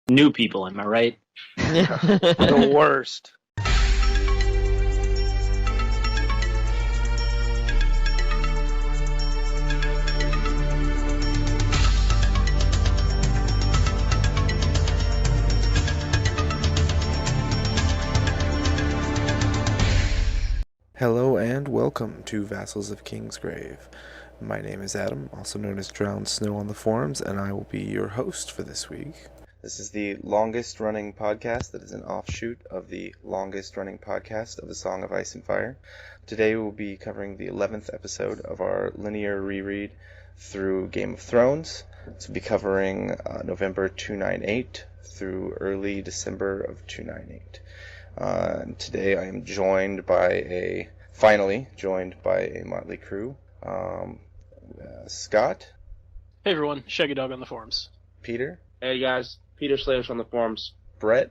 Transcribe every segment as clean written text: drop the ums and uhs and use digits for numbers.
New people, am I right? The worst. Hello and welcome to Vassals of Kingsgrave. My name is Adam, also known as Jon Snow on the forums, and I will be your host for this week. This is the longest running podcast that is an offshoot of the longest running podcast of A Song of Ice and Fire. Today we'll be covering the 11th episode of our linear reread through Game of Thrones. This will be covering November 298 through early December of 298. Today I am finally joined by a motley crew. Scott. Hey everyone, Shaggydog on the forums. Peter. Hey guys, Peter Slash on the forums. Brett.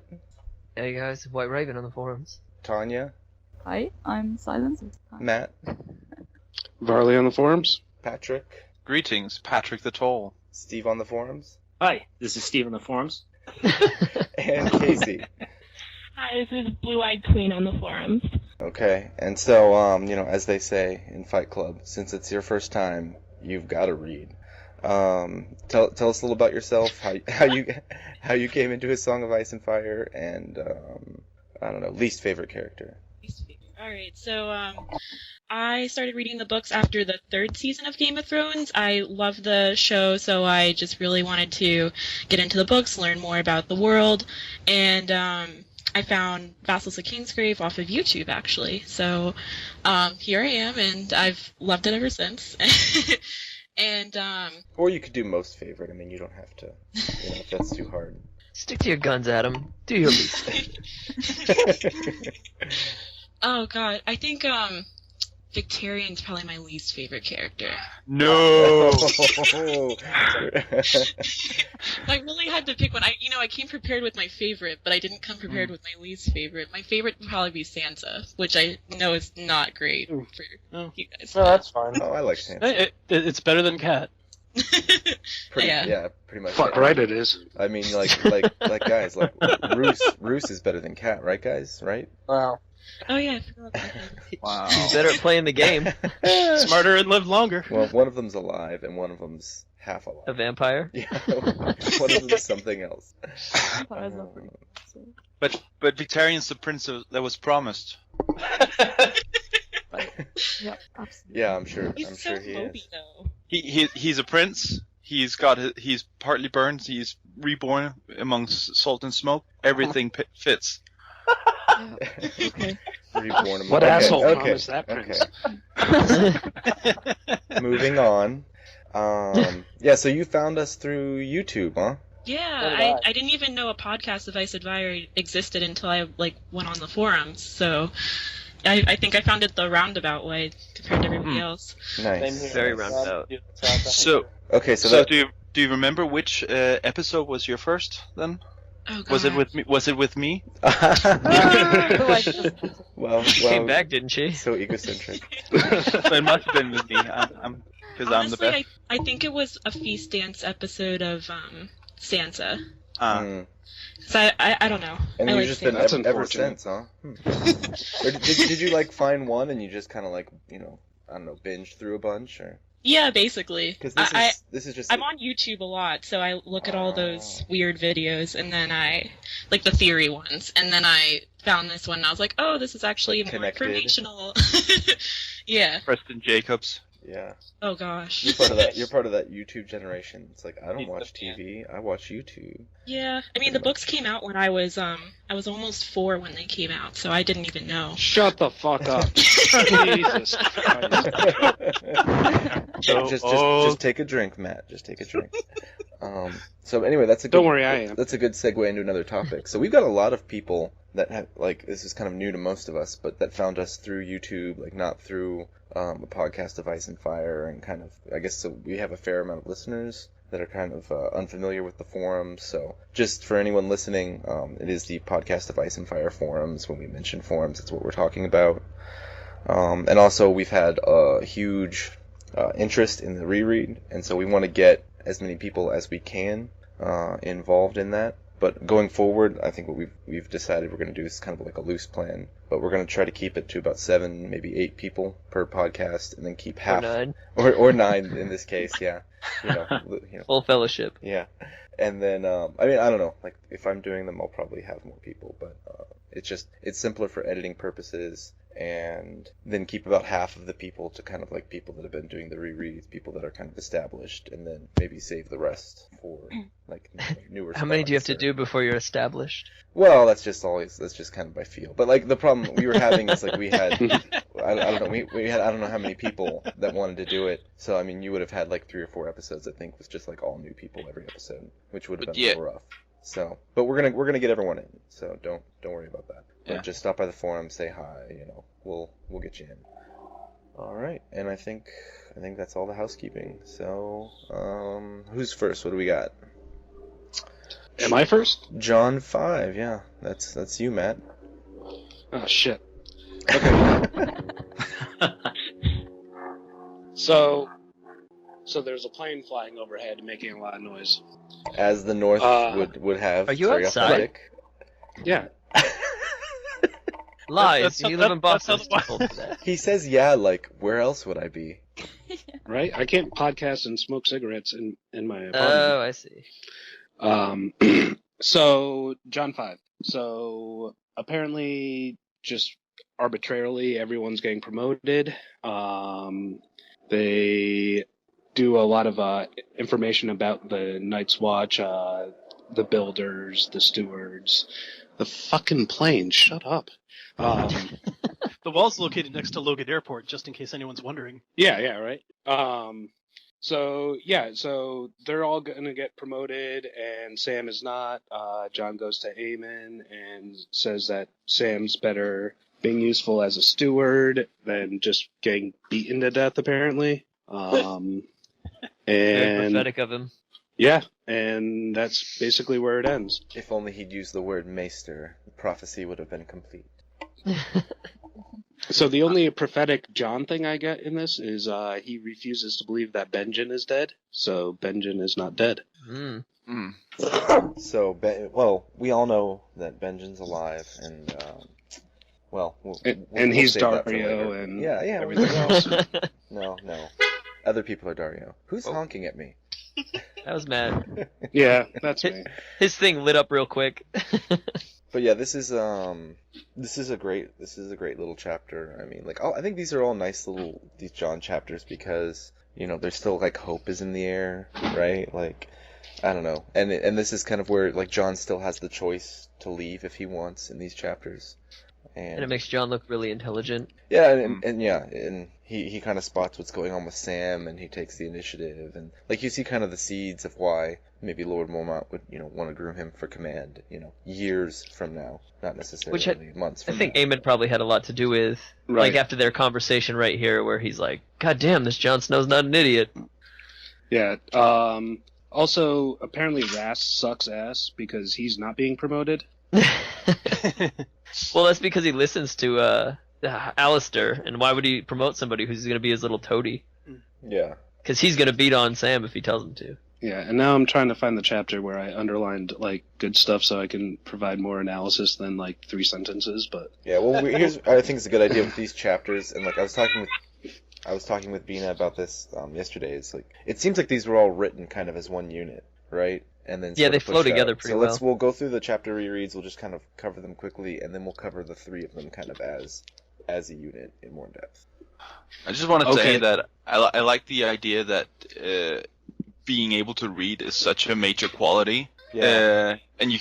Hey guys, White Raven on the forums. Tanja. Hi, I'm Scilens. Matt. Varley on the forums. Patrick. Greetings, Patrick the Tall. Steve on the forums. Hi, this is Steveontheforums. And Casey. Hi, this is Blue Eyed Queen on the forums. Okay, and so, as they say in Fight Club, since it's your first time, you've got to read. Tell us a little about yourself, how you came into A Song of Ice and Fire, and least favorite character. Alright, so I started reading the books after the third season of Game of Thrones. I love the show, so I just really wanted to get into the books, learn more about the world, and I found Vassals of Kingsgrave off of YouTube, actually. So here I am, and I've loved it ever since. And or you could do most favorite. I mean, you don't have to. If that's too hard. Stick to your guns, Adam. Do your least. Oh God, I think Victarion's probably my least favorite character. No! I really had to pick one. I came prepared with my favorite, but I didn't come prepared with my least favorite. My favorite would probably be Sansa, which I know is not great for you guys. No, that's fine. Oh, I like Sansa. It's better than Cat. Yeah. Pretty much. Fuck right it is. I mean, guys, Roose is better than Cat, right, guys? Right? Wow. Oh yeah, I forgot about that. Wow. He's better at playing the game. Smarter and lived longer. Well, one of them's alive and one of them's half alive. A vampire? Yeah, one of them's something else. But Victarion's the prince that was promised. Yeah, absolutely. Yeah, I'm sure. He's I'm so sure he mopey, is. though. He's a prince. He's partly burned. He's reborn amongst salt and smoke. Everything fits. Yeah. Okay. Reborn him. What Okay, asshole okay, promised that prince? Okay. Moving on. So you found us through YouTube, huh? Yeah, I didn't even know a podcast of Ice and Fire existed until I went on the forums. So I think I found it the roundabout way compared to everybody else. Nice. Very roundabout. So do you remember which episode was your first then? Oh God. Was it with me? Was it with me? Well, She came back, didn't she? So egocentric. So it must have been with me. Because I'm the best. I think it was a feast dance episode of Sansa. So I don't know. And I you've just been That's ever unfortunate. since, huh? Or did you find one and you just kind of binge through a bunch, or? Yeah, basically. Because this is just. I'm on YouTube a lot, so I look at all those weird videos, and then like the theory ones, and then I found this one, and I was like, oh, this is actually more Connected. informational. Yeah. Preston Jacobs. Yeah. Oh gosh. You're part of that YouTube generation. It's like, I don't watch TV, I watch YouTube. Yeah. I mean, the books came out when I was almost 4 when they came out, so I didn't even know. Shut the fuck up. Jesus Christ. Just take a drink, Matt. Just take a drink. So anyway, that's a good, Don't worry, I am. That's a good segue into another topic. So we've got a lot of people that have, this is kind of new to most of us, but that found us through YouTube, not through a podcast of Ice and Fire, and kind of, I guess, so we have a fair amount of listeners that are kind of unfamiliar with the forums. So just for anyone listening, it is the podcast of Ice and Fire forums. When we mention forums, that's what we're talking about. And also we've had a huge interest in the reread, and so we want to get as many people as we can involved in that. But going forward, I think what we've decided we're going to do is kind of like a loose plan. But we're going to try to keep it to about 7, maybe 8 people per podcast, and then keep half or 9 in this case. Yeah, Full fellowship. Yeah, and then I mean, I don't know. Like if I'm doing them, I'll probably have more people, but it's simpler for editing purposes. And then keep about half of the people to kind of like people that have been doing the rereads, people that are kind of established, and then maybe save the rest for like newer. How many do you have to do before you're established? Well, that's just kind of by feel. But like the problem we were having is like we had I don't know we had I don't know how many people that wanted to do it. So I mean you would have had like 3 or 4 episodes I think with just like all new people every episode, which would have been a little rough. So, but we're gonna get everyone in. So don't worry about that. Yeah. Just stop by the forum, say hi. We'll get you in. All right, and I think that's all the housekeeping. So, who's first? What do we got? Am I first? Jon V. Yeah, that's you, Matt. Oh shit. Okay. So there's a plane flying overhead making a lot of noise. As the North would have. Are you outside? Yeah. Lies. You live in Boston. He says, yeah, like, where else would I be? Right? I can't podcast and smoke cigarettes in my apartment. Oh, I see. So, Jon V. So, apparently, just arbitrarily, everyone's getting promoted. They do a lot of information about the Night's Watch, the builders, the stewards, the fucking plane. Shut up. The wall's located next to Logan Airport, just in case anyone's wondering. Yeah, right. So they're all gonna get promoted, and Sam is not. Jon goes to Aemon and says that Sam's better being useful as a steward than just getting beaten to death, apparently. Very prophetic of him. Yeah, and that's basically where it ends. If only he'd used the word maester, the prophecy would have been complete. So the only prophetic Jon thing I get in this is he refuses to believe that Benjen is dead, so Benjen is not dead. So, we all know that Benjen's alive, and he's save that for Dario, later. and yeah, everything else. No, other people are Dario. Who's honking at me? That was mad. Yeah, that's me. His thing lit up real quick. But yeah, this is a great little chapter. I mean, like, I think these are all nice these Jon chapters because there's still like hope is in the air, right? Like, I don't know, and this is kind of where like Jon still has the choice to leave if he wants in these chapters, and it makes Jon look really intelligent. Yeah, and he kind of spots what's going on with Sam, and he takes the initiative, and like you see kind of the seeds of why maybe Lord Mormont would want to groom him for command, years from now, not necessarily months from now. I think Aemon probably had a lot to do with, like after their conversation right here, where he's like, "God damn, this Jon Snow's not an idiot." Yeah. Also, apparently Rast sucks ass because he's not being promoted. Well, that's because he listens to Alistair, and why would he promote somebody who's going to be his little toady? Yeah. Because he's going to beat on Sam if he tells him to. Yeah, and now I'm trying to find the chapter where I underlined like good stuff so I can provide more analysis than like 3 sentences. But yeah, well, I think it's a good idea with these chapters, and like I was talking with Bina about this yesterday. It's like it seems like these were all written kind of as one unit, right? And then they flow together pretty well. We'll go through the chapter rereads. We'll just kind of cover them quickly, and then we'll cover the 3 of them kind of as a unit in more depth. I just want to say that I like the idea that being able to read is such a major quality. Yeah. And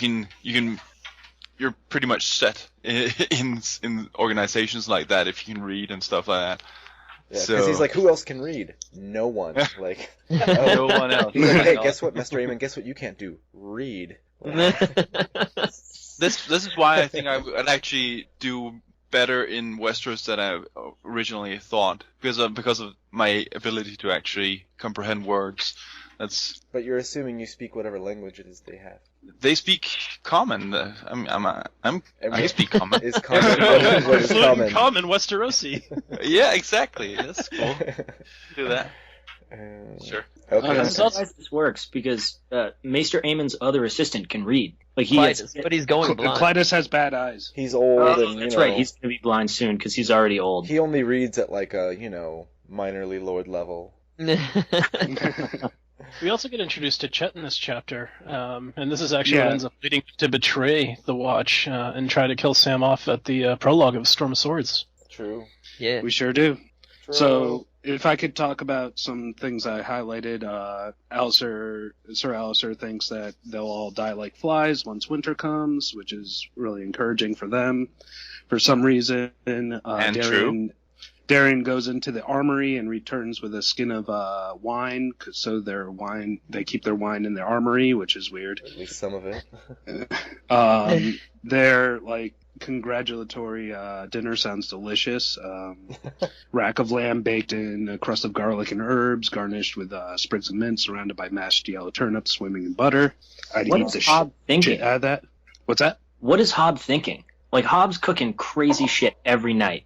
you're pretty much set in organizations like that if you can read and stuff like that. Yeah, because he's like, who else can read? No one. Like, no one else. He's like, hey, guess what, Mr. Aemon? Guess what you can't do? Read. This is why I think I'd actually do better in Westeros than I originally thought because of my ability to actually comprehend words. But you're assuming you speak whatever language it is they have. They speak common. I speak common. Is common? What is common? Common Westerosi. Yeah, exactly. That's cool. Do that. Sure. Okay. I'm surprised this works because Maester Aemon's other assistant can read. Like he Clytus, but he's going blind. Clytus has bad eyes. He's old, and that's right. He's gonna be blind soon because he's already old. he only reads at like a minorly lord level. We also get introduced to Chet in this chapter, and this is actually what ends up leading to betray the Watch and try to kill Sam off at the prologue of Storm of Swords. True. Yeah. We sure do. True. So, if I could talk about some things I highlighted, Sir Alistair thinks that they'll all die like flies once winter comes, which is really encouraging for them. For some reason, Darren goes into the armory and returns with a skin of wine, so they keep their wine in their armory, which is weird. At least some of it. Their congratulatory dinner sounds delicious. Rack of lamb baked in a crust of garlic and herbs, garnished with sprigs of mint, surrounded by mashed yellow turnips swimming in butter. I'd What eat is the Hob thinking? shit out of that. What's that? What is Hob thinking? Like, Hobbs cooking crazy shit every night.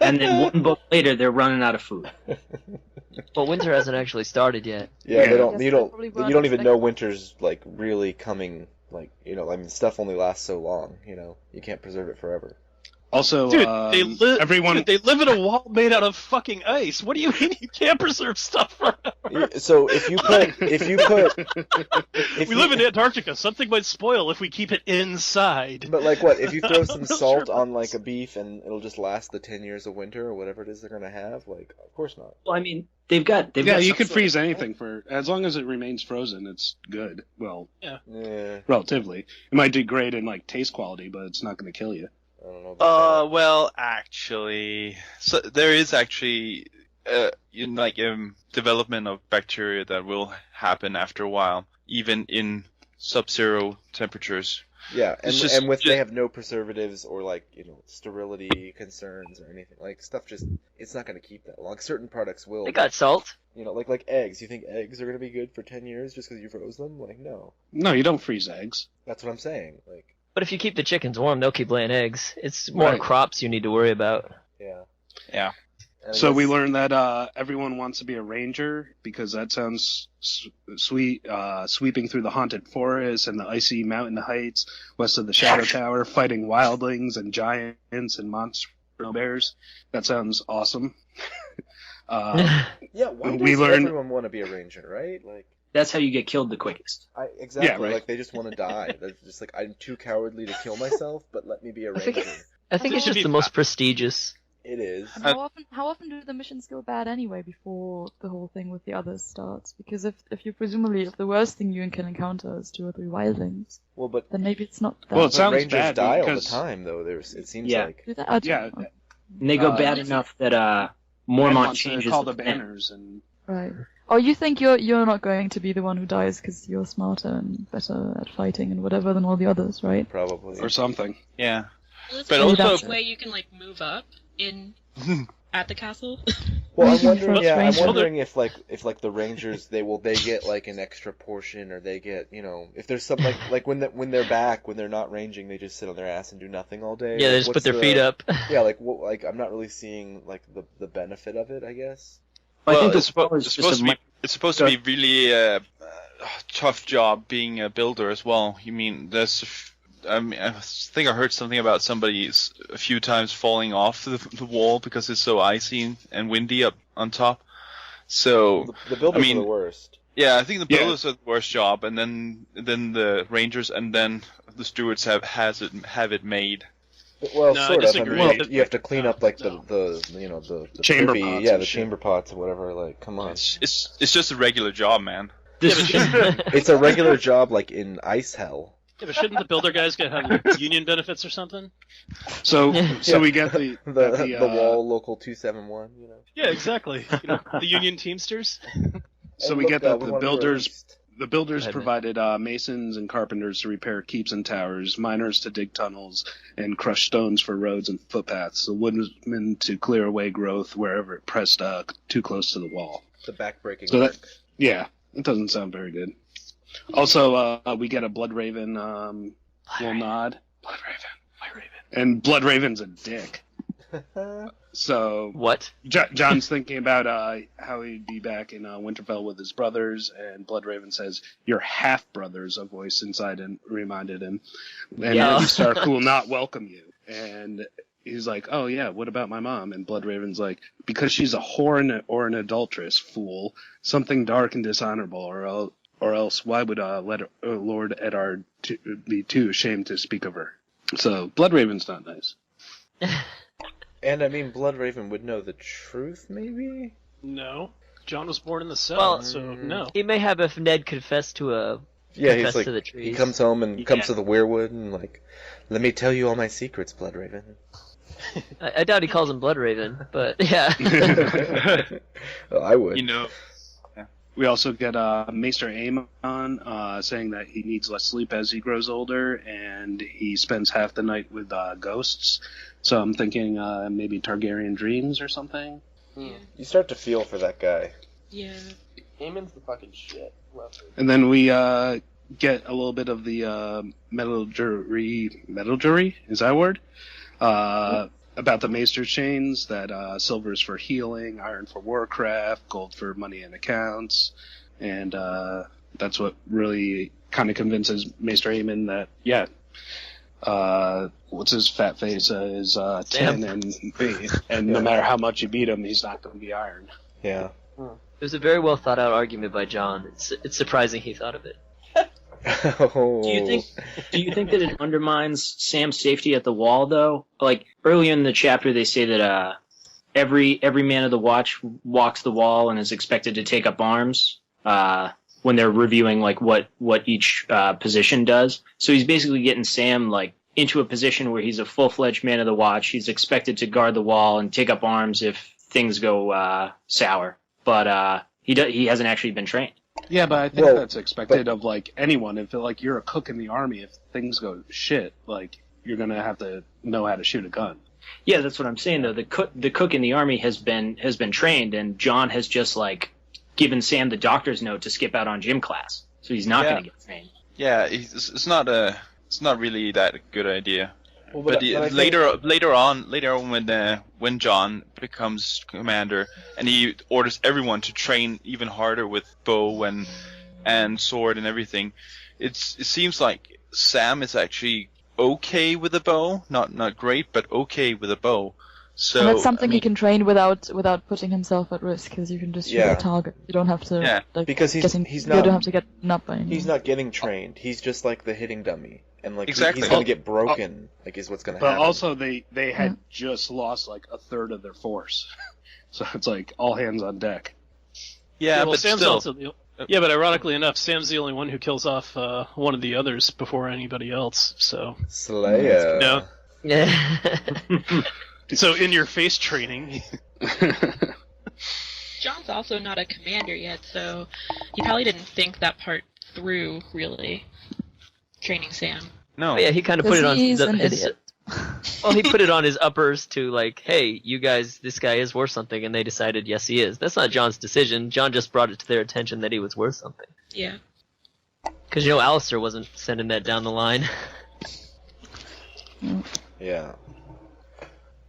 And then one book later, they're running out of food. Well, winter hasn't actually started yet. Yeah, Yeah. you don't even know winter's really coming. Stuff only lasts so long. You can't preserve it forever. Also, Dude, everyone. they live in a wall made out of fucking ice. What do you mean you can't preserve stuff forever? So if you put We live in Antarctica. Something might spoil if we keep it inside. But what if you throw some salt on a beef and it'll just last the 10 years of winter or whatever it is they're gonna have? Of course not. Well, I mean, they've got You could freeze anything for as long as it remains frozen. It's good. Well, Yeah. relatively. It might degrade in taste quality, but it's not going to kill you. I don't know about Well, actually, so there is actually development of bacteria that will happen after a while, even in sub-zero temperatures. that. Yeah, It's and just- they have no preservatives or sterility concerns or anything. Stuff it's not gonna keep that long. Certain products will. They got salt. Like eggs. You think eggs are gonna be good for 10 years just because you froze them? No. No, you don't freeze eggs. That's what I'm saying. But if you keep the chickens warm, they'll keep laying eggs. It's more Right. crops you need to worry about. Yeah. Yeah. And I So we guess- learned that everyone wants to be a ranger because that sounds sweet. Sweeping through the haunted forest and the icy mountain heights west of the Shadow Tower, fighting wildlings and giants and monster bears. That sounds awesome. Yeah, why we does learned- everyone want to be a ranger, right? That's how you get killed the quickest. Exactly. Yeah, right. They just want to die. They're just I'm too cowardly to kill myself, but let me be a I think- ranger. I think it's just the most prestigious. It is. And how often do the missions go bad anyway before the whole thing with the others starts? Because if the worst thing you can encounter is 2 or 3 wildlings, Well, but then maybe it's not that. Well, it sounds rangers bad die all the because- time, though. It seems Yeah. like. Do that? I don't Yeah. know. And they go Uh, bad enough that Man Mormont wants to changes call the the plan. banners and Right. Oh, you think you're not going to be the one who dies because you're smarter and better at fighting and whatever than all the others, right? Probably. or something. Yeah. Well, it's But the also- only way you can move up in at the castle. Well, I'm Maybe wondering. for Yeah, I'm ranger. wondering if the rangers they get an extra portion, or they get if there's some when they're back when they're not ranging, they just sit on their ass and do nothing all day. Yeah, they just what's put their feet up. Yeah, I'm not really seeing the benefit of it, I guess. I think it's, it's it's supposed to be really a tough job being a builder as well. You mean I think I heard something about somebody a few times falling off the wall because it's so icy and windy up on top. So The builders I mean, are the worst. yeah, I think the Yeah. builders are the worst job, and then the rangers, and then the stewards have it made. Well, No, I sort of. I disagree. mean, Well, you have to clean up the Chamber privy, pots yeah, and the shit. chamber pots or whatever. Come on, It's just a regular job, man. it's a regular job in ice hell. Yeah, but shouldn't the builder guys have union benefits or something? So Yeah. we get the The wall local 271. Yeah, exactly. The union teamsters. So And we look, get that we the wanna be builders. released. The builders Ahead, man. provided masons and carpenters to repair keeps and towers, miners to dig tunnels and crush stones for roads and footpaths, the woodmen to clear away growth wherever it pressed too close to the wall. The backbreaking. So work. Yeah, it doesn't sound very good. Also, we get a Bloodraven little nod. Bloodraven. And Bloodraven's a dick. So What? John's thinking about how he'd be back in Winterfell with his brothers, and Bloodraven says, "Your half brothers," a voice inside and reminded him. And Ned Stark will not welcome you. And he's like, "Oh yeah, what about my mom?" And Bloodraven's like, "Because she's a whore or an adulteress, fool. Something dark and dishonorable, or else why would Lord Eddard be too ashamed to speak of her?" So Bloodraven's not nice. And I mean, Bloodraven would know the truth, maybe? No. Jon was born in the South, Well, so no. He may have if Ned confessed to he's like, to the trees. he comes home and comes to the weirwood and like, let me tell you all my secrets, Bloodraven. I doubt he calls him Bloodraven, but yeah. Well, I would. You know. We also get Maester Aemon saying that he needs less sleep as he grows older, and he spends half the night with ghosts. So I'm thinking maybe Targaryen dreams or something. Yeah. You start to feel for that guy. Yeah. Aemon's the fucking shit. Love it. And then we get a little bit of the metallurgy, is that a word? About the Maester chains, that silver is for healing, iron for warcraft, gold for money and accounts, and that's what really kind of convinces Maester Aemon that, what's his fat face is 10, and no matter how much you beat him, he's not going to be iron. Yeah. It was a very well thought out argument by Jon. It's surprising he thought of it. Oh. Do you think that it undermines Sam's safety at the wall, though? Like earlier in the chapter, they say that every man of the Watch walks the wall and is expected to take up arms when they're reviewing like what each position does. So he's basically getting Sam like into a position where he's a full-fledged man of the Watch. He's expected to guard the wall and take up arms if things go sour. But he hasn't actually been trained. Yeah, but I think that's expected of like anyone. If like you're a cook in the army, if things go shit, like you're gonna have to know how to shoot a gun. Yeah, that's what I'm saying though. The cook in the army has been trained, and Jon has just like given Sam the doctor's note to skip out on gym class, so he's not gonna get trained. Yeah, it's not really that good idea. Well, but I think... later on when Jon becomes commander and he orders everyone to train even harder with bow and sword and everything, it seems like Sam is actually okay with a bow, not great, but okay with a bow. So and that's something he can train without putting himself at risk, because you can just shoot a target. You don't have to because you don't have to get up by anything. He's not getting trained. He's just like the hitting dummy. And like exactly. he's gonna get broken, like is what's gonna happen. But also they had just lost like a third of their force, so it's like all hands on deck. Yeah, well, but Sam's still. also but ironically enough, Sam's the only one who kills off one of the others before anybody else. So Slayer. No. Yeah. So in your face training. Jon's also not a commander yet, so he probably didn't think that part through, really. Training Sam. No. But yeah, he kind of put it on he's an idiot. Well, he put it on his uppers to like, hey, you guys, this guy is worth something, and they decided, yes, he is. That's not Jon's decision. Jon just brought it to their attention that he was worth something. Yeah. Because, Alistair wasn't sending that down the line. Yeah.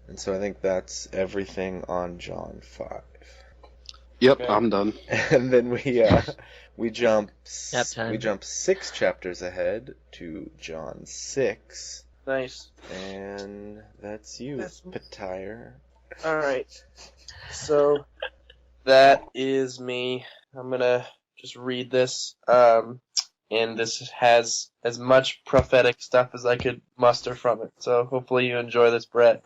And so I think that's everything on Jon V. Yep, I'm done. And then we jump 6 chapters ahead to Jon VI. Nice. And that's you, Patire. Alright. So, that is me. I'm gonna just read this. And this has as much prophetic stuff as I could muster from it. So hopefully you enjoy this, Brett.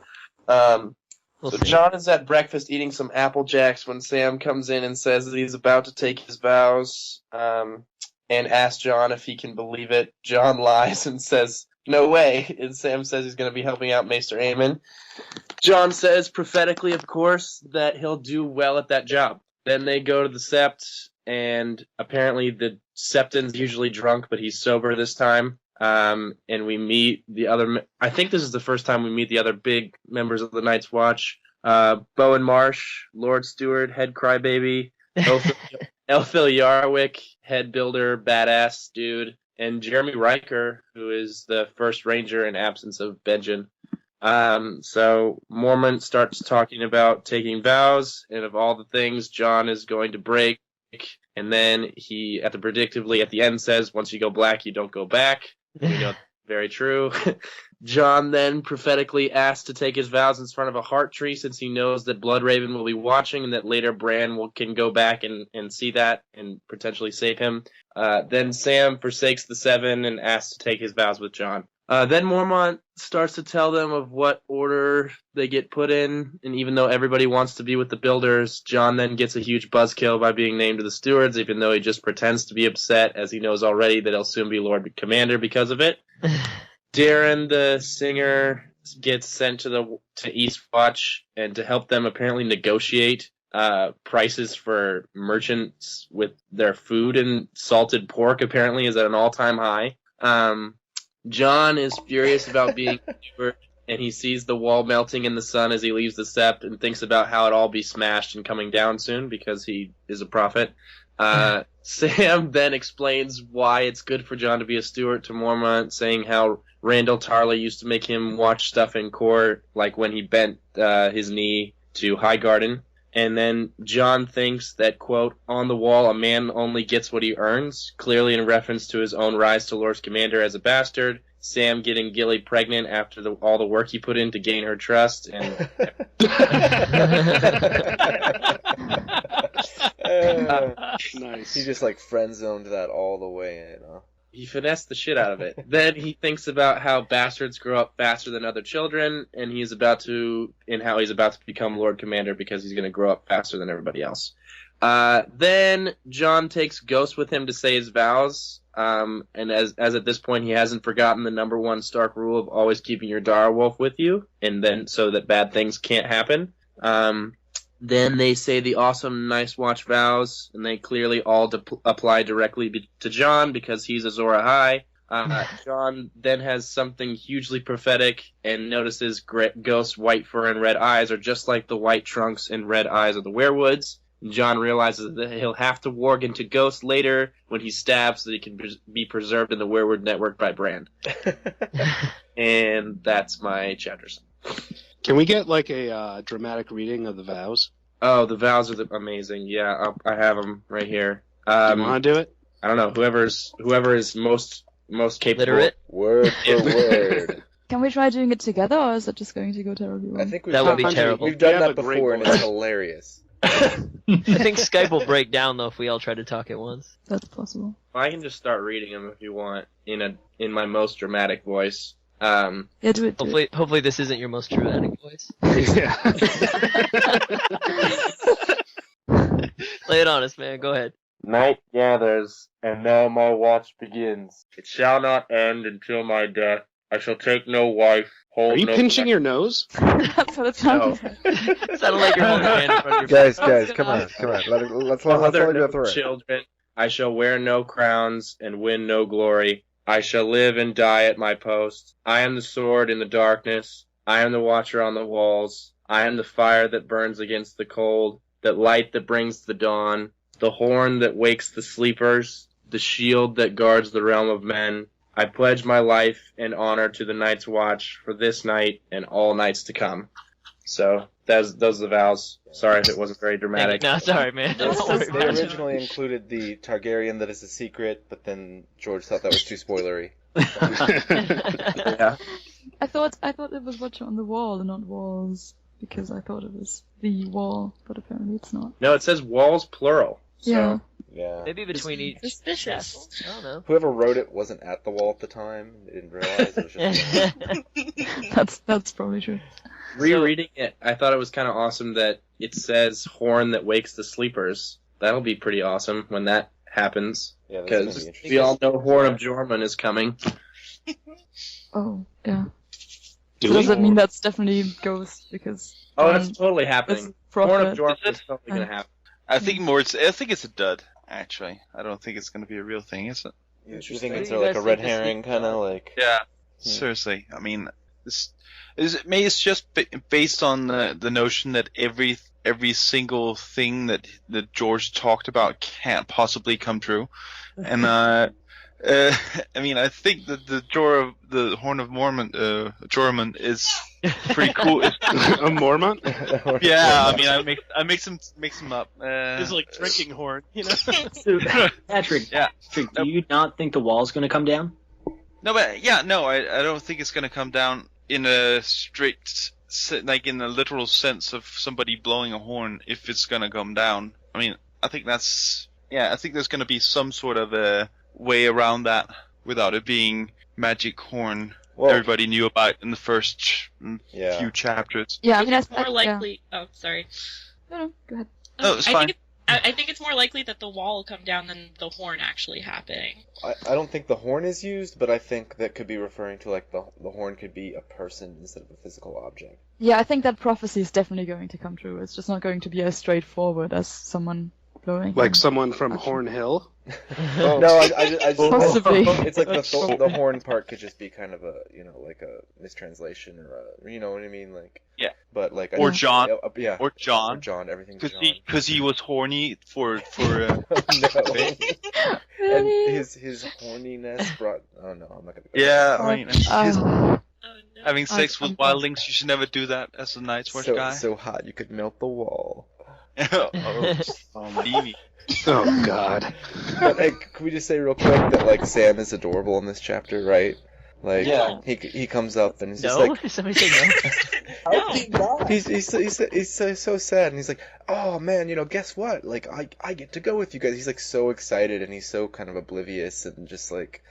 So Jon is at breakfast eating some Apple Jacks when Sam comes in and says that he's about to take his vows, and asks Jon if he can believe it. Jon lies and says, no way, and Sam says he's going to be helping out Maester Aemon. Jon says, prophetically of course, that he'll do well at that job. Then they go to the Sept, and apparently the Septon's usually drunk, but he's sober this time. And we meet the other. I think this is the first time we meet the other big members of the Night's Watch. Bowen Marsh, Lord Stewart, head crybaby, Elphil Yarwick, head builder, badass dude, and Jeremy Riker, who is the first ranger in absence of Benjen. So Mormont starts talking about taking vows, and of all the things Jon is going to break, and then he, predictably at the end says, once you go black, you don't go back. We know that's very true. Jon then prophetically asks to take his vows in front of a heart tree, since he knows that Bloodraven will be watching, and that later Bran can go back and see that and potentially save him. Then Sam forsakes the Seven and asks to take his vows with Jon. Then Mormont starts to tell them of what order they get put in, and even though everybody wants to be with the Builders, Jon then gets a huge buzzkill by being named to the Stewards, even though he just pretends to be upset, as he knows already that he'll soon be Lord Commander because of it. Darren, the singer, gets sent to Eastwatch, and to help them apparently negotiate prices for merchants with their food, and salted pork apparently is at an all-time high. Jon is furious about being steward, and he sees the wall melting in the sun as he leaves the sept, and thinks about how it'll all be smashed and coming down soon because he is a prophet. Sam then explains why it's good for Jon to be a steward to Mormont, saying how Randall Tarley used to make him watch stuff in court, like when he bent his knee to Highgarden. And then Jon thinks that, quote, on the wall a man only gets what he earns, clearly in reference to his own rise to Lord Commander as a bastard, Sam getting Gilly pregnant after all the work he put in to gain her trust, and... Nice. He just like friend-zoned that all the way in, huh? He finessed the shit out of it. Then he thinks about how bastards grow up faster than other children, and how he's about to become Lord Commander because he's going to grow up faster than everybody else. Then Jon takes Ghost with him to say his vows, and as at this point he hasn't forgotten the number one Stark rule of always keeping your direwolf with you, and then so that bad things can't happen. Then they say the awesome Nice Watch vows, and they clearly all apply directly to Jon because he's Azor Ahai. Jon then has something hugely prophetic and notices Ghost's white fur and red eyes are just like the white trunks and red eyes of the werewoods. Jon realizes that he'll have to warg into Ghost later when he stabs so that he can be preserved in the werewood network by Bran. And that's my chapters. Can we get like a dramatic reading of the vows? Oh, the vows are amazing. Yeah, I have them right here. Do you want to do it? I don't know. Whoever is most capable. Literate? Word for word. Can we try doing it together, or is it just going to go terribly wrong? I think That would be terrible. We've done We have that a great before, and voice. it's hilarious. I think Skype will break down though if we all try to talk at once. That's possible. I can just start reading them if you want in my most dramatic voice. Yeah, do it. Hopefully this isn't your most dramatic voice. Yeah. Lay it on us, man. Go ahead. Night gathers, and now my watch begins. It shall not end until my death. I shall take no wife. Are you pinching your nose? That's what it sounds like. Sounded like you're holding your hand in front of your Guys, Let's come on. Let's Mother, let no go through it. children. I shall wear no crowns and win no glory. I shall live and die at my post. I am the sword in the darkness. I am the watcher on the walls. I am the fire that burns against the cold, that light that brings the dawn, the horn that wakes the sleepers, the shield that guards the realm of men. I pledge my life and honor to the Night's Watch for this night and all nights to come. So, those are the vows. Sorry if it wasn't very dramatic. No, sorry, man. They Don't worry about it. originally included the Targaryen that is a secret, but then George thought that was too spoilery. Yeah. I thought it was Watcher on the Wall and not Walls, because I thought it was the wall, but apparently it's not. No, it says walls plural. So. Yeah. Yeah. Maybe between each Suspicious. castle. I don't know. Whoever wrote it wasn't at the wall at the time. They didn't realize it was just... That's probably true. Rereading it, I thought it was kind of awesome that it says horn that wakes the sleepers. That'll be pretty awesome when that happens. Yeah, that's gonna Because be interesting. we all know Horn of Jormungand is coming. Oh, yeah. Do So does we? that mean that's definitely Ghost, because... Oh, that's totally happening. It's Horn of Prophet. Jormungand is totally going to happen. I think it's a dud. Actually, I don't think it's going to be a real thing, is it? You think What it's do you like guys a red think this herring week, kind of like... Yeah. Seriously, I mean, it's just based on the notion that every single thing that George talked about can't possibly come true, and I mean, I think that the Horn of Mormon, Jormon is pretty cool. A Mormon? Yeah, I mean, I mix them up. It's like drinking horn, you know. So, Patrick, Yeah. Patrick, do you not think the wall's going to come down? No, but yeah, no, I don't think it's gonna come down in a strict, like in a literal sense of somebody blowing a horn. If it's gonna come down, I mean, I think there's gonna be some sort of a way around that without it being magic horn. Well, Everybody knew about in the first Yeah. few chapters. Yeah, I mean, It's that's more likely. Oh, sorry. No, go ahead. No, it's I fine. think I think it's more likely that the wall will come down than the horn actually happening. I don't think the horn is used, but I think that could be referring to like the horn could be a person instead of a physical object. Yeah, I think that prophecy is definitely going to come true. It's just not going to be as straightforward as someone blowing. Like him. someone from Actually. Horn Hill? No, I just Possibly. it's like the horn part could just be kind of a like a mistranslation or you know what I mean, like Yeah. But like Or John. yeah, Or John, John, everything's John. because he was horny for No. Really? And his horniness brought. Oh no, I'm not gonna. Go yeah, I mean, Oh no. having sex I'm with wildlings, you should never do that as a Night's Watch guy. so hot you could melt the wall. Beamy. Oh, God. But hey, can we just say real quick that like Sam is adorable in this chapter, right? Like Yeah. he comes up and he's just No? like Did somebody say no? How did he die? he's so sad and he's like, oh man, guess what? Like I get to go with you guys. He's like so excited and he's so kind of oblivious and just like,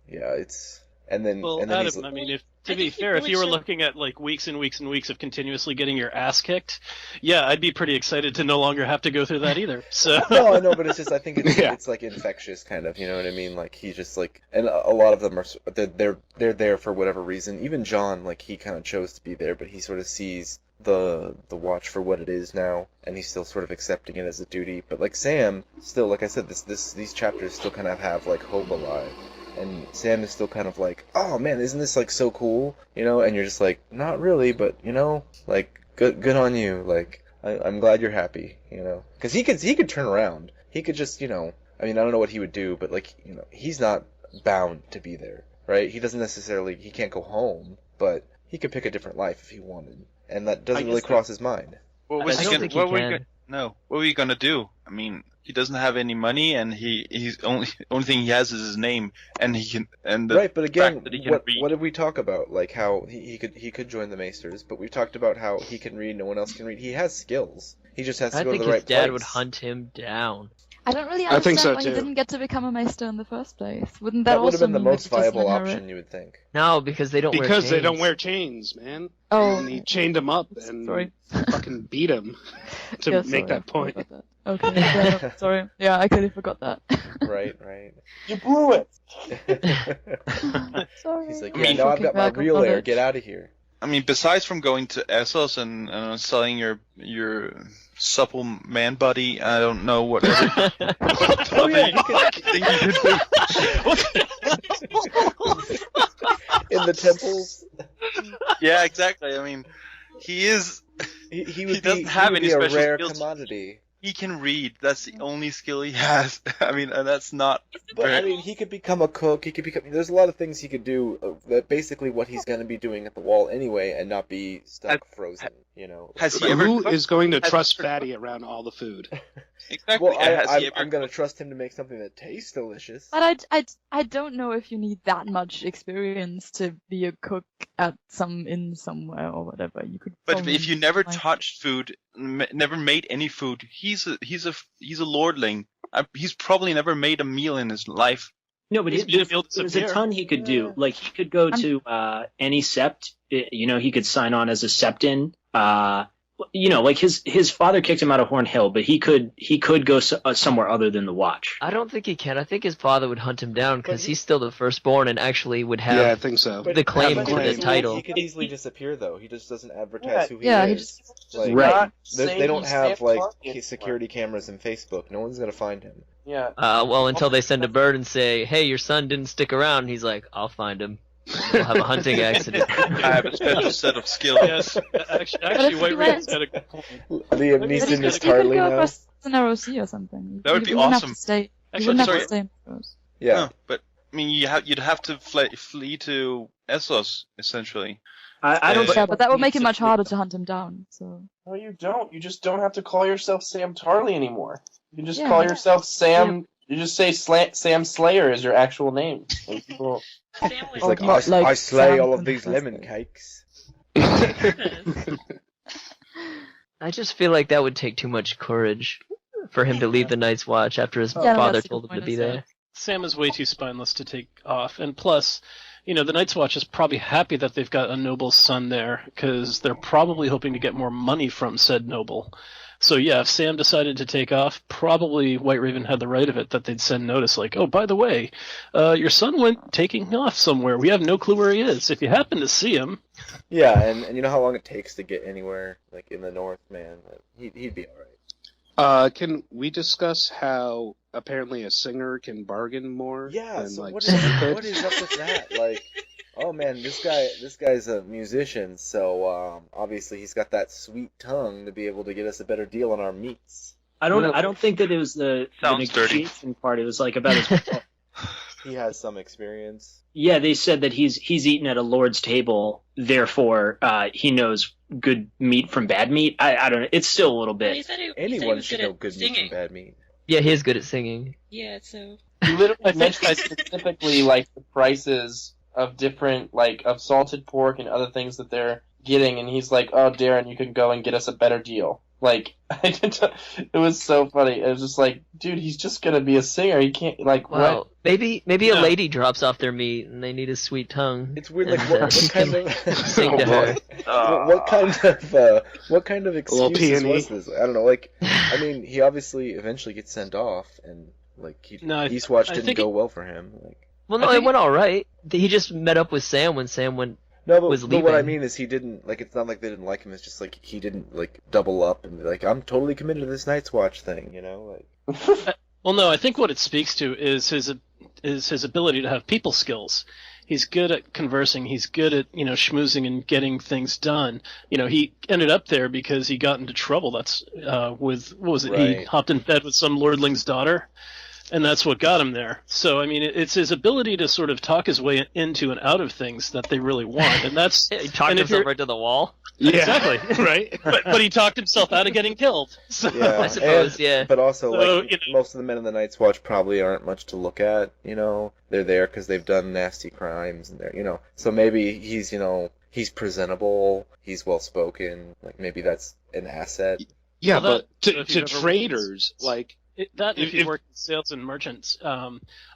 yeah, it's and then Well, Adam, I mean, to I be think he fair, if really you were should- looking at like weeks and weeks and weeks of continuously getting your ass kicked, yeah, I'd be pretty excited to no longer have to go through that either. So no, I know, but it's just I think it's Yeah. it's like infectious kind of, you know what I mean? Like he's just like, and a lot of them are they're there for whatever reason. Even Jon, like he kind of chose to be there, but he sort of sees the watch for what it is now, and he's still sort of accepting it as a duty. But like Sam, still, like I said, these chapters still kind of have like hope alive. And Sam is still kind of like, oh man, isn't this like so cool, And you're just like, not really, but like good on you. Like I'm glad you're happy, because he could turn around. He could just, I mean, I don't know what he would do, but like, he's not bound to be there, right? He doesn't necessarily, he can't go home, but he could pick a different life if he wanted, and that doesn't really cross his mind. What was I he don't gonna? think he What were you can. gonna? No, what were you gonna do? I mean, he doesn't have any money, and he's only thing he has is his name, and he can Right, but again, fact that he can read. what did we talk about? Like how he could join the Maesters, but we talked about how he can read, no one else can read. He has skills. He just has to I go to think the right his dad place. would hunt him down. I don't really I think understand so, why too. he didn't get to become a Maester in the first place. Wouldn't that That would have also been the mean that most he doesn't viable inherit? option, you would think. No, because they don't wear Because they chains. don't wear chains, man. Oh, And he chained him up and sorry. fucking beat him to Yeah, make sorry, that I point. forgot that. Okay, yeah, no, sorry. Yeah, I clearly forgot that. Right. You blew it. Sorry. He's like, I yeah, mean, no, I've Looking got my back on real heir. it. Get out of here. I mean, besides from going to Essos and selling your supple man body, I don't know what other Oh yeah, you thing you could do. in the temples. Yeah, exactly. I mean, he is. He would doesn't be, have he would any be a special rare skills. commodity. He can read. That's the only skill he has. I mean, and that's not. But I mean, he could become a cook. He could become. There's a lot of things he could do. That basically what he's going to be doing at the wall anyway, and not be stuck frozen. Has he ever? Who is going to has trust he ever- Fatty around all the food? Exactly. Well, Has he ever? I'm going to trust him to make something that tastes delicious. But I don't know if you need that much experience to be a cook at some inn somewhere or whatever. You could. But probably if you never find- touched food, never made any food, he's a lordling. He's probably never made a meal in his life. No, but He's there's gonna be able to a ton he could do. Like he could go to any sept. He could sign on as a septon. Like his father kicked him out of Horn Hill, but he could go somewhere other than the Watch. I don't think he can. I think his father would hunt him down because he's still the firstborn and actually would have. Yeah, I think so. the claim But to the he title. could easily disappear, though. He just doesn't advertise who he Yeah, is. he just like, Right. They don't have like security cameras and Facebook. No one's gonna find him. Yeah. Well, until they send a bird and say, "Hey, your son didn't stick around," he's like, "I'll find him. We'll have a hunting accident." I have a special set of skills. yes, actually, if White he Raven's went- got a good point. Liam But Neeson he is could Tarly go now. across the narrow sea or something. That would You be wouldn't awesome. Have to stay. You Actually, wouldn't have sorry. to stay in Westeros. Yeah. No, but I mean, you'd have to flee to Essos essentially. I don't. Yeah, but that would make it much harder to hunt him down. So. No, you don't. You just don't have to call yourself Sam Tarly anymore. You can just Yeah. call yourself Sam. You just say Sam Slayer is your actual name. And people... Sam He's was like, Like I slay Sam all of from these Fantastic. lemon cakes. I just feel like that would take too much courage for him to leave the Night's Watch after his Yeah, no, father that's a told good him to point be as there. well. Sam is way too spineless to take off, and plus, the Night's Watch is probably happy that they've got a noble's son there, because they're probably hoping to get more money from said noble. So yeah, if Sam decided to take off, probably White Raven had the right of it that they'd send notice like, oh, by the way, your son went taking off somewhere. We have no clue where he is. If you happen to see him... Yeah, and you know how long it takes to get anywhere, like in the north, man? He'd be alright. Can we discuss how apparently a singer can bargain more? Yeah, than, so like, what Sam could? is up with that? Like, oh man, this guy's a musician, so obviously he's got that sweet tongue to be able to get us a better deal on our meats. I don't think that it was the Sounds dirty. negotiation part. It was like about his. He has some experience. Yeah, they said that he's eaten at a lord's table, therefore he knows good meat from bad meat. I don't know. It's still a little Well, he bit. said he Anyone was should good know at good meat singing. from bad meat. Yeah, he is good at singing. Yeah, so You literally I think- mentioned specifically like the prices of different of salted pork and other things that they're getting, and he's like, "Oh, Darren, you can go and get us a better deal." Like, it was so funny. It was just like, dude, he's just gonna be a singer. He can't what? Well, maybe a No. lady drops off their meat and they need a sweet tongue. It's weird. Like, And, what he kind can of sing to her. what kind of little excuses peony. was this? I don't know. Like, I mean, he obviously eventually gets sent off, and like Eastwatch I didn't think go well for him. Like, Well, no, I it think- went all right. He just met up with Sam when Sam went. no, Was but what I leaving. mean is he didn't like. It's not like they didn't like him. It's just like he didn't like double up and be like, I'm totally committed to this Night's Watch thing. You know, like. Well, no, I think what it speaks to is his ability to have people skills. He's good at conversing. He's good at schmoozing and getting things done. He ended up there because he got into trouble. That's with what was it? He Right. hopped in bed with some lordling's daughter, and that's what got him there. So I mean, it's his ability to sort of talk his way into and out of things that they really want, and that's He talked and if himself you're- right to the wall. exactly right. But he talked himself out of getting killed. So. Yeah, I suppose, and- yeah. But also, So, like, most of the men in the Night's Watch probably aren't much to look at, They're there because they've done nasty crimes, and they're, So maybe he's, he's presentable, he's well-spoken, like, maybe that's an asset. Yeah, Well, but that- to if you've ever traders, like, If you If- work in sales and merchants, a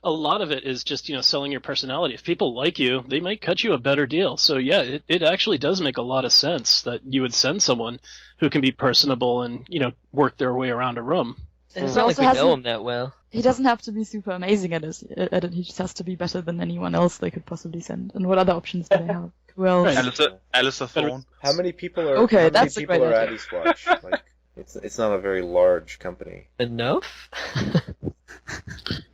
lot of it is just selling your personality. If people like you, they might cut you a better deal. So yeah, it actually does make a lot of sense that you would send someone who can be personable and work their way around a room. And it's He not like also we hasn't- know him that well. He doesn't have to be super amazing at it. He just has to be better than anyone else they could possibly send. And what other options do they have? Who else? Right. Alistair Thorne. How many people are, Okay, how many that's a people great are at idea. Eastwatch? Like, it's not a very large company. Enough?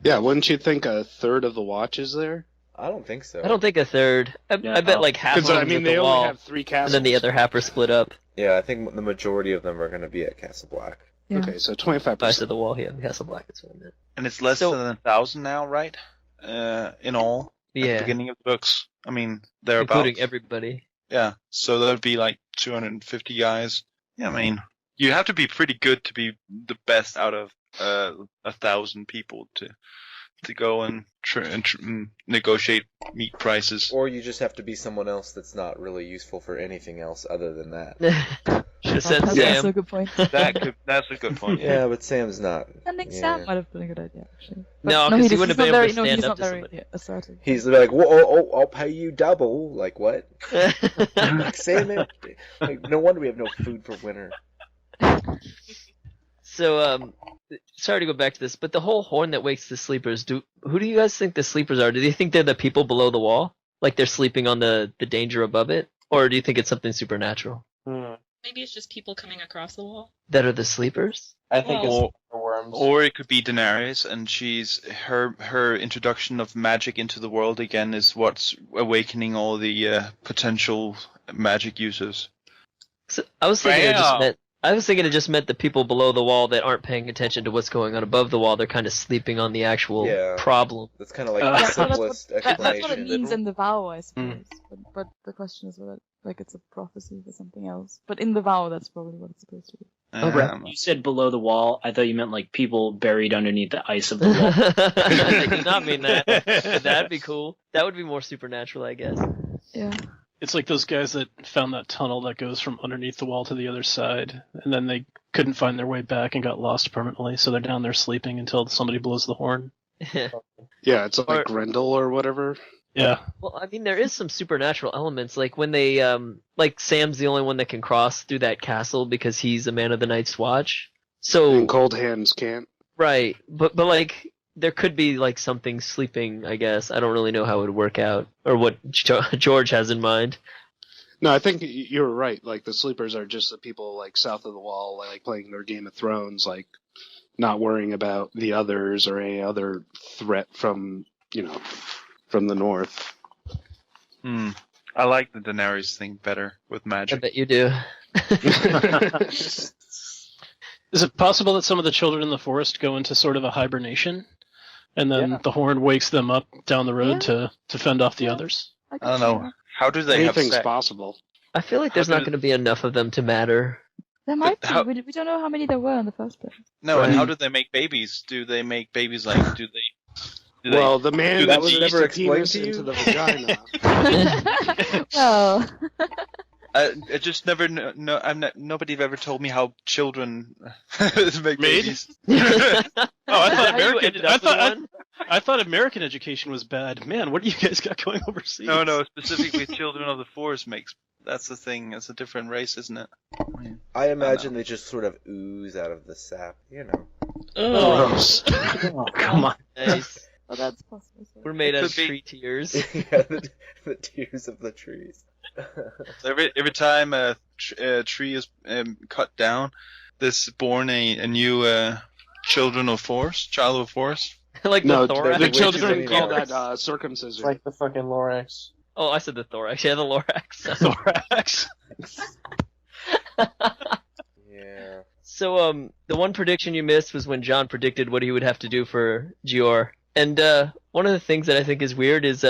yeah, wouldn't you think a third of the watch is there? I don't think so. I don't think a third. I bet like half of Because them I mean, at they the only wall, have 3 and castles. then the other half are split up. Yeah, I think the majority of them are going to be at Castle Black. Yeah. Okay, so 25%. Vice of the wall here in Castle Black. That's what I meant. And it's less So- than 1,000 now, right? In all, at the Yeah, beginning of the books. I mean, they're including about. everybody. Yeah, so that would be like 250 guys. Yeah, I mean, you have to be pretty good to be the best out of 1,000 people to go and negotiate meat prices. Or you just have to be someone else that's not really useful for anything else other than that. Should have said That's also a Sam. good point. That's a good point. Yeah, but Sam's not. Sending Yeah. Sam might have been a good idea, actually. No, 'cause no, he he's wouldn't not have been able very, to no, stand he's up not to very somebody. assertive. He's like, whoa, I'll pay you double. Like, what? Like, Sam, like, no wonder we have no food for winter. So, sorry to go back to this, but the whole horn that wakes the sleepers, who do you guys think the sleepers are? Do you think they're the people below the wall? Like they're sleeping on the danger above it? Or do you think it's something supernatural? maybe it's just people coming across the wall. That are the sleepers? I think Well, it's worms. Or it could be Daenerys, and her introduction of magic into the world again is what's awakening all the potential magic users. So I was thinking it just Wow. meant I was thinking it just meant the people below the wall that aren't paying attention to what's going on above the wall. They're kind of sleeping on the actual problem. That's kind of like the simplest explanation. That's what it means in the vow, I suppose. But the question is whether it's a prophecy for something else. But in the vow, that's probably what it's supposed to be. You said below the wall. I thought you meant like people buried underneath the ice of the wall. I did not mean that. But that'd be cool. That would be more supernatural, I guess. Yeah. It's like those guys that found that tunnel that goes from underneath the wall to the other side, and then they couldn't find their way back and got lost permanently, so they're down there sleeping until somebody blows the horn. Yeah, it's like Grendel or whatever. Yeah. Well, I mean, there is some supernatural elements, like when they, like Sam's the only one that can cross through that castle because he's a man of the Night's Watch. So And Cold Hands can't. right, but like there could be like something sleeping. I guess I don't really know how it would work out or what George has in mind. No, I think you're right. Like the sleepers are just the people like south of the wall, like playing their Game of Thrones, like not worrying about the others or any other threat from from the north. I like the Daenerys thing better with I magic. bet you do. Is it possible that some of the children in the forest go into sort of a hibernation, and then the horn wakes them up down the road to fend off the others? I don't know. How do they have Anything's sex? possible. I feel like there's not going to be enough of them to matter. There might be. how- We don't know how many there were in the first place. No, and Right. how do they make babies? Do they make babies like? Do they? Well, the man do that the was G's never never explained explained into to the vagina. Well, I just never know. Nobody ever told me how children make babies. Oh, I thought How you American. ended up with one? I thought American education was bad. Man, what do you guys got going overseas? No, specifically children of the forest makes. That's the thing. It's a different race, isn't it? I imagine they just sort of ooze out of the sap, you know. Gross. Oh, come on. Nice. well, that's possible. So. We're made out of Could be. tree tears. Yeah, the tears of the trees. Every time a tree is cut down, there's born a new child of forest. Like No, the thorax. the way too children many call names. that circumcision. It's like the fucking Lorax. Oh, I said the thorax. Yeah, the lorax. Thorax. Yeah. So, the one prediction you missed was when Jon predicted what he would have to do for Gior. And, one of the things that I think is weird is,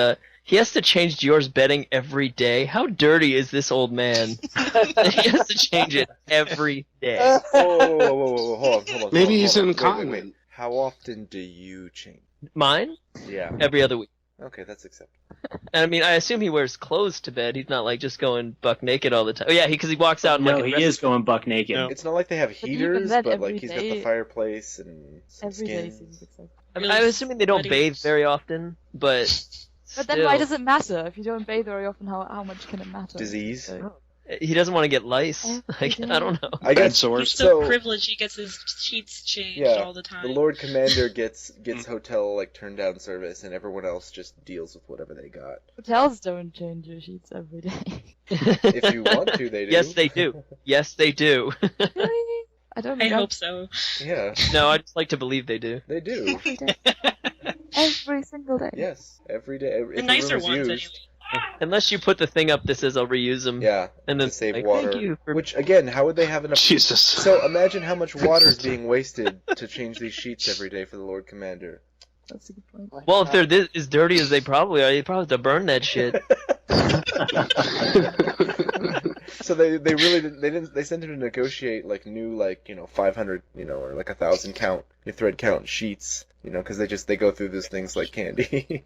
he has to change Gior's bedding every day. How dirty is this old man? He has to change it every day. Whoa, hold on. Maybe he's Wait. incontinent. How often do you change? Mine? Yeah. Every other week. Okay, that's acceptable. And I mean, I assume he wears clothes to bed. He's not like just going buck naked all the time. Oh, yeah, because he walks out in No, like a he dress- is going buck naked. No. It's not like they have But even heaters, then, but every like he's got the day- fireplace and some Every day skins. seems acceptable. I mean, I'm assuming they don't Sweaty. bathe very often, but But then why still, does it matter? If you don't bathe very often, how much can it matter? Disease. So, he doesn't want to get lice. Like, I don't know. I Bed guess sores. He's so, So- privileged he gets his sheets changed Yeah, all the time. the Lord Commander gets hotel like turn down service, and everyone else just deals with whatever they got. hotels don't change your sheets every day. If you want to, they do. Yes, they do. Yes, they do. Really? I don't I know. hope so. Yeah, No, I just like to believe they do. they do. Every day. Every single day. Yes, every day. If The the nicer room is ones, used, Unless you put the thing up that says I'll reuse them. Yeah, And then to save like, water. Thank you for... Which again, how would they have enough? Jesus. So imagine how much water is being wasted to change these sheets every day for the Lord Commander. That's a good point. Well, if they're as dirty as they probably are, you probably have to burn that shit. So they sent him to negotiate like new 500 or like 1,000 count thread count sheets because they go through those things like candy.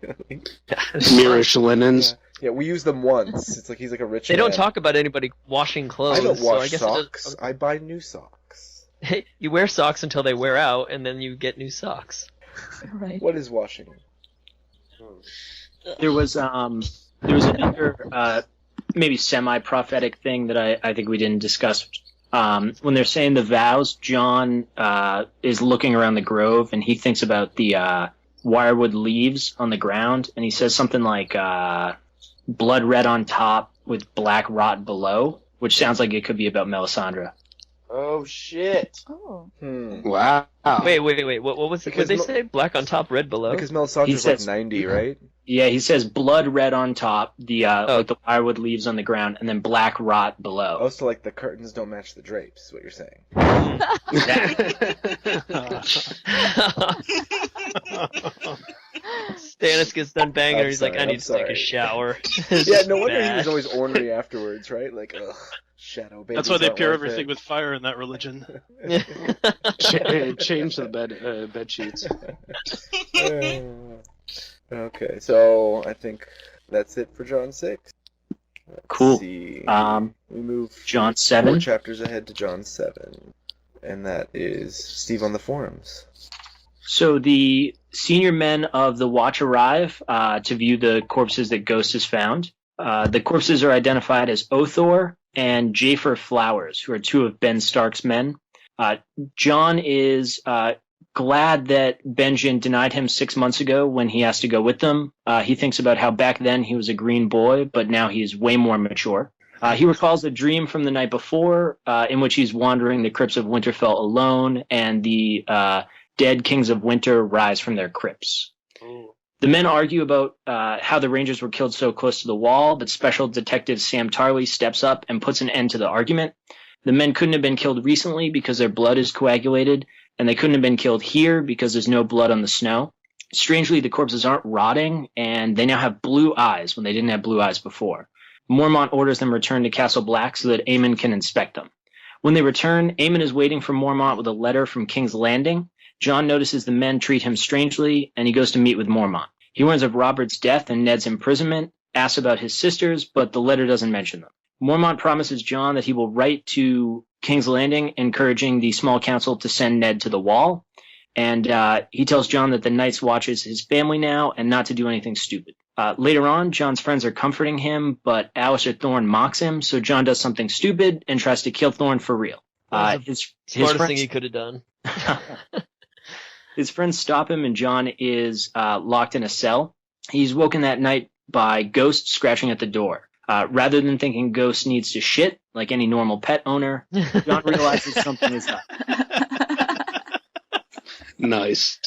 Mirish linens. Yeah, we use them once. It's like he's like a rich. They don't man. talk about anybody washing clothes. I don't so wash I guess socks. I buy new socks. You wear socks until they wear out, and then you get new socks. Right. What is washing? There was another maybe semi-prophetic thing that I think we didn't discuss. When they're saying the vows, Jon is looking around the grove and he thinks about the wirewood leaves on the ground, and he says something like blood red on top with black rot below, which sounds like it could be about Melisandre. Oh shit! Oh. Wow. Wait. What was it? What Because did they say? Black on top, red below? Because He Melisandre's like says- 90, right? Yeah, he says blood red on top, like the firewood leaves on the ground, and then black rot below. Oh, so like the curtains don't match the drapes, is what you're saying. Stannis gets done banging her. I'm He's like, sorry, I need I'm to take sorry. a shower. Yeah, no wonder he was always ornery afterwards, right? Like, ugh, shadow babies. That's why they aren't pure worth everything it. with fire in that religion. Change the bed sheets. Okay, so I think that's it for Jon VI. Let's Cool. see. We move Jon 4 VII. chapters ahead to Jon VII, and that is Steveontheforums. So the senior men of the Watch arrive to view the corpses that Ghost has found. The corpses are identified as Othor and Jafer Flowers, who are 2 of Ben Stark's men. Jon is glad that Benjen denied him 6 months ago when he asked to go with them. He thinks about how back then he was a green boy, but now he is way more mature. He recalls a dream from the night before in which he's wandering the crypts of Winterfell alone, and the dead kings of winter rise from their crypts. The men argue about how the Rangers were killed so close to the wall, but Special Detective Sam Tarley steps up and puts an end to the argument. The men couldn't have been killed recently because their blood is coagulated, and they couldn't have been killed here because there's no blood on the snow. Strangely, the corpses aren't rotting, and they now have blue eyes when they didn't have blue eyes before. Mormont orders them returned to Castle Black so that Aemon can inspect them. When they return, Aemon is waiting for Mormont with a letter from King's Landing. Jon notices the men treat him strangely, and he goes to meet with Mormont. He learns of Robert's death and Ned's imprisonment, asks about his sisters, but the letter doesn't mention them. Mormont promises Jon that he will write to King's Landing, encouraging the small council to send Ned to the wall. And he tells Jon that the Night's Watch is his family now and not to do anything stupid. Later on, Jon's friends are comforting him, but Alistair Thorne mocks him, so Jon does something stupid and tries to kill Thorne for real. Smartest thing he could have done. His friends stop him, and Jon is locked in a cell. He's woken that night by Ghost scratching at the door. Rather than thinking Ghost needs to shit, like any normal pet owner, Jon realizes something is up. Nice.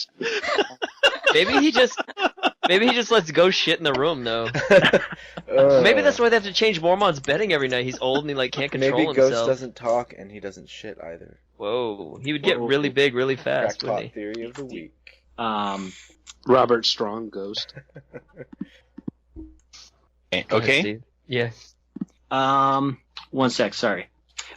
Maybe he just lets Ghost shit in the room though. Maybe that's why they have to change Mormont's bedding every night. He's old and he can't control Maybe himself. Ghost doesn't talk and he doesn't shit either. Whoa, he would get really big really fast, wouldn't he? Crackpot theory of the week. Robert Strong Ghost. Okay. Steve. Yeah. 1 sec, sorry.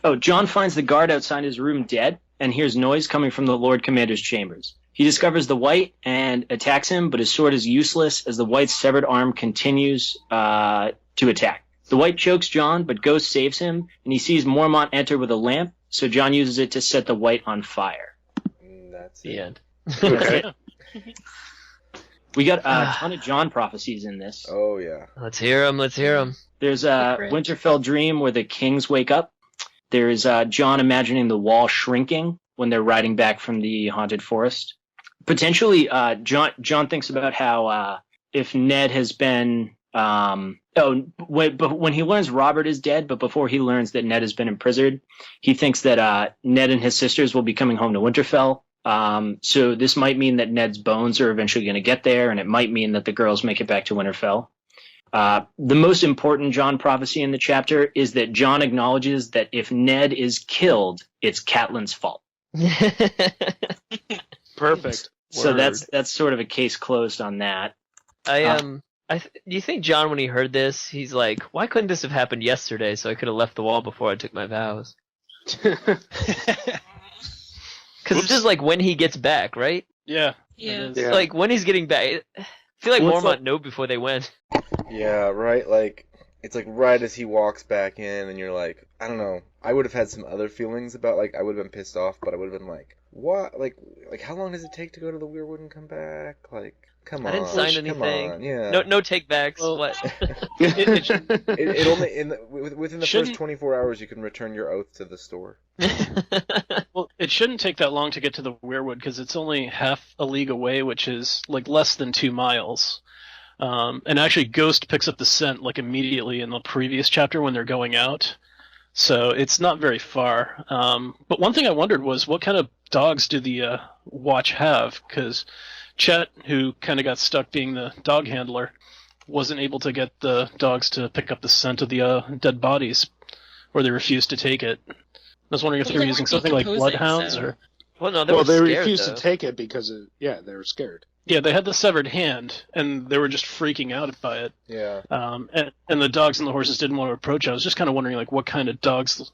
Oh, Jon finds the guard outside his room dead and hears noise coming from the Lord Commander's chambers. He discovers the White and attacks him, but his sword is useless as the White's severed arm continues to attack. The White chokes Jon, but Ghost saves him, and he sees Mormont enter with a lamp, so Jon uses it to set the White on fire. That's The it. end. Okay. We got a ton of Jon prophecies in this. Oh, yeah. Let's hear him. There's a Winterfell dream where the kings wake up. There's Jon imagining the wall shrinking when they're riding back from the haunted forest. Potentially, Jon thinks about how if Ned has been when he learns Robert is dead, but before he learns that Ned has been imprisoned, he thinks that Ned and his sisters will be coming home to Winterfell. So this might mean that Ned's bones are eventually going to get there, and it might mean that the girls make it back to Winterfell. The most important Jon prophecy in the chapter is that Jon acknowledges that if Ned is killed, it's Catelyn's fault. Perfect. So that's sort of a case closed on that. Do you think Jon, when he heard this, he's like, why couldn't this have happened yesterday so I could have left the wall before I took my vows? Because it's just like when he gets back, right? Yeah. Yeah. It's like when he's getting back. I feel like Well, Mormont knew before they went. Yeah, right? Like, it's like right as he walks back in, and you're like, I don't know. I would have had some other feelings about, like, I would have been pissed off, but I would have been like, what? Like, how long does it take to go to the Weirwood and come back? Like, come on. I didn't sign come anything. on, yeah. No take backs. Well, What? It only within the Shouldn't- first 24 hours you can return your oath to the store. Well, it shouldn't take that long to get to the Weirwood because it's only half a league away, which is like less than 2 miles. And actually, Ghost picks up the scent like immediately in the previous chapter when they're going out. So it's not very far. But one thing I wondered was what kind of dogs do the Watch have? Because Chet, who kind of got stuck being the dog handler, wasn't able to get the dogs to pick up the scent of the dead bodies, or they refused to take it. I was wondering if they were using something like bloodhounds or... Well, no, Well, they scared, refused though. to take it because they were scared. Yeah, they had the severed hand, and they were just freaking out by it. Yeah. And the dogs and the horses didn't want to approach it. I was just kind of wondering, like, what kind of dogs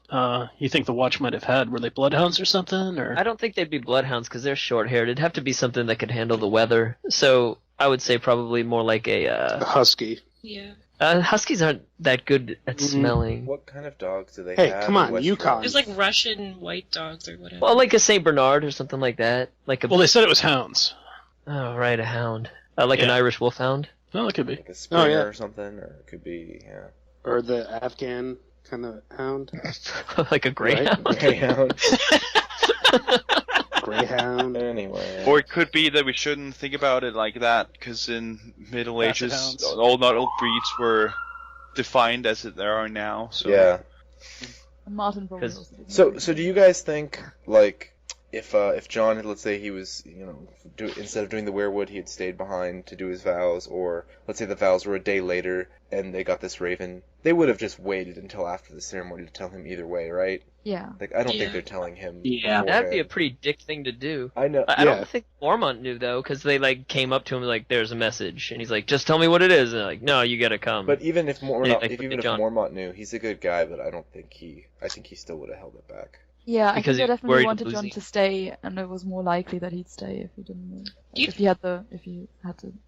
you think the Watch might have had? Were they bloodhounds or something? Or I don't think they'd be bloodhounds because they're short-haired. It'd have to be something that could handle the weather. So I would say probably more like A husky. Yeah. Huskies aren't that good at smelling. What kind of dogs do they Hey, have? come on, in Yukon. There's like Russian white dogs or whatever. Well, like a Saint Bernard or something like that. Like a well, they said it was hounds. oh, right, a hound. Like an Yeah. Irish wolfhound. Well, it could be. Like a Springer yeah. or something, or it could be, yeah. Or the Afghan kind of hound. Like a greyhound. Greyhound. Greyhound. Anyway. Or it could be that we shouldn't think about it like that, because in Middle Basset Ages, hounds. not all breeds were defined as there are now. So Yeah. And Martin probably 'Cause- also didn't. So do you guys think, like, if Jon, let's say he was, instead of doing the weirwood, he had stayed behind to do his vows, or let's say the vows were a day later and they got this raven, they would have just waited until after the ceremony to tell him either way, right? Yeah. Like, I don't Yeah. think they're telling him. Yeah. That'd be a beforehand. pretty dick thing to do. I know. I don't think Mormont knew though, because they like came up to him like, "There's a message," and he's like, "Just tell me what it is." And they're like, "No, you gotta come." But even if Like, if Jon. Mormont knew, he's a good guy, but I think he still would have held it back. Yeah, I Because think they he definitely worried wanted of Jon losing. to stay, and it was more likely that he'd stay if he didn't move. Do you- If he had to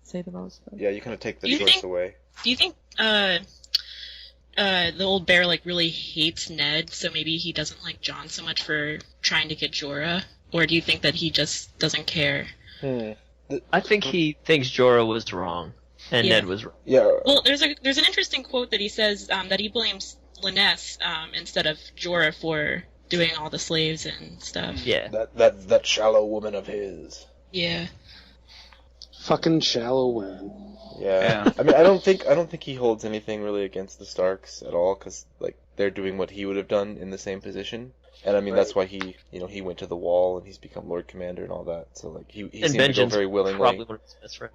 say the vows first. Yeah, you kind of take the You choice think- away. Do you think the old bear like really hates Ned, so maybe he doesn't like Jon so much for trying to get Jorah, or do you think that he just doesn't care? I think he thinks Jorah was wrong, and Yeah. Ned was wrong. Yeah. Well, there's an interesting quote that he says that he blames Lyness instead of Jorah for doing all the slaves and stuff. Yeah. That shallow woman of his. Yeah. Fucking shallow women. Yeah. I mean, I don't think he holds anything really against the Starks at all, because like they're doing what he would have done in the same position, and I mean that's why he went to the Wall and he's become Lord Commander and all that. So like he And seemed to go Benjen's very willingly, probably one of his best friends.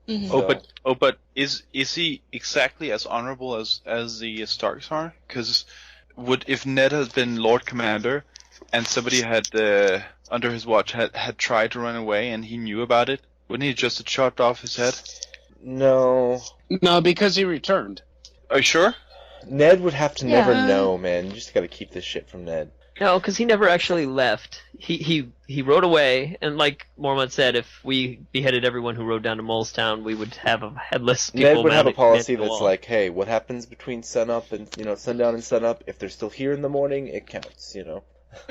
Mhm. So- But is he exactly as honorable as the Starks are? Because if Ned had been Lord Commander and somebody had under his watch had tried to run away and he knew about it, wouldn't he just have chopped off his head? No, No, because he returned. Are you sure? Ned would have to never Yeah. know, man. You just got to keep this shit from Ned. No, because he never actually left. He rode away, and like Mormont said, if we beheaded everyone who rode down to Molestown, we would have a headless people. Ned would have a policy manning the that's wall. like, hey, what happens between sunup and sundown and sunup? If they're still here in the morning, it counts. Are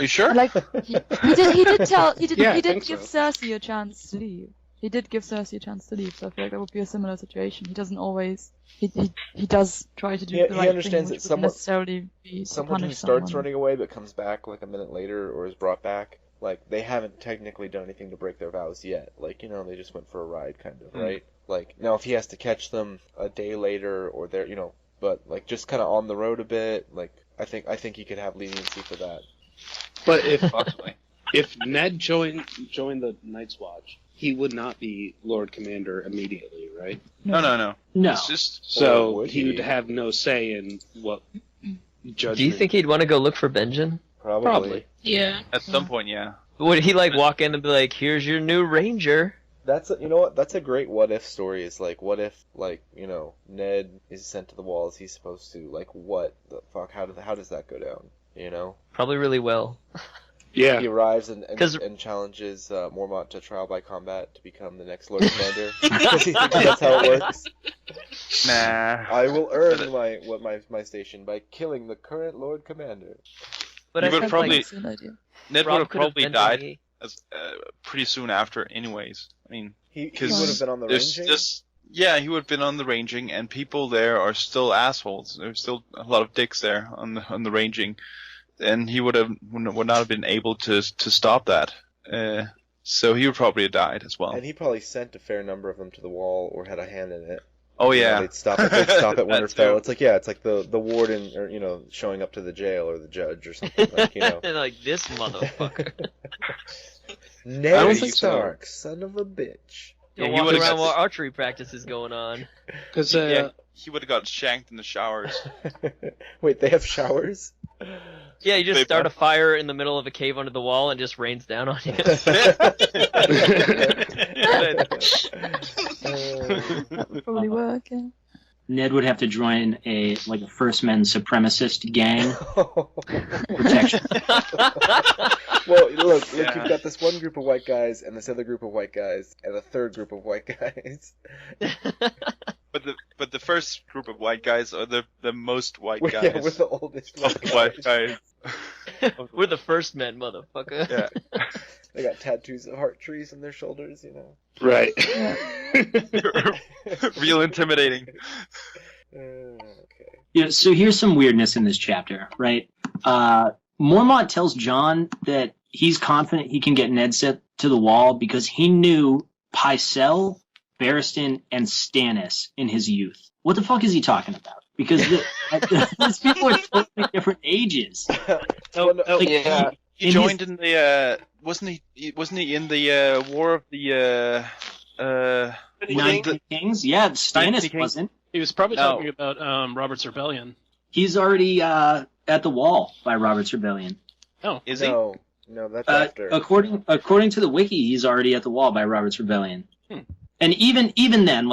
you sure? Like he did Yeah, I he did think give so. Cersei a chance to leave. He did give Cersei a chance to leave, so I feel like that would be a similar situation. He doesn't always he does try to do the He right understands thing, that which wouldn't necessarily be to Someone who punish starts someone. running away but comes back like a minute later or is brought back, like they haven't technically done anything to break their vows yet. Like they just went for a ride, kind of, right? Like now, if he has to catch them a day later or they're but like just kind of on the road a bit, like I think he could have leniency for that. But if Possibly. if Ned joined the Night's Watch, he would not be Lord Commander immediately, right? No. No. It's just So would he he? would have no say in what judgment. Do you think he'd want to go look for Benjen? Probably. Yeah. at some point, yeah. Would he like walk in and be like, "Here's your new ranger"? That's that's a great what if story. Is like, what if Ned is sent to the Wall as he's supposed to? Like, what the fuck? How does that go down? Probably really well. Yeah. He arrives and 'Cause- challenges Mormont to trial by combat to become the next Lord Commander. Because he thinks that's how it works. Nah. I will earn my station by killing the current Lord Commander. But He I would think probably- like, That's an idea. Ned Rob would have could have probably been died Dany. as, pretty soon after, anyways. I mean, He Because would have been on the there's ranging. yeah, he would have been on the ranging, and people there are still assholes. There's still a lot of dicks there on the ranging, and he would not have been able to stop that. So he would probably have died as well. And he probably sent a fair number of them to the Wall or had a hand in it. Oh You know, yeah. they'd stop at That Winterfell. too. It's like, yeah, it's like the warden, or showing up to the jail, or the judge or something, like, Like this motherfucker. Ned think so. Stark, son of a bitch. Yeah, You're he walking would've around got while this- archery practice is going on. Because Yeah, he would have got shanked in the showers. Wait, they have showers? Yeah, you just They start a bu- fire in the middle of a cave under the wall and just rains down on you. That would probably work. Yeah. Ned would have to join a First Men supremacist gang. Protection. Well, look, Yeah. you've got this one group of white guys, and this other group of white guys, and a third group of white guys. But the first group of white guys are the most white guys. Yeah, we're the oldest of white guys. We're the first men, motherfucker. Yeah. They got tattoos of heart trees on their shoulders, right. Real intimidating. Okay. So here's some weirdness in this chapter, right? Mormont tells Jon that he's confident he can get Ned set to the wall because he knew Pycelle, Barristan, and Stannis in his youth. What the fuck is he talking about? Because these people are totally different ages. Yeah. He joined in the wasn't he in the War of the Nine Kings? Yeah, Stannis Kings. wasn't. He was probably No. talking about Robert's Rebellion. He's already at the wall by Robert's Rebellion. Oh, Is he? No, that's after. According to the wiki, he's already at the wall by Robert's Rebellion. And even then,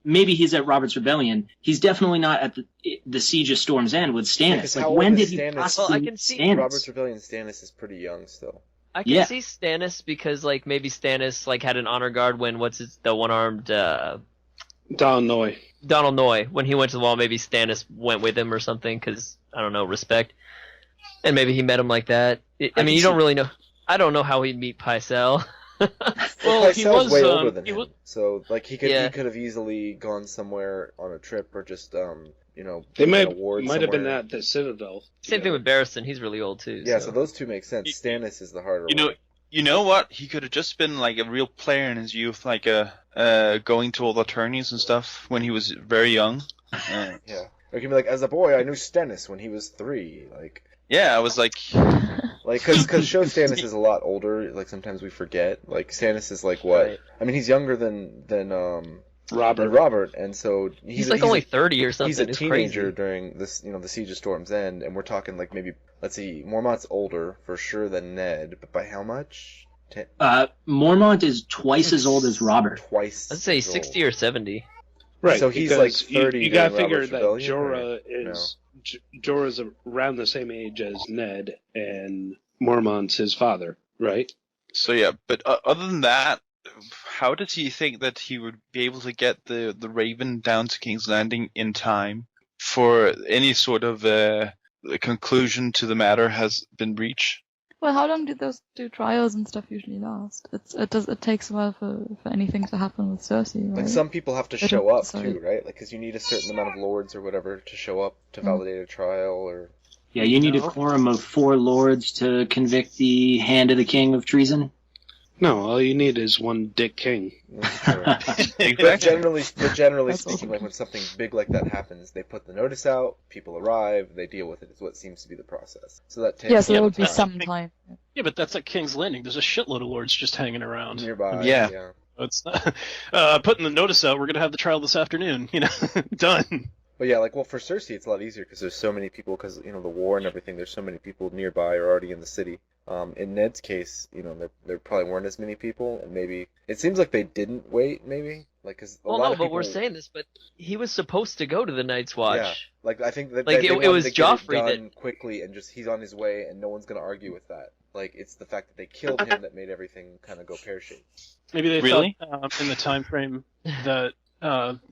maybe he's at Robert's Rebellion. He's definitely not at the Siege of Storm's End with Stannis. Because how old When is did he Stannis? possibly Well, I meet can see Stannis? Robert's Rebellion Stannis is pretty young still. I can Yeah. see Stannis because maybe Stannis had an honor guard when the one-armed Don Noy. Donald Noy, when he went to the wall, maybe Stannis went with him or something because I don't know, respect. And maybe he met him like that. I mean, you don't really know. I don't know how he'd meet Pycelle. well, he Pycelle's was way older than he him, was, so he could Yeah. have easily gone somewhere on a trip or just They an might award have been somewhere. at the Citadel. Same thing with Barristan. He's really old too. Yeah, so those two make sense. You- Stannis is the harder You know, one. you know what? He could have just been a real player in his youth, going to all the tourneys and stuff when he was very young. Yeah. Or he can be like, as a boy, I knew Stannis when he was 3. Yeah, I was like, Because show Stannis is a lot older. Sometimes we forget. Stannis is what? Right. I mean, he's younger than Robert. and so he's only 30 or something. He's a It's teenager crazy. during this, the Siege of Storm's End, and we're talking maybe, let's see, Mormont's older for sure than Ned, but by how much? Mormont is twice as old as Robert. Twice. I'd say as old. 60 or 70. Right. So he's, because 30 You gotta during figure Robert's that Rebellion, Jorah Jorah's around the same age as Ned, and Mormont's his father, right? so yeah. But other than that, how does he think that he would be able to get the Raven down to King's Landing in time for any sort of conclusion to the matter has been reached? Well, how long did those two trials and stuff usually last? It takes a while for anything to happen with Cersei, right? And some people have to They show don't up decide. too, right? Because you need a certain amount of lords or whatever to show up to validate a trial, or Yeah, you need a quorum of 4 lords to convict the Hand of the King of treason. No, all you need is one Dick King. But generally That's speaking, awesome. when something big like that happens, they put the notice out, people arrive, they deal with it. Is what seems to be the process. So that takes Yeah, so there would be time some time. yeah, but that's at King's Landing. There's a shitload of lords just hanging around. nearby. Yeah. It's not, putting the notice out. We're gonna have the trial this afternoon. Done. But yeah, for Cersei, it's a lot easier because there's so many people. Because the war and everything, there's so many people nearby or already in the city. In Ned's case, there probably weren't as many people, and maybe it seems like they didn't wait. Maybe because a Well, lot no, of but people, we're saying this, but he was supposed to go to the Night's Watch. Yeah, I think that Like, they it wanted was to get Joffrey it that- done quickly, and just he's on his way, and no one's gonna argue with that. It's the fact that they killed him that made everything kind of go pear-shaped. Maybe they Really? thought in the time frame that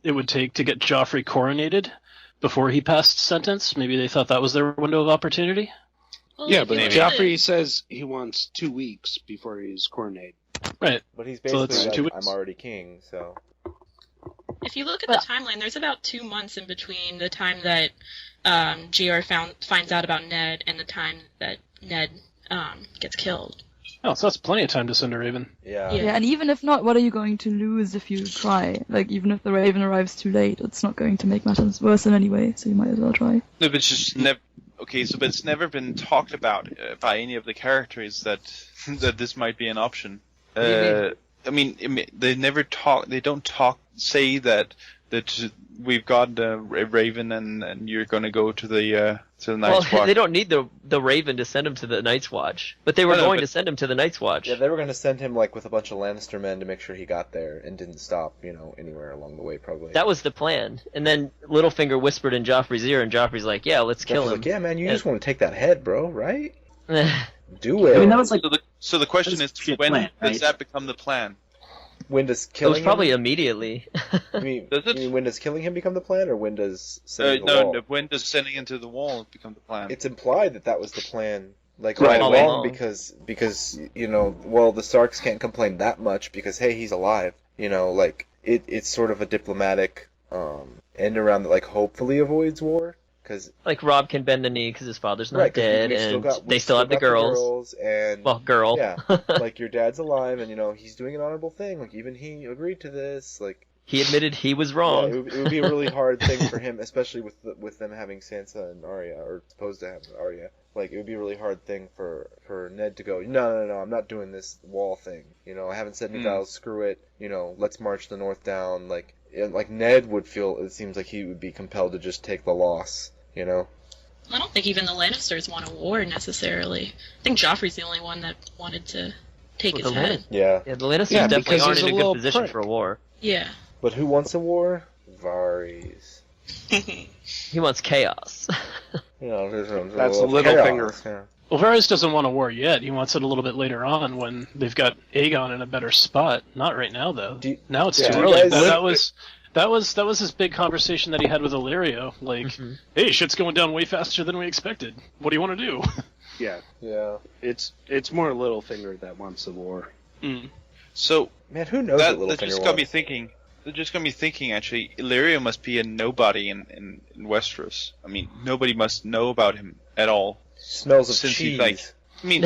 it would take to get Joffrey coronated before he passed sentence. Maybe they thought that was their window of opportunity. Well, Yeah, if but you look Joffrey at says he wants 2 weeks before he's coronated. Right. But he's So it's basically 2 like, weeks. I'm already king, so If you look at But- the timeline, there's about 2 months in between the time that GR finds out about Ned and the time that Ned gets killed. Oh, so that's plenty of time to send a raven. Yeah. Yeah, and even if not, what are you going to lose if you try? Like, even if the raven arrives too late, it's not going to make matters worse in any way, so you might as well try. No, but it's just never. Okay, so but it's never been talked about by any of the characters that that this might be an option. What do you mean? I mean, they never talk. They don't say that we've got a raven and you're going to go to the Night's Watch. They don't need the raven to send him to the Night's Watch, but they were going to send him to the Night's Watch. Yeah, they were going to send him like with a bunch of Lannister men to make sure he got there and didn't stop, anywhere along the way, probably. That was the plan. And then Littlefinger whispered in Joffrey's ear, and Joffrey's like, "Yeah, let's kill him." Like, yeah, man, you just want to take that head, bro, right? Do it. I mean, that was like. So the question is, when plan, right? does that become the plan? When does It killing was probably him? immediately. You mean, Does it? you mean when does killing him become the plan, or when does sending the wall? No. When does sending into the wall become the plan? It's implied that was the plan, like Right, all all along, along. because the Starks can't complain that much because hey, he's alive. Like it's sort of a diplomatic end around that, like hopefully avoids war. Cause, Like Robb can bend the knee because his father's not right, 'cause dead, we've and we've they still have the got girls. and Well, girl. yeah, like your dad's alive, and he's doing an honorable thing. Like even he agreed to this. Like He admitted he was yeah, wrong. it would be a really hard thing for him, especially with them having Sansa and Arya, or supposed to have Arya. Like it would be a really hard thing for Ned to go. No, I'm not doing this wall thing. I haven't said any vows. Screw it. Let's march the North down. Like Ned would feel. It seems like he would be compelled to just take the loss. I don't think even the Lannisters want a war necessarily. I think Joffrey's the only one that wanted to take his head. Yeah. Yeah, the Lannisters Yeah, definitely because aren't he's in a a little good position prick. for a war. Yeah. But who wants a war? Varys. He wants chaos. That's Littlefinger. Yeah. Well, Varys doesn't want a war yet. He wants it a little bit later on when they've got Aegon in a better spot. Not right now, though. Now it's too early. That was his big conversation that he had with Illyrio. Like, hey, shit's going down way faster than we expected. What do you want to do? Yeah. Yeah. It's more Littlefinger that wants the war. So man, who knows that what Littlefinger just got me thinking. That just got me thinking. Actually, Illyrio must be a nobody in Westeros. I mean, nobody must know about him at all. Smells of Since cheese. he's like, I mean,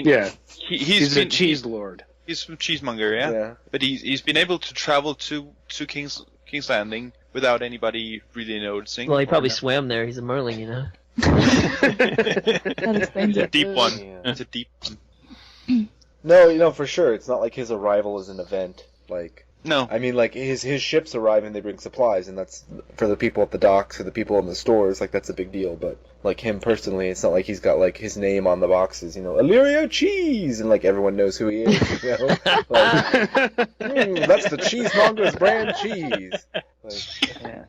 Yeah. he's a cheese lord. He's from Cheesemonger, yeah. Yeah. But he's been able to travel to King's Landing without anybody really noticing. Well, he or probably not. swam there. He's a Merling, That explains It's a it. deep one. Yeah. It's a deep one. No, for sure. It's not like his arrival is an event. Like, No. I mean, like his ships arrive and they bring supplies, and that's for the people at the docks or the people in the stores. Like that's a big deal. But like him personally, it's not like he's got like his name on the boxes. Illyrio cheese, and like everyone knows who he is. Like, that's the cheesemonger's brand cheese. Like, Yeah.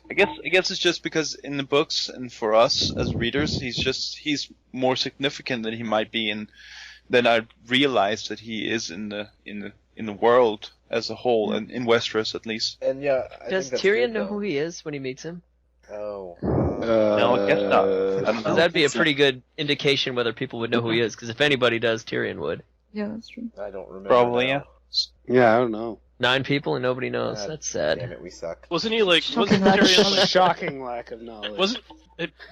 I guess it's just because in the books and for us as readers, he's more significant than he might be than I realized that he is in the world as a whole, and in Westeros at least. and yeah, Does Tyrion know who he is when he meets him? Oh. No, I guess not. I don't know. Because that'd be a pretty good indication whether people would know who he is. Because if anybody does, Tyrion would. Yeah, that's true. I don't remember. Probably, now. Yeah, I don't know. 9 people and nobody knows. God That's sad. Damn it, we suck. Wasn't he like? Shocking Wasn't lack of Tyrion? knowledge. Shocking lack of knowledge.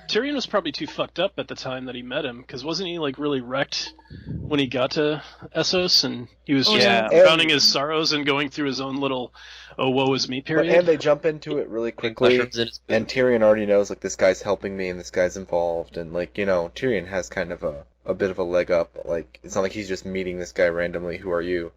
Tyrion was probably too fucked up at the time that he met him, because wasn't he like really wrecked when he got to Essos, and he was just yeah. drowning his sorrows and going through his own little "oh woe is me" period. And they jump into it really quickly. Mushrooms in his food. And Tyrion already knows, like, this guy's helping me and this guy's involved. And, like, Tyrion has kind of a bit of a leg up. Like, it's not like he's just meeting this guy randomly. Who are you?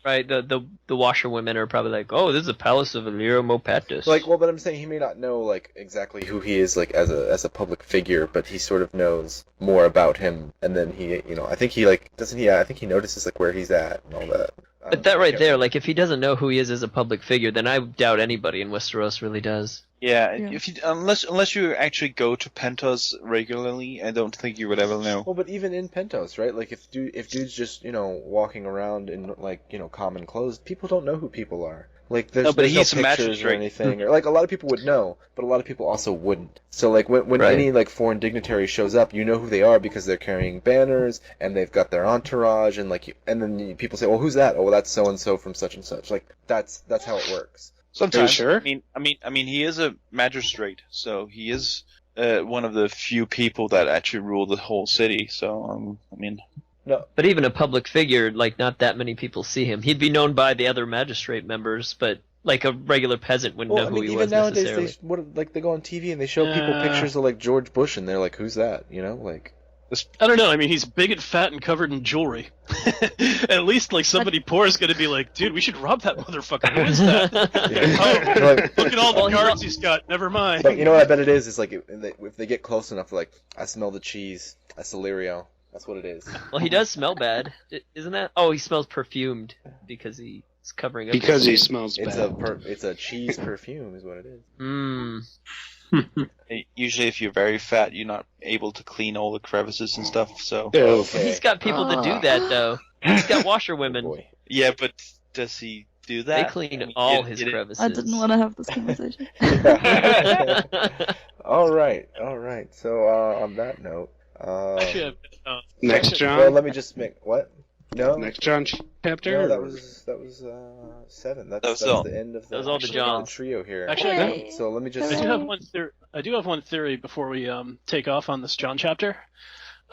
Right, the washerwomen are probably like, oh, this is the palace of Illyrio Mopatis. Like, well, but I'm saying he may not know, like, exactly who he is, like, as a public figure, but he sort of knows more about him. And then he, I think he, like, doesn't he, I think he notices, like, where he's at and all that. But that right there, like, if he doesn't know who he is as a public figure, then I doubt anybody in Westeros really does. Yeah, Yeah. if you unless you actually go to Pentos regularly, I don't think you would ever know. Well, but even in Pentos, right? Like, if dude's just, walking around in, like, common clothes, people don't know who people are. Like, there's No, but there's he's a no pictures or magistrate. anything. Or, like, a lot of people would know, but a lot of people also wouldn't. So, like, when Right. any, like, foreign dignitary shows up, you know who they are because they're carrying banners, and they've got their entourage, and, like, and then people say, well, who's that? Oh, well, that's so-and-so from such and such. Like, that's how it works. Sometimes. Are you sure? I mean, he is a magistrate, so he is one of the few people that actually rule the whole city. So I mean, No, But even a public figure, like not that many people see him. He'd be known by the other magistrate members, but like a regular peasant wouldn't know who he even was nowadays, necessarily. they go on TV and they show people Yeah. pictures of like George Bush, and they're like, "Who's that?" You know, like. I don't know. I mean, he's big and fat and covered in jewelry. At least, like, somebody poor is going to be like, dude, we should rob that motherfucker. Who is that? Oh, Like, look at all Well, the cards he's got. Never mind. but you know what I bet it is? It's like if they get close enough, like, I smell the cheese. That's Illyrio. That's what it is. Well, he does smell bad, isn't that? Oh, he smells perfumed because he's covering up. Because his he skin. smells It's bad. it's a cheese perfume, is what it is. Mmm. usually if you're very fat, you're not able to clean all the crevices and stuff. So Ew. Okay. He's got people to do that though. He's got washerwomen. Boy. yeah, but does he do They that? clean I mean, all it- his it- crevices. I didn't want to have this conversation. All right. So on that note, Actually, Next well, John. let me just make what? No, Next John chapter. no, that or- was 7. That's That was all. the end of That was all the Johns. trio here. Actually, Yay. So let me just. I do have one theory. I do have one theory before we take off on this Jon chapter,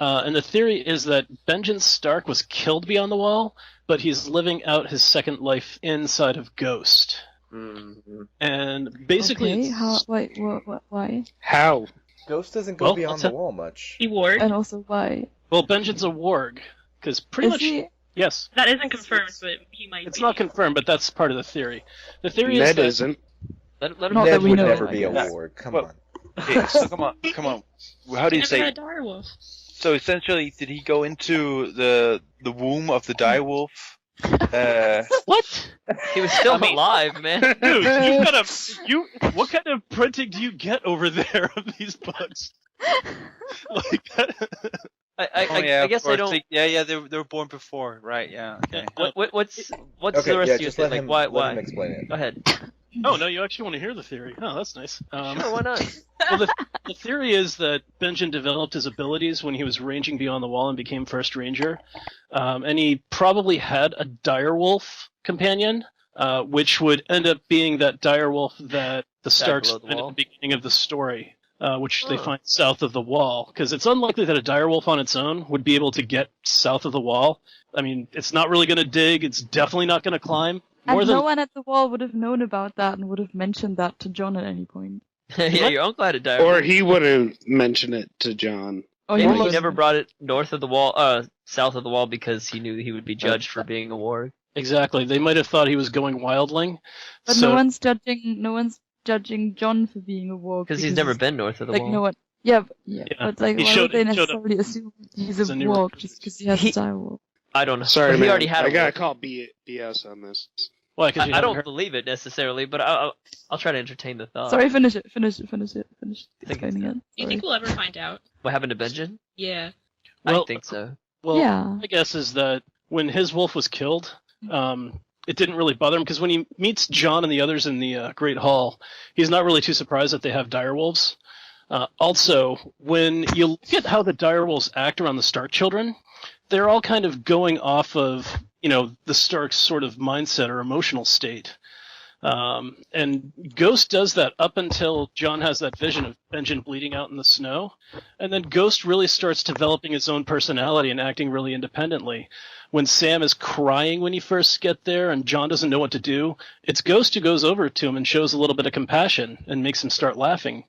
and the theory is that Benjen Stark was killed beyond the wall, but he's living out his second life inside of Ghost. Mhm. And basically, Okay, it's- how? Wait, what? Why? How? Ghost doesn't go Well, beyond let's the have- wall much. He ward. And also why? well, Benjen's a warg, because pretty Is much he? yes, That isn't confirmed, but he might it's be. not confirmed, but that's part of the theory. The theory is Ned that isn't. Let him Not Ned that we would know never of, be I a guess. ward. Come Well- on. Okay, so come on. How do He you never say? had a direwolf. So essentially, did he go into the womb of the direwolf? what? He was still I mean- alive, man. Dude, you've got what kind of printing do you get over there of these books? Like that. I guess I don't. Yeah, they were born before, right? Yeah. Okay. What's Okay, the rest yeah, of your just thing? let Like him, why? let him explain it. Go ahead. Oh no, you actually want to hear the theory? Oh, that's nice. Sure, why not? Well, the theory is that Benjen developed his abilities when he was ranging beyond the wall and became First Ranger, and he probably had a direwolf companion, which would end up being that direwolf that the Starks below the find at wall? the beginning of the story, which they Huh. find south of the wall. Because it's unlikely that a direwolf on its own would be able to get south of the wall. I mean, it's not really going to dig. It's definitely not going to climb. And More than no one at the wall would have known about that and would have mentioned that to John at any point. Yeah, your uncle had a direwolf. Or he wouldn't mention it to John. Oh, Maybe yeah, he never brought it north of the wall, south of the wall because he knew he would be judged for being a warg. exactly. They might have thought he was going wildling. But so, no one's judging John for being a warg Because he's never been north of the like wall. no one. Yeah, Yeah. but like He why showed- would they he showed up. necessarily assume he's a It's a new warg recruit. just because he has He- a direwolf? I don't know. Sorry, But man. he already had I a gotta wolf. call BS on this. Why? Because you I haven't don't heard- believe it necessarily, but I'll try to entertain the thought. Sorry, finish it. Finish think it's explaining it. Do you Sorry. think we'll ever find out? What happened to Benjen? Yeah. Well, I think so. Well, Yeah. my guess is that when his wolf was killed, it didn't really bother him because when he meets John and the others in the Great Hall, he's not really too surprised that they have direwolves. Also, when you look at how the direwolves act around the Stark children, they're all kind of going off of, the Stark's sort of mindset or emotional state. And Ghost does that up until John has that vision of Benjen bleeding out in the snow. And then Ghost really starts developing his own personality and acting really independently. When Sam is crying when you first get there and John doesn't know what to do, it's Ghost who goes over to him and shows a little bit of compassion and makes him start laughing.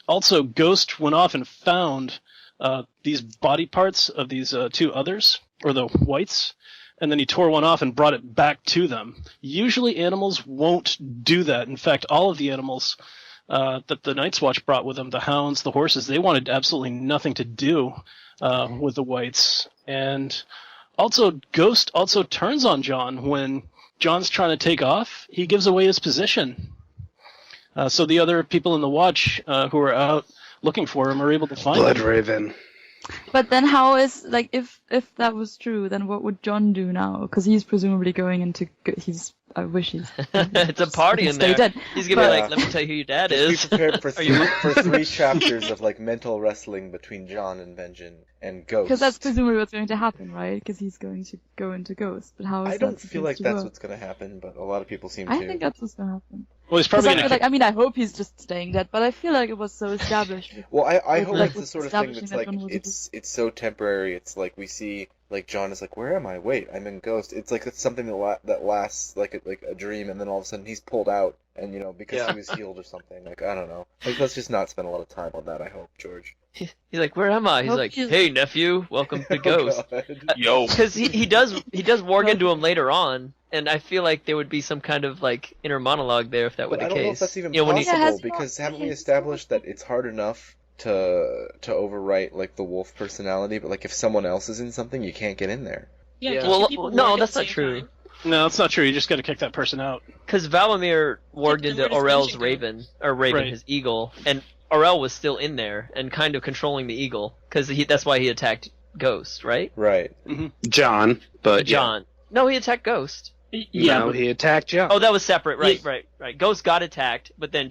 Also, Ghost went off and found these body parts of these two others, or the whites, and then he tore one off and brought it back to them. Usually animals won't do that. In fact, all of the animals that the Night's Watch brought with them, the hounds, the horses, they wanted absolutely nothing to do with the whites. And also, Ghost also turns on John when John's trying to take off. He gives away his position. So the other people in the watch who are out looking for him are able to find him. Bloodraven. But then how is, like, if that was true, then what would John do now? Because he's presumably going into, I wish he's... It's a party in stay there. dead. He's gonna be But- like, let me tell you who your dad Just be is. prepared for Are you- three chapters of like mental wrestling between John and Benjen and Ghost. Because that's presumably what's going to happen, right? Because he's going to go into Ghost. But how is I that don't feel supposed like to that's work? what's going to happen, but a lot of people seem I to. think that's what's going to happen. Well, he's probably gonna. I mean, I hope he's just staying dead, but I feel like it was so established. Well, I hope Like, it's the sort of thing that's like it's so temporary. It's like we see like Jon is like, where am I? Wait, I'm in Ghost. It's like it's something that lasts like a dream, and then all of a sudden he's pulled out, and because he was healed or something. Like I don't know. Like let's just not spend a lot of time on that. I hope, George. He's like, where am I? He's like, hey nephew, welcome to Ghost. Yo. Because he does warg into him later on, and I feel like there would be some kind of like inner monologue there if that were the I case. don't know if that's even when possible because haven't we established that it's hard enough to overwrite like the wolf personality, but like if someone else is in something, you can't get in there. Yeah. Well, two people no, work at that's the not same true. time. No, it's not true. You just got to kick that person out. Because Valamir warged into Where does Orell's Mission go? Raven, Right. his eagle, and Orell was still in there and kind of controlling the eagle because that's why he attacked Ghost, right? Right. John, but John. No, he attacked Ghost. Yeah, no, he attacked John. Oh, that was separate. Right. Ghost got attacked, but then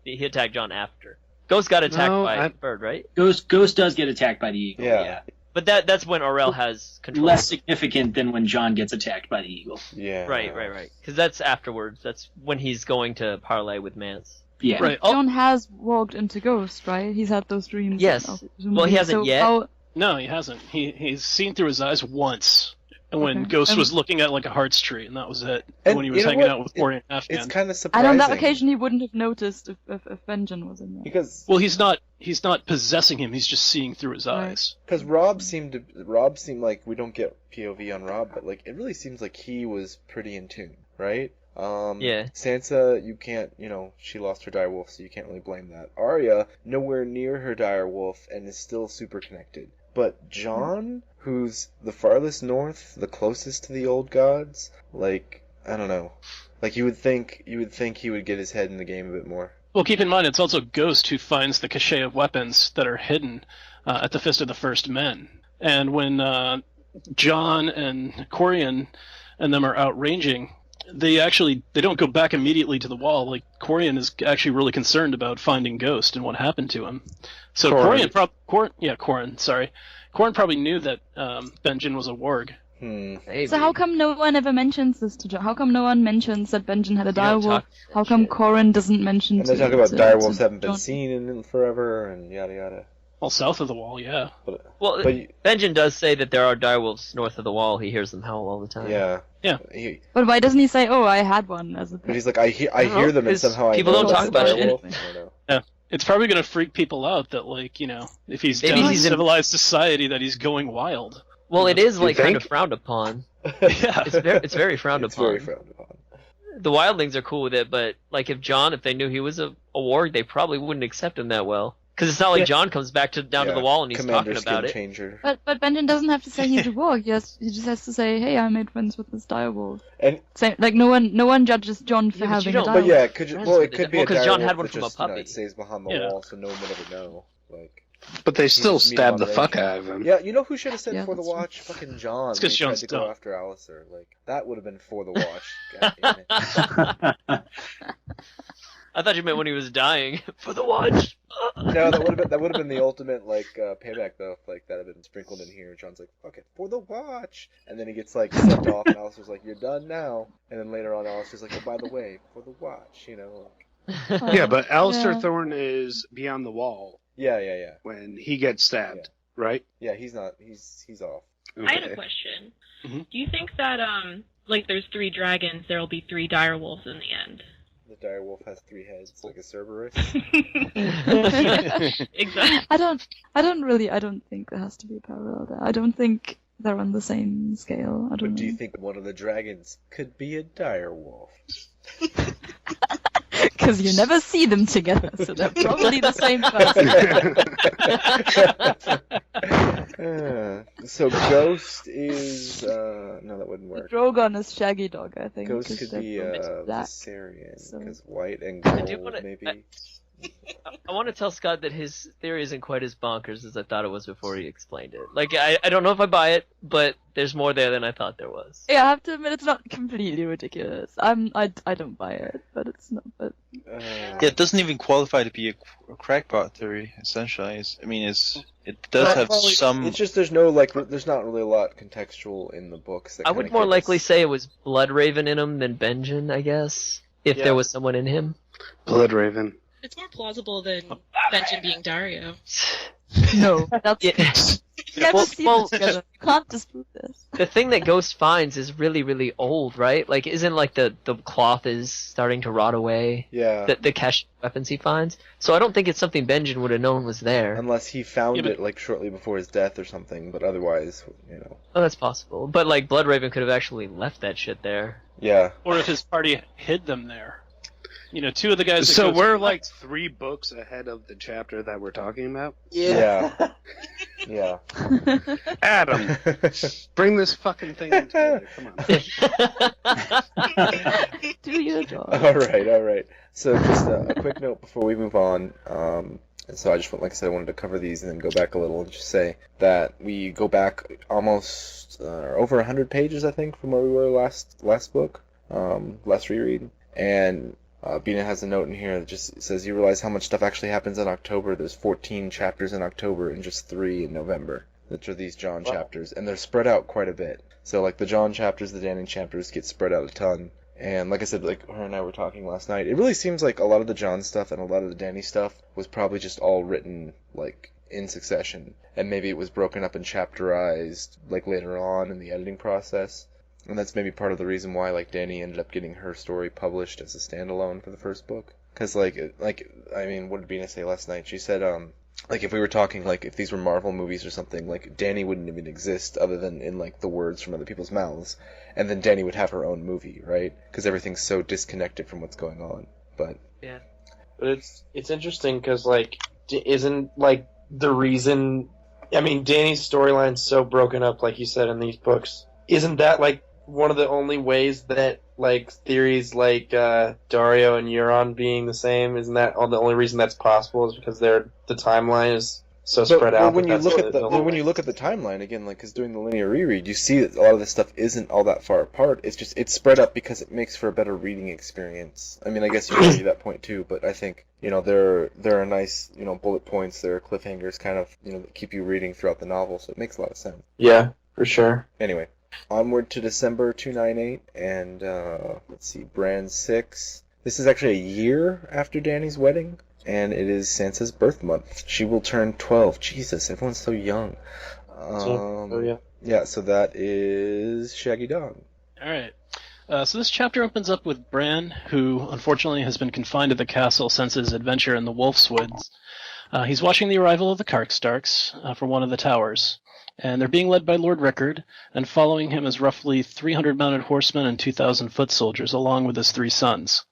he attacked John after. Ghost got attacked by Bird, right? Ghost does get attacked by the eagle. Yeah. But that's when Orell has control. Less significant than when Jon gets attacked by the eagle. Yeah. Right. Because that's afterwards. That's when he's going to parlay with Mance. Yeah. Right. Jon has walked into Ghost, right? He's had those dreams. Yes. Well, he hasn't yet. No, he hasn't. He's seen through his eyes once. And when Okay. Ghost was looking at like a heart's tree, and that was it. And When he was you know hanging what? out with Corian Afghan. It's kind of And surprising. on that occasion, he wouldn't have noticed if Benjen was in there. because Well, he's not possessing him. He's just seeing through his Right. eyes. Rob seemed like we don't get POV on Rob, but like it really seems like he was pretty in tune, right? Yeah. Sansa, you can't, she lost her direwolf, so you can't really blame that. Arya, nowhere near her direwolf and is still super connected. But Jon, who's the farthest north, the closest to the old gods, like I don't know, like you would think he would get his head in the game a bit more. Well, keep in mind, it's also Ghost who finds the cache of weapons that are hidden at the Fist of the First Men. And when Jon and Corian and them are out ranging, they don't go back immediately to the wall. Like, Corian is actually really concerned about finding Ghost and what happened to him. So Corian probably knew that Benjen was a warg. Maybe. So how come no one ever mentions this to Jon? How come no one mentions that Benjen had a don't direwolf? talk How come shit. Corin doesn't mention? And they to- talk about to- direwolves to haven't been Jon? seen in forever and yada yada. Well, south of the wall, yeah. Well, But Benjen does say that there are direwolves north of the wall. He hears them howl all the time. yeah. Yeah. But why doesn't he say, "Oh, I had one"? As a But he's like, I don't know, hear them and 'cause somehow I people know don't it's talk a about it direwolf. anyway. I don't know. It's probably going to freak people out that, like, if he's Maybe down in he's in- civilized society, that he's going wild. Well, it is You like kind think? of frowned upon. Yeah. It's very frowned It's upon. very frowned upon. The wildlings are cool with it, but like if they knew he was a warg, they probably wouldn't accept him that well. Because it's not like Jon comes back down to the wall and he's Commander talking about Skin it. Changer. But Benjen doesn't have to say he's a warg. He just has to say, "Hey, I made friends with this direwolf." And Same, like no one judges Jon for Yeah, but you having a don't- direwolf. but yeah, could you? Friends Well, with it the could di- be well, a 'cause Jon direwolf had one that from a just, puppy. it stays behind the Yeah. wall, so no one would ever know. Like, But they still just meet stabbed the on fuck range. out of him. Yeah, you know who should have said Yeah, for the that's true. watch? Fucking Jon. It's 'cause when he tried Jon's to go dumb. after Alistair. Like that would have been for the watch. God damn it. I thought you meant when he was dying for the watch. No, that would have been the ultimate payback though. If, like that had been sprinkled in here. Jon's like, "Fuck it, for the watch," and then he gets sent off, and Alistair's like, "You're done now." And then later on, Alistair's like, "Oh, by the way, for the watch," Yeah, but Alistair Yeah. Thorne is beyond the wall Yeah. when he gets stabbed, right? Yeah, he's not. He's off. I had Okay. a question. Mhm. Do you think that there's 3 dragons, there will be 3 direwolves in the end? The direwolf has 3 heads, like a Cerberus. Exactly. I don't think there has to be a parallel there. I don't think they're on the same scale. I don't But do you know. think one of the dragons could be a direwolf? Because you never see them together, so they're probably the same person. So Ghost is no, that wouldn't work. Drogon is Shaggydog, I think. Ghost 'cause could they're be both black. Viserion, so- because white and I do gold, wanna- maybe. I want to tell Scott that his theory isn't quite as bonkers as I thought it was before he explained it. Like, I don't know if I buy it, but there's more there than I thought there was. Yeah, I have to admit it's not completely ridiculous. I don't buy it, but it's not. But Yeah, it doesn't even qualify to be a crackpot theory. Essentially, it does have some. It's just there's not really a lot contextual in the books. That I kinda would more give likely us- say it was Bloodraven in him than Benjen, I guess. if there was someone in him. Bloodraven. It's more plausible than Benjen being Dario. No, that's never seen them together. You can't disprove this. The thing that Ghost finds is really, really old, right? Like, isn't like the cloth is starting to rot away? Yeah. The cache weapons he finds. So I don't think it's something Benjen would have known was there. Unless he found it like shortly before his death or something, but otherwise, Oh, that's possible. But like Bloodraven could have actually left that shit there. Yeah. Or if his party hid them there. Two of the guys. So we're like 3 books ahead of the chapter that we're talking about. Yeah. Yeah. Adam, bring this fucking thing together. Come on. Do your job. All right. So just a quick note before we move on. And so I just like I said, I wanted to cover these and then go back a little and just say that we go back almost over 100 pages, I think, from where we were last book, last reread, and. Bina has a note in here that just says, you realize how much stuff actually happens in October. There's 14 chapters in October and just 3 in November. Which are these Jon chapters. And they're spread out quite a bit. So, like, the Jon chapters, the Dany chapters get spread out a ton. And like I said, like her and I were talking last night, it really seems like a lot of the Jon stuff and a lot of the Dany stuff was probably just all written, like, in succession. And maybe it was broken up and chapterized, like, later on in the editing process. And that's maybe part of the reason why, like, Dany ended up getting her story published as a standalone for the first book. Because, I mean, what did Bina say last night? She said, like, if we were talking, like, if these were Marvel movies or something, like, Dany wouldn't even exist other than in, like, the words from other people's mouths. And then Dany would have her own movie, right? Because everything's so disconnected from what's going on. But yeah. But it's interesting because, like, isn't, like, the reason... I mean, Dany's storyline's so broken up, like you said, in these books. Isn't that, like, one of the only ways that, like, theories like Dario and Euron being the same, isn't that the only reason that's possible is because the timeline is so spread out? When you look at the timeline again, like, because doing the linear reread, you see that a lot of this stuff isn't all that far apart. It's just it's spread up because it makes for a better reading experience. I mean, I guess you can argue that point too, but I think there are nice bullet points, there are cliffhangers, kind of that keep you reading throughout the novel, so it makes a lot of sense. Yeah, for sure. Anyway. Onward to December 298, and let's see, Bran VI. This is actually a year after Dany's wedding, and it is Sansa's birth month. She will turn 12. Jesus, everyone's so young. Yeah, so that is Shaggydog. All right. So this chapter opens up with Bran, who unfortunately has been confined to the castle since his adventure in the Wolf's Woods. He's watching the arrival of the Karstarks from one of the towers. And they're being led by Lord Rickard, and following him is roughly 300 mounted horsemen and 2,000 foot soldiers, along with his 3 sons.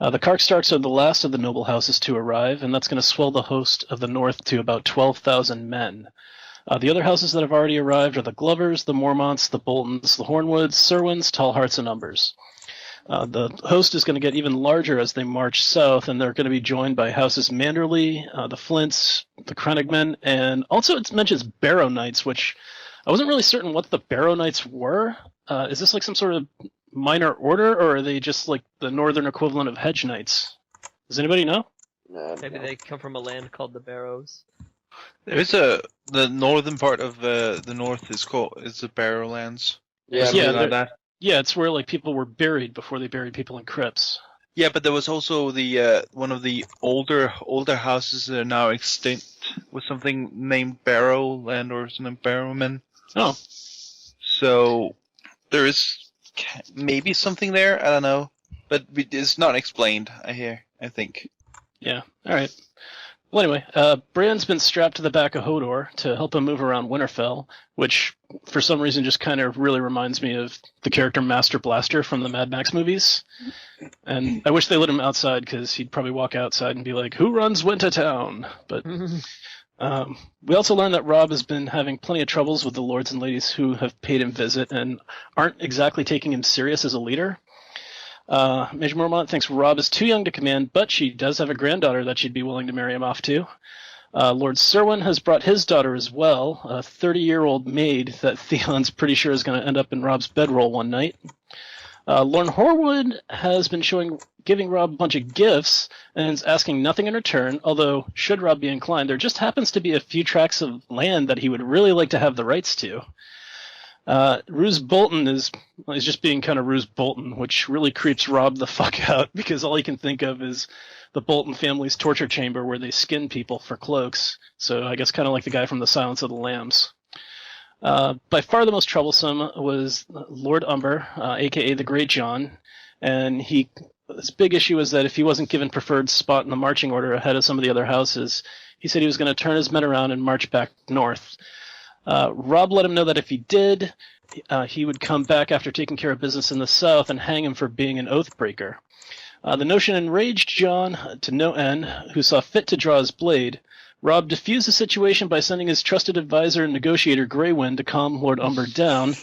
The Karstarks are the last of the noble houses to arrive, and that's going to swell the host of the north to about 12,000 men. The other houses that have already arrived are the Glovers, the Mormonts, the Boltons, the Hornwoods, Serwins, Tallhearts, and Umbers. The host is going to get even larger as they march south, and they're going to be joined by houses Manderley, the Flints, the Krenigmen, and also it mentions Barrow Knights, which I wasn't really certain what the Barrow Knights were. Is this like some sort of minor order, or are they just like the northern equivalent of Hedge Knights? Does anybody know? Maybe they come from a land called the Barrows. There's the northern part of the north is the Barrowlands. Yeah, like that. Yeah, it's where like people were buried before they buried people in crypts. Yeah, but there was also the one of the older houses that are now extinct with something named Barrowland or something Barrowman. Oh, so there is maybe something there. I don't know, but it's not explained. I think. Yeah. All right. Well, anyway, Bran's been strapped to the back of Hodor to help him move around Winterfell, which, for some reason, just kind of really reminds me of the character Master Blaster from the Mad Max movies. And I wish they let him outside, because he'd probably walk outside and be like, "Who runs Wintertown?" But we also learned that Robb has been having plenty of troubles with the lords and ladies who have paid him visit and aren't exactly taking him serious as a leader. Major Mormont thinks Robb is too young to command, but she does have a granddaughter that she'd be willing to marry him off to. Lord Serwyn has brought his daughter as well, a 30-year-old maid that Theon's pretty sure is going to end up in Robb's bedroll one night. Lorne Horwood has been giving Robb a bunch of gifts and is asking nothing in return, although, should Robb be inclined, there just happens to be a few tracts of land that he would really like to have the rights to. Roose Bolton is just being kind of Roose Bolton, which really creeps Rob the fuck out because all he can think of is the Bolton family's torture chamber where they skin people for cloaks. So I guess kind of like the guy from The Silence of the Lambs. By far the most troublesome was Lord Umber, a.k.a. the Great Jon, and his big issue was that if he wasn't given preferred spot in the marching order ahead of some of the other houses, he said he was going to turn his men around and march back north. Rob let him know that if he did, he would come back after taking care of business in the south and hang him for being an oath breaker. The notion enraged Jon to no end, who saw fit to draw his blade. Rob diffused the situation by sending his trusted advisor and negotiator Greywind to calm Lord Umber down,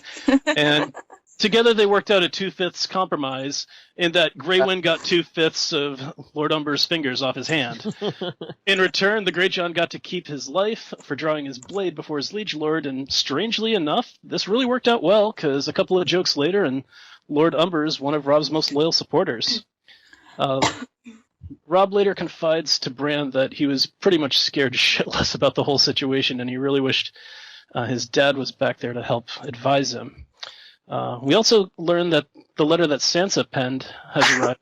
and together they worked out a 2/5 compromise in that Greywind got 2/5 of Lord Umber's fingers off his hand. In return, the Great Jon got to keep his life for drawing his blade before his liege lord, and strangely enough, this really worked out well, because a couple of jokes later, and Lord Umber is one of Rob's most loyal supporters. Rob later confides to Bran that he was pretty much scared shitless about the whole situation, and he really wished his dad was back there to help advise him. We also learned that the letter that Sansa penned has arrived,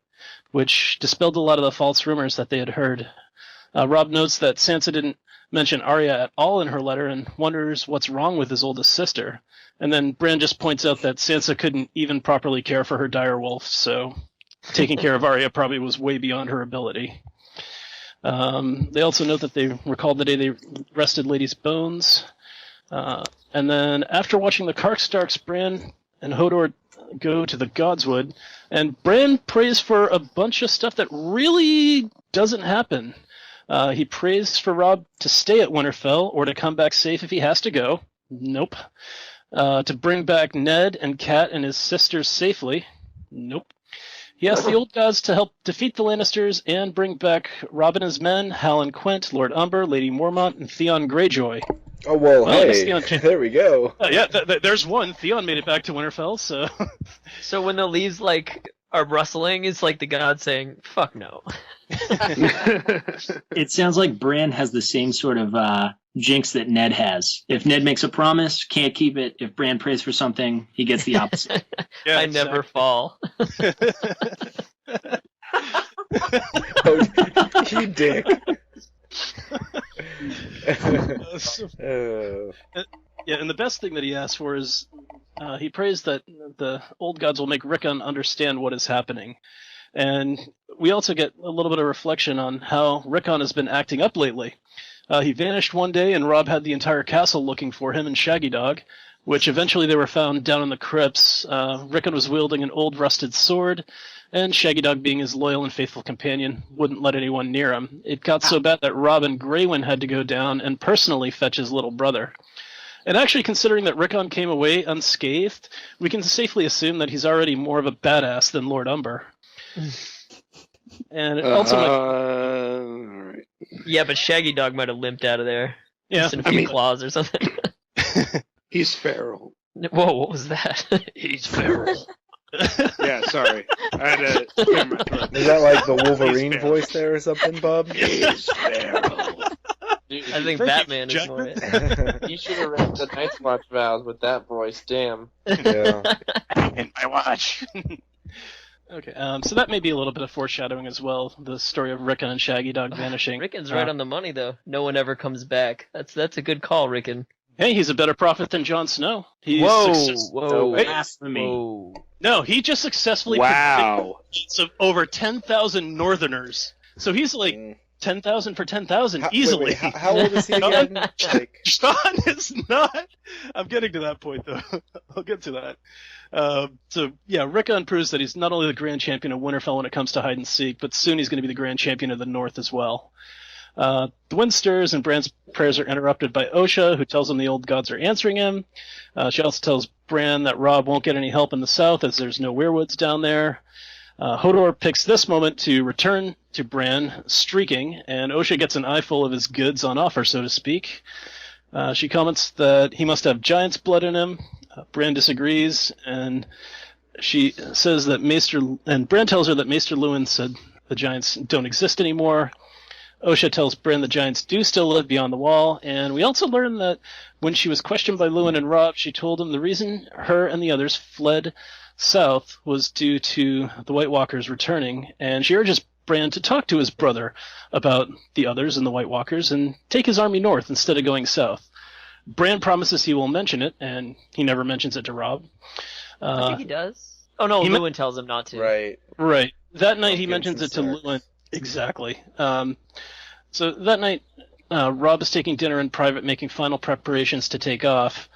which dispelled a lot of the false rumors that they had heard. Rob notes that Sansa didn't mention Arya at all in her letter and wonders what's wrong with his oldest sister. And then Bran just points out that Sansa couldn't even properly care for her direwolf, so taking care of Arya probably was way beyond her ability. They also note that they recalled the day they rested Lady's bones. And then after watching the Karkstarks, Bran and Hodor go to the Godswood, and Bran prays for a bunch of stuff that really doesn't happen. He prays for Rob to stay at Winterfell or to come back safe if he has to go. Nope. To bring back Ned and Cat and his sisters safely. Nope. He asked the old gods to help defeat the Lannisters and bring back Rob and his men, Hal and Quent, Lord Umber, Lady Mormont, and Theon Greyjoy. Oh, well, hey, there we go. There's one. Theon made it back to Winterfell, so... So when the leaves, are rustling, it's like the god saying, fuck no. It sounds like Bran has the same sort of jinx that Ned has. If Ned makes a promise, can't keep it. If Bran prays for something, he gets the opposite. I never fall. Oh, you dick. Yeah, and the best thing that he asks for is he prays that the old gods will make Rickon understand what is happening. And we also get a little bit of reflection on how Rickon has been acting up lately. He vanished one day, and Rob had the entire castle looking for him and Shaggydog, which eventually they were found down in the crypts. Rickon was wielding an old rusted sword, and Shaggydog, being his loyal and faithful companion, wouldn't let anyone near him. It got so bad that Rob and Greywind had to go down and personally fetch his little brother. And actually, considering that Rickon came away unscathed, we can safely assume that he's already more of a badass than Lord Umber. And it also Alright. Yeah, but Shaggydog might have limped out of there. Yeah. Just in a few claws or something. He's feral. Whoa, what was that? He's feral. Yeah, sorry. I had to clear my throat. Is that like the Wolverine voice there or something, Bob? He's feral. Dude, I think Batman is more it. you should have read the Night's Watch vows with that voice. Damn. Yeah. in my watch. Okay, so that may be a little bit of foreshadowing as well, the story of Rickon and Shaggydog vanishing. Rickon's right on the money, though. No one ever comes back. That's a good call, Rickon. Hey, he's a better prophet than Jon Snow. He's Whoa. Blasphemy. Whoa. No, he just successfully Wow. predicted over 10,000 Northerners. So he's like 10,000 for 10,000 easily. Wait, how old is he again? Jon is not. I'm getting to that point, though. I'll get to that. So, yeah, Rickon proves that he's not only the Grand Champion of Winterfell when it comes to hide and seek, but soon he's going to be the Grand Champion of the North as well. The wind stirs, and Bran's prayers are interrupted by Osha, who tells him the old gods are answering him. She also tells Bran that Robb won't get any help in the south, as there's no weirwoods down there. Hodor picks this moment to return to Bran, streaking, and Osha gets an eyeful of his goods on offer, so to speak. She comments that he must have giant's blood in him. Bran disagrees, and she says that Bran tells her that Maester Luwin said the giants don't exist anymore. Osha tells Bran the giants do still live beyond the wall, and we also learn that when she was questioned by Luwin and Robb, she told him the reason her and the others fled south was due to the White Walkers returning, and she urges Bran to talk to his brother about the others and the White Walkers and take his army north instead of going south. Bran promises he will mention it, and he never mentions it to Robb. I think he does. Oh no, Luwin tells him not to. Right. That night he mentions it to Luwin. Exactly. So that night, Robb is taking dinner in private, making final preparations to take off.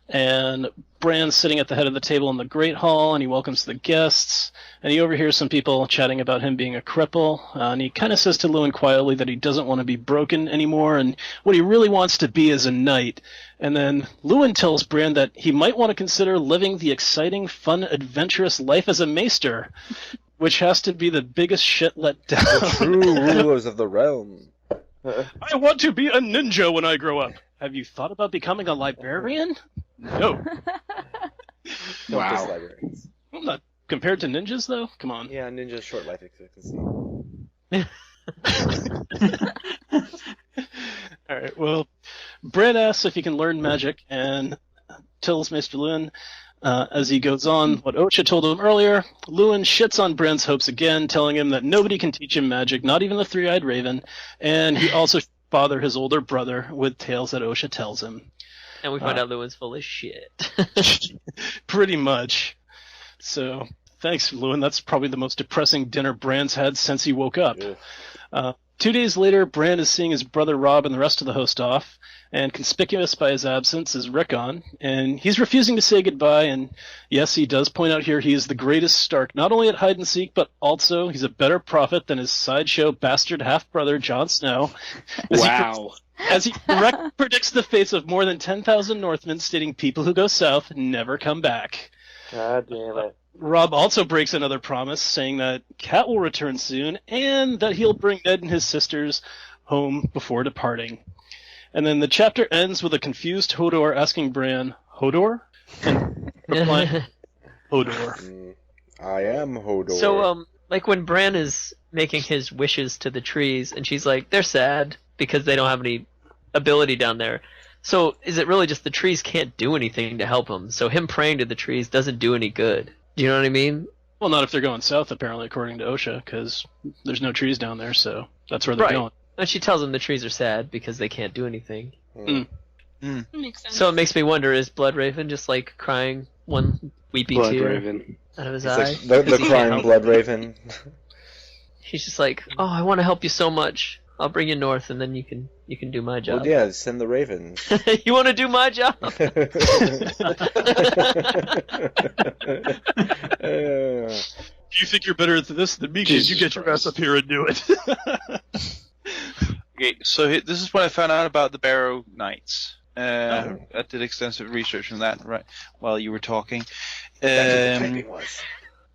And Bran's sitting at the head of the table in the Great Hall, and he welcomes the guests. And he overhears some people chatting about him being a cripple. And he kind of says to Luwin quietly that he doesn't want to be broken anymore, and what he really wants to be is a knight. And then Luwin tells Bran that he might want to consider living the exciting, fun, adventurous life as a maester, which has to be the biggest shit let down. The true rulers of the realm. I want to be a ninja when I grow up. Have you thought about becoming a librarian? No. Wow. Librarians. Well, not compared to ninjas, though. Come on. Yeah, ninjas short life expectancy. All right. Well, Bran asks if he can learn magic, and tells Maester Luwin as he goes on what Osha told him earlier. Luwin shits on Bran's hopes again, telling him that nobody can teach him magic, not even the three-eyed raven, and he also should bother his older brother with tales that Osha tells him. And we find out Luwin's full of shit. Pretty much. So, thanks, Luwin. That's probably the most depressing dinner Bran's had since he woke up. 2 days later, Bran is seeing his brother Robb and the rest of the host off, and conspicuous by his absence is Rickon, and he's refusing to say goodbye, and yes, he does point out here he is the greatest Stark, not only at hide-and-seek, but also he's a better prophet than his sideshow bastard half-brother Jon Snow. As he predicts the fates of more than 10,000 Northmen, stating people who go south never come back. God damn it. Robb also breaks another promise, saying that Cat will return soon, and that he'll bring Ned and his sisters home before departing. And then the chapter ends with a confused Hodor asking Bran, Hodor? And replying, Hodor. I am Hodor. So, like when Bran is making his wishes to the trees, and she's like, they're sad because they don't have any ability down there. So is it really just the trees can't do anything to help him? So him praying to the trees doesn't do any good. Do you know what I mean? Well, not if they're going south, apparently, according to Osha, because there's no trees down there, so that's where they're going. And she tells him the trees are sad because they can't do anything. Makes sense. So it makes me wonder, is Bloodraven just like crying one weepy tear out of his eye? Like the crying Bloodraven. He's just like, oh, I want to help you so much. I'll bring you north, and then you can do my job. Well, yeah, send the ravens. You want to do my job? You think you're better at this than me? Because you get your ass up here and do it. Okay, so this is what I found out about the Barrow Knights. I did extensive research on that right while you were talking. That's what the typing was.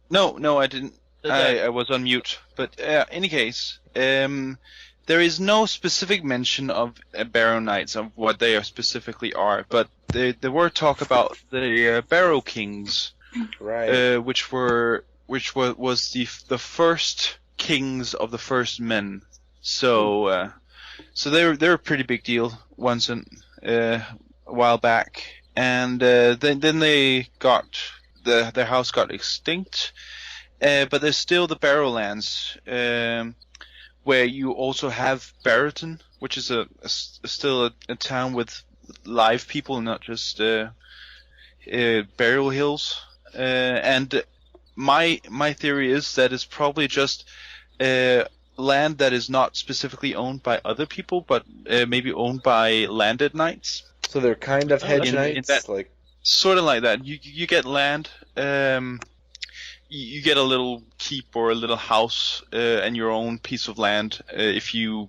No, I didn't. I was on mute. But in any case, there is no specific mention of Barrow Knights, of what they specifically are, but there were talk about the Barrow Kings, right? Which was the first kings of the first men. So they're a pretty big deal once a while back, and then they got their house got extinct, but there's still the Barrowlands, where you also have Barrowton, which is still a town with live people, not just burial hills. And my theory is that it's probably just land that is not specifically owned by other people, but maybe owned by landed knights. So they're kind of hedge knights, like sort of like that. You get land. You get a little keep or a little house and your own piece of land if you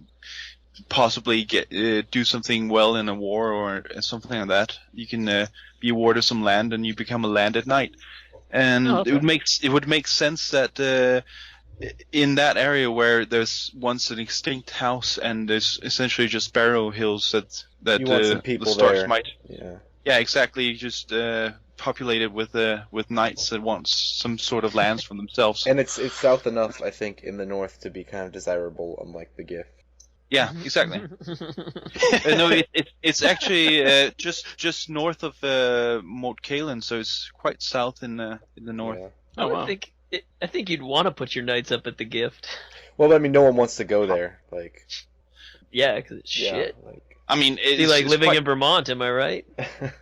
possibly do something well in a war or something like that. You can be awarded some land and you become a landed knight. And it would make sense that in that area where there's once an extinct house and there's essentially just barrow hills that the Starks might. Yeah, exactly. Just populated with knights that want some sort of lands for themselves. And it's south enough, I think, in the north to be kind of desirable, unlike the Gift. Yeah, exactly. No, it's actually just north of Moat Cailin, so it's quite south in the north. Yeah. Oh, wow. I think you'd want to put your knights up at the Gift. Well, I mean, no one wants to go there. Like, Yeah, because it's yeah, shit. like I mean, It'd be it's like living quite, in Vermont, am I right?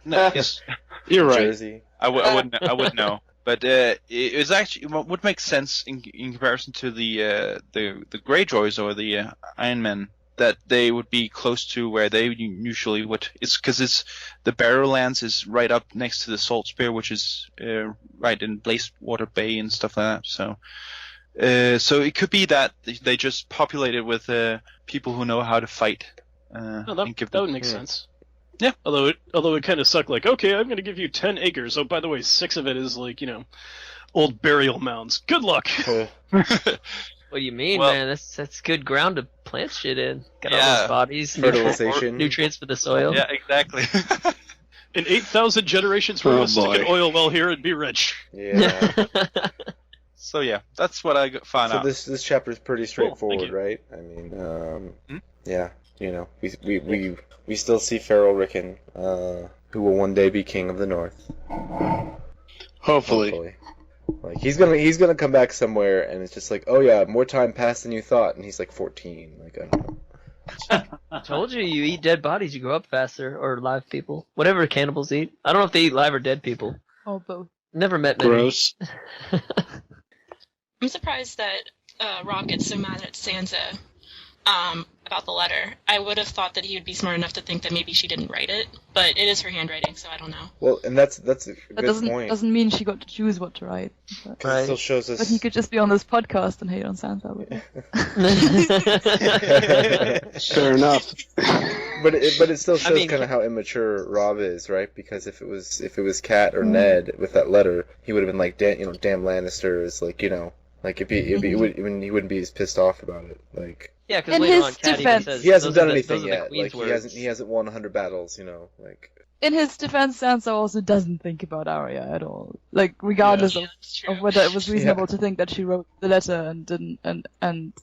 No, yes, You're right. Jersey. I would know, but it's actually what would make sense in comparison to the Greyjoys or the Iron Men, that they would be close to where they usually would. It's because the Barrowlands is right up next to the Salt Spear, which is right in Blazewater Bay and stuff like that. So it could be that they just populated with people who know how to fight. That would make sense. Yeah. Although it kind of sucked. Like, okay, I'm going to give you 10 acres. Oh, by the way, 6 of it is like, old burial mounds. Good luck. What do you mean, Well- man? That's good ground to plant shit in. Got all Yeah. those bodies, Fertilization. nutrients for the soil. Yeah, exactly. In 8,000 generations, we're Oh, going to stick boy. an oil well here and be rich. Yeah. So yeah, that's what I found So out. this chapter is pretty straightforward, you. right? I mean, Hmm? yeah, we still see Farrell Rickon, who will one day be king of the North. Hopefully. Like he's gonna come back somewhere, and it's just like, oh yeah, more time passed than you thought, and he's like 14. Like, I don't know. Told you, you eat dead bodies, you grow up faster, or live people. Whatever cannibals eat. I don't know if they eat live or dead people. Or both. Never met many. Gross. I'm surprised that Rob gets so mad at Sansa about the letter. I would have thought that he would be smart enough to think that maybe she didn't write it, but it is her handwriting, so I don't know. Well, and that's a That good point. doesn't mean she got to choose what to write. But, 'Cause it still shows us. but he could just be on this podcast and hate on Sansa. With Fair enough. But it still shows mean- kind of how immature Rob is, right? Because if it was Kat or Ned with that letter, he would have been like, damn Lannisters, like like he wouldn't be as pissed off about it, like. Yeah, because In later his on, Cat even defense- says He hasn't those are done the- anything those are the yet. Queen's Like words. he hasn't won 100 battles, like. In his defense, Sansa also doesn't think about Arya at all. Like, regardless Yeah, that's true. of whether it was reasonable to think that she wrote the letter and didn't and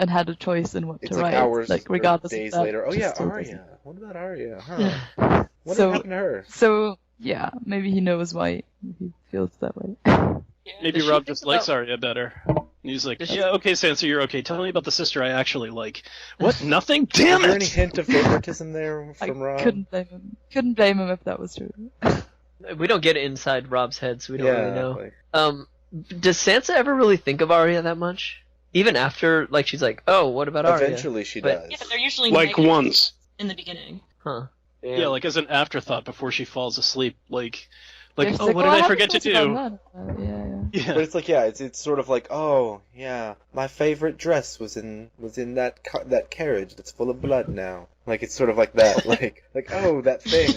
had a choice in what It's to like write. hours, like or regardless days of that, later. Oh she yeah, still Arya. doesn't. What about Arya? Huh? What So- happened to her? So yeah, maybe he knows why he feels that way. Yeah. Maybe Does she Rob think just likes about- Arya better. And he's like, Does she- yeah, okay, Sansa, you're okay. Tell me about the sister I actually like. What? Nothing? Damn Is there any it! hint of favoritism there I from Rob? couldn't blame him. Couldn't blame him if that was true. We don't get it inside Rob's head, so we don't really know. Like, Does Sansa ever really think of Arya that much? Even after, like, she's like, oh, what about Arya? eventually she But- does. Yeah, but they're usually Like negative once. in the beginning. Huh. Yeah, like as an afterthought before she falls asleep. Like, Yeah, she's oh, what did "Oh, I haven't forget to thought about do? that." Yeah. Yeah. But it's like, yeah, it's sort of like, oh yeah, my favorite dress was in that carriage that's full of blood now. Like it's sort of like that, like oh that thing.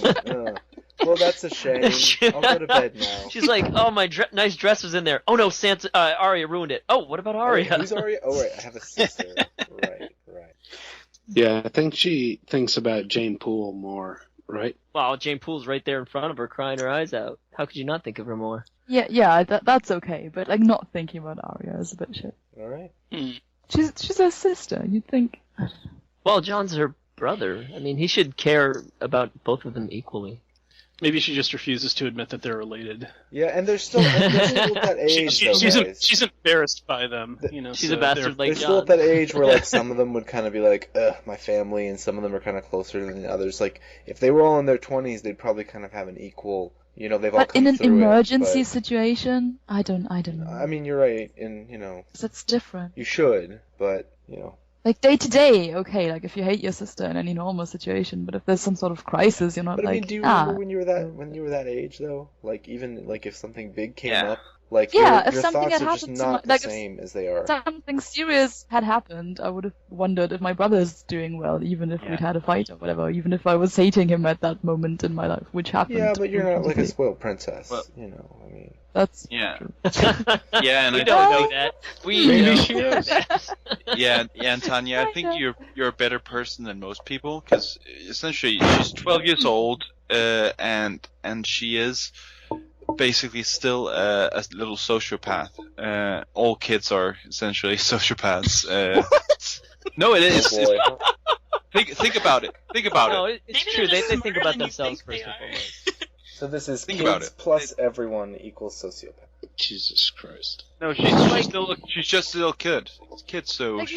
Well, that's a shame. I'll go to bed now. She's like, oh, my nice dress was in there. Oh no, Sansa, Arya ruined it. Oh, what about Arya? Who's Arya? Oh right, I have a sister. Right. Yeah, I think she thinks about Jane Poole more, right? Wow, Jane Poole's right there in front of her, crying her eyes out. How could you not think of her more? Yeah, that's okay, but like not thinking about Arya is a bit shit. All right. She's her sister. You'd think. Well, Jon's her brother. I mean, he should care about both of them equally. Maybe she just refuses to admit that they're related. Yeah, and they're still at that age, though, guys. She's embarrassed by them. She's so a bastard They're like still Jon. at that age where like some of them would kind of be like, ugh, my family, and some of them are kind of closer than the others. Like if they were all in their 20s, they'd probably kind of have an equal. They've all But come in an through emergency it, situation, I don't know. but, I mean, you're right, and 'Cause it's different. you should, but Like day to day, okay. Like if you hate your sister in any normal situation, but if there's some sort of crisis, you're not But I like mean, do you remember when you were that age though? Like even like if something big came Yeah. up, like Yeah, if your something thoughts had are just happened to not my- like, the if same as they are. something serious had happened, I would have wondered if my brother's doing well, even if we'd had a fight or whatever, even if I was hating him at that moment in my life, which happened. Yeah, but you're not like a obviously. spoiled princess, Well- I mean. That's Yeah. true. Yeah, and We I don't know that. We Maybe know she is. that. and Tanya, I think Kinda. you're a better person than most people because essentially she's 12 years old, and she is basically still a little sociopath. All kids are essentially sociopaths. No, it is. Oh, boy. Think about it. Think about No, it. it's Maybe true. they're They just think smarter about than you themselves think first they and are. foremost. So this is Think kids about it. plus everyone equals sociopath. Jesus Christ. No, she's just still a kid. It's a kid, so Like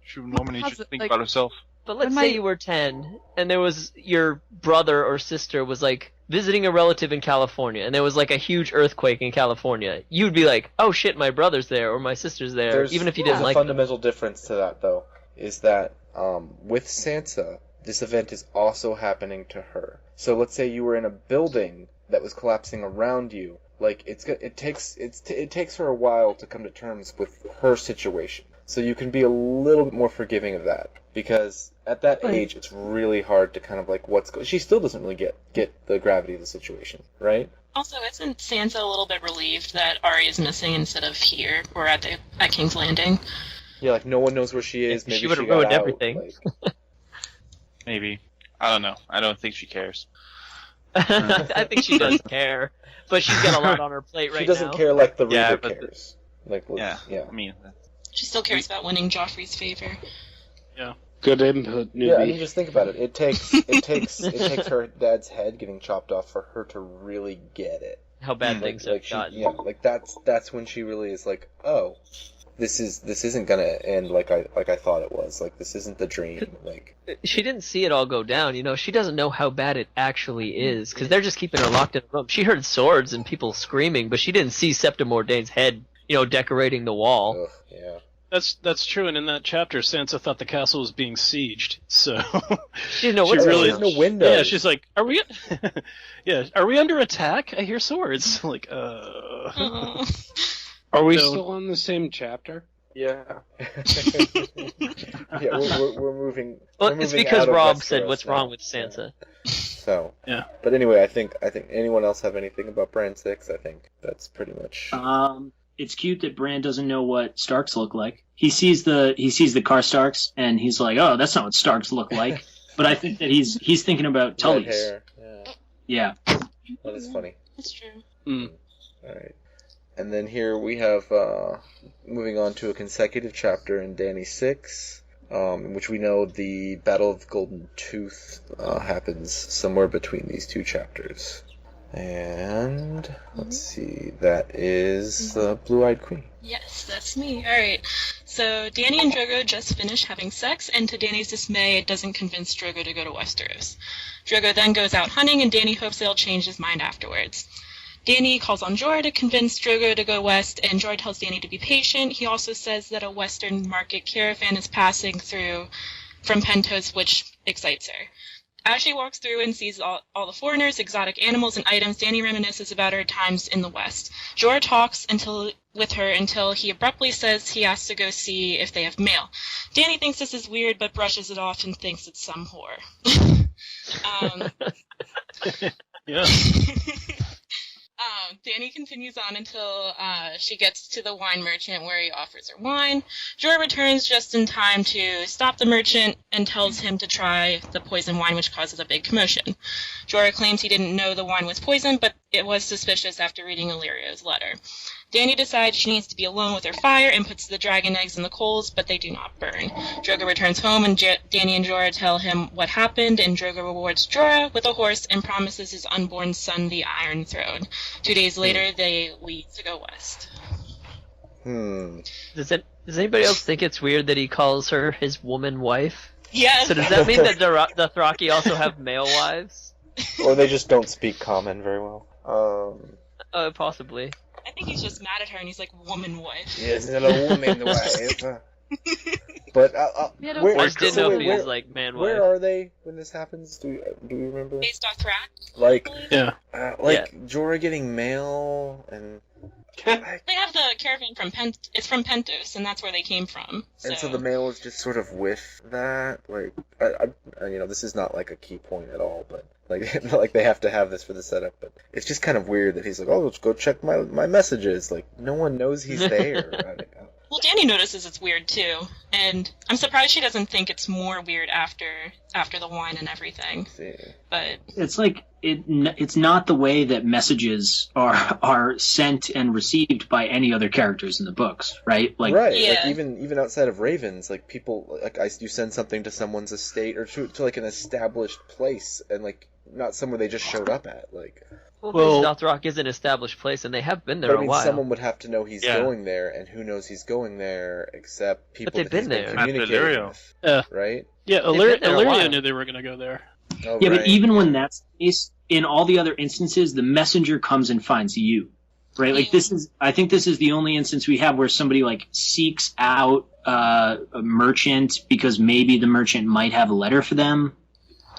she normally has, just think like- about herself. But let's When say my- you were 10, and there was your brother or sister was like visiting a relative in California, and there was like a huge earthquake in California. You'd be like, "Oh shit, my brother's there or my sister's there," even if you didn't there's like a them. fundamental difference to that, though, is that with Sansa, this event is also happening to her. So let's say you were in a building that was collapsing around you. Like it takes her a while to come to terms with her situation. So you can be a little bit more forgiving of that, because at that age it's really hard to kind of like she still doesn't really get the gravity of the situation, right? Also, isn't Sansa a little bit relieved that Arya is missing instead of here or at King's Landing? Yeah, like no one knows where she is. Yeah, Maybe she would've got ruined out, everything. like- Maybe. I don't know. I don't think she cares. I think she does care, but she's got a lot on her plate right now. She doesn't care like the Yeah, reader but cares. Like Yeah. yeah. I mean, She still cares about winning Joffrey's favor. Good input, newbie. Yeah, I mean, just think about it. It takes her dad's head getting chopped off for her to really get it. How bad Like, things like have gotten. yeah, like that's when she really is like, oh, this isn't gonna end like I thought it was. Like this isn't the dream. Like She didn't see it all go down, you know. She doesn't know how bad it actually is, because they're just keeping her locked in a room. She heard swords and people screaming, but she didn't see Septim Mordane's head, decorating the wall. ugh, yeah. That's true, and in that chapter, Sansa thought the castle was being sieged, so She didn't know she what really- There's no windows. yeah, she's like, "Are we? Are we under attack? I hear swords." Like, Oh. Are we So- still on the same chapter? Yeah. Yeah, we're moving. Well, we're it's moving because out of Rob said, Westeros "What's now. wrong with Sansa?" So Yeah. But anyway, I think anyone else have anything about Bran 6? I think that's pretty much. It's cute that Bran doesn't know what Starks look like. He sees the Karstarks and he's like, "Oh, that's not what Starks look like." But I think that he's thinking about Red Tully's. hair. Yeah, Yeah. that is funny. That's true. All right. And then here we have moving on to a consecutive chapter in Dany 6, in which we know the Battle of the Golden Tooth happens somewhere between these two chapters. And let's see, that is the Blue-Eyed Queen. Yes, that's me. Alright. So, Dany and Drogo just finished having sex, and to Dany's dismay, it doesn't convince Drogo to go to Westeros. Drogo then goes out hunting, and Dany hopes he'll change his mind afterwards. Dany calls on Jorah to convince Drogo to go west, and Jorah tells Dany to be patient. He also says that a western market caravan is passing through from Pentos, which excites her. As she walks through and sees all the foreigners, exotic animals, and items, Dany reminisces about her times in the West. Jorah talks with her until he abruptly says he has to go see if they have mail. Dany thinks this is weird, but brushes it off and thinks it's some whore. Yeah. Dany continues on until she gets to the wine merchant where he offers her wine. Jorah returns just in time to stop the merchant and tells him to try the poison wine, which causes a big commotion. Jorah claims he didn't know the wine was poisoned, but it was suspicious after reading Illyrio's letter. Dany decides she needs to be alone with her fire and puts the dragon eggs in the coals, but they do not burn. Drogo returns home, and Dany and Jorah tell him what happened, and Drogo rewards Jorah with a horse and promises his unborn son the Iron Throne. 2 days later, they leave to go west. Does anybody else think it's weird that he calls her his woman wife? Yes. So does that mean that the Thraki also have male wives? Or they just don't speak common very well. Possibly. I think he's just mad at her, and he's like, woman wife. Yes, a woman wife. But Yeah, where, I just didn't know if he where- was like man wife. Where are they when this happens? Do we remember? Based off Thrak. Like, Yeah. Jorah getting mail and They have the caravan from it's from Pentos, and that's where they came from. and so the mail is just sort of with that. Like, I this is not like a key point at all, but like they have to have this for the setup. But it's just kind of weird that he's like, oh, let's go check my messages. Like, no one knows he's there. Well, Dany notices it's weird too. And I'm surprised she doesn't think it's more weird after the wine and everything. But it's like it's not the way that messages are sent and received by any other characters in the books, right? Like, right. Yeah. Like even outside of Ravens, like people, like you send something to someone's estate or to like an established place, and like not somewhere they just showed up at, like. Well, Dothrak is an established place, and they have been there But I mean, a while. someone would have to know he's going there, and who knows he's going there except people they've that he's been been there. communicating with, Yeah. right? Yeah, They've been there a Illyria while. knew they were going to go there. Oh, yeah, right. but even when that's the case, in all the other instances, the messenger comes and finds you, right? Like I think this is the only instance we have where somebody like seeks out a merchant because maybe the merchant might have a letter for them.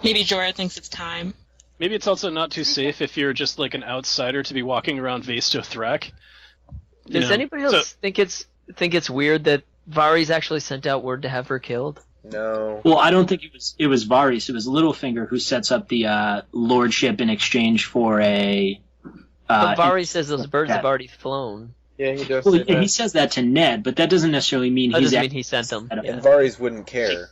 maybe Jorah thinks it's time. Maybe it's also not too safe if you're just like an outsider to be walking around Vastothrak. Does anybody else think it's weird that Varys actually sent out word to have her killed? No. Well, I don't think it was Varys. It was Littlefinger who sets up the lordship in exchange for a. But Varys says those birds have already flown. Yeah, he does. Well, say that. he says that to Ned, but that doesn't necessarily mean That he's doesn't mean he sent them. set up. Yeah. And Varys wouldn't care.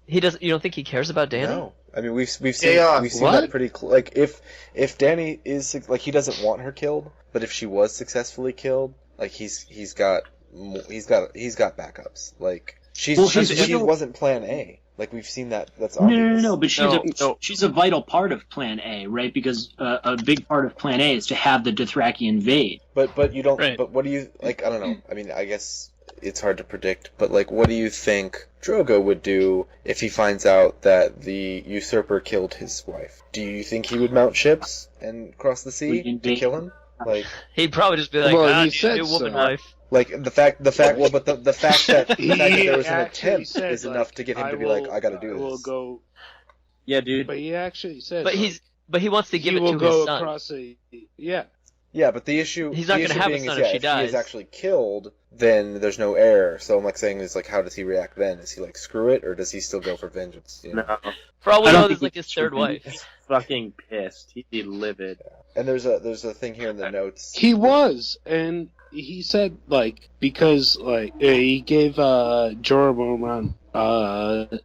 He does. You don't think he cares about Dany? No. I mean, we've seen Chaos. that pretty like if Dany is like, he doesn't want her killed, but if she was successfully killed, like he's got backups. Like she wasn't Plan A. Like we've seen that. That's obvious. No, but she's a vital part of Plan A, right? Because a big part of Plan A is to have the Dothraki invade. But you don't. Right. But what do you like? I don't know. I mean, I guess it's hard to predict. But like, what do you think Drogo would do if he finds out that the usurper killed his wife? Do you think he would mount ships and cross the sea to kill him? Like He'd probably just be like, Well, he dude, said new woman so. wife. Like the fact. Well, but the fact that there was an actually attempt said, is enough to get him to be like, I got to do will this. go. Yeah, dude. But he actually said. But he wants to give he it will to go his son. across a. Yeah. Yeah, but the issue. He's not going gonna to have a son if she If he dies. is actually killed, then there's no heir. So I'm like saying is like, how does he react then? Is he like screw it, or does he still go for vengeance? You know? No. For all we I don't know, think this is like he his third should wife. He's fucking pissed. He'd be livid. And there's a thing here in the notes. He was, and he said like because like he gave Jorah Mormont a Stick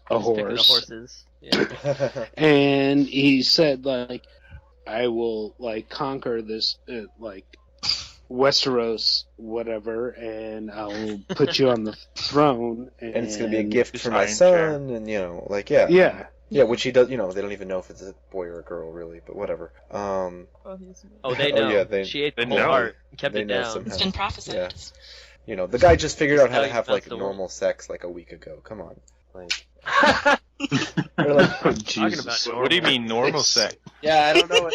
with the horse, horses. Yeah. and he said like I will like conquer this like Westeros whatever, and I will put you on the throne, and And it's gonna be a gift for my Iron Chair. son, and like yeah, Yeah. which he does. They don't even know if it's a boy or a girl really, but whatever. Oh, they Oh, know. yeah, She ate the they whole know. heart and kept They it know down. somehow. It's been prophesied. Yeah. The guy just figured out how Tell to you have that's like the normal sex like a week ago. Come on, like. Oh, Talking Jesus. about What do you mean normal sex? Yeah, I don't know.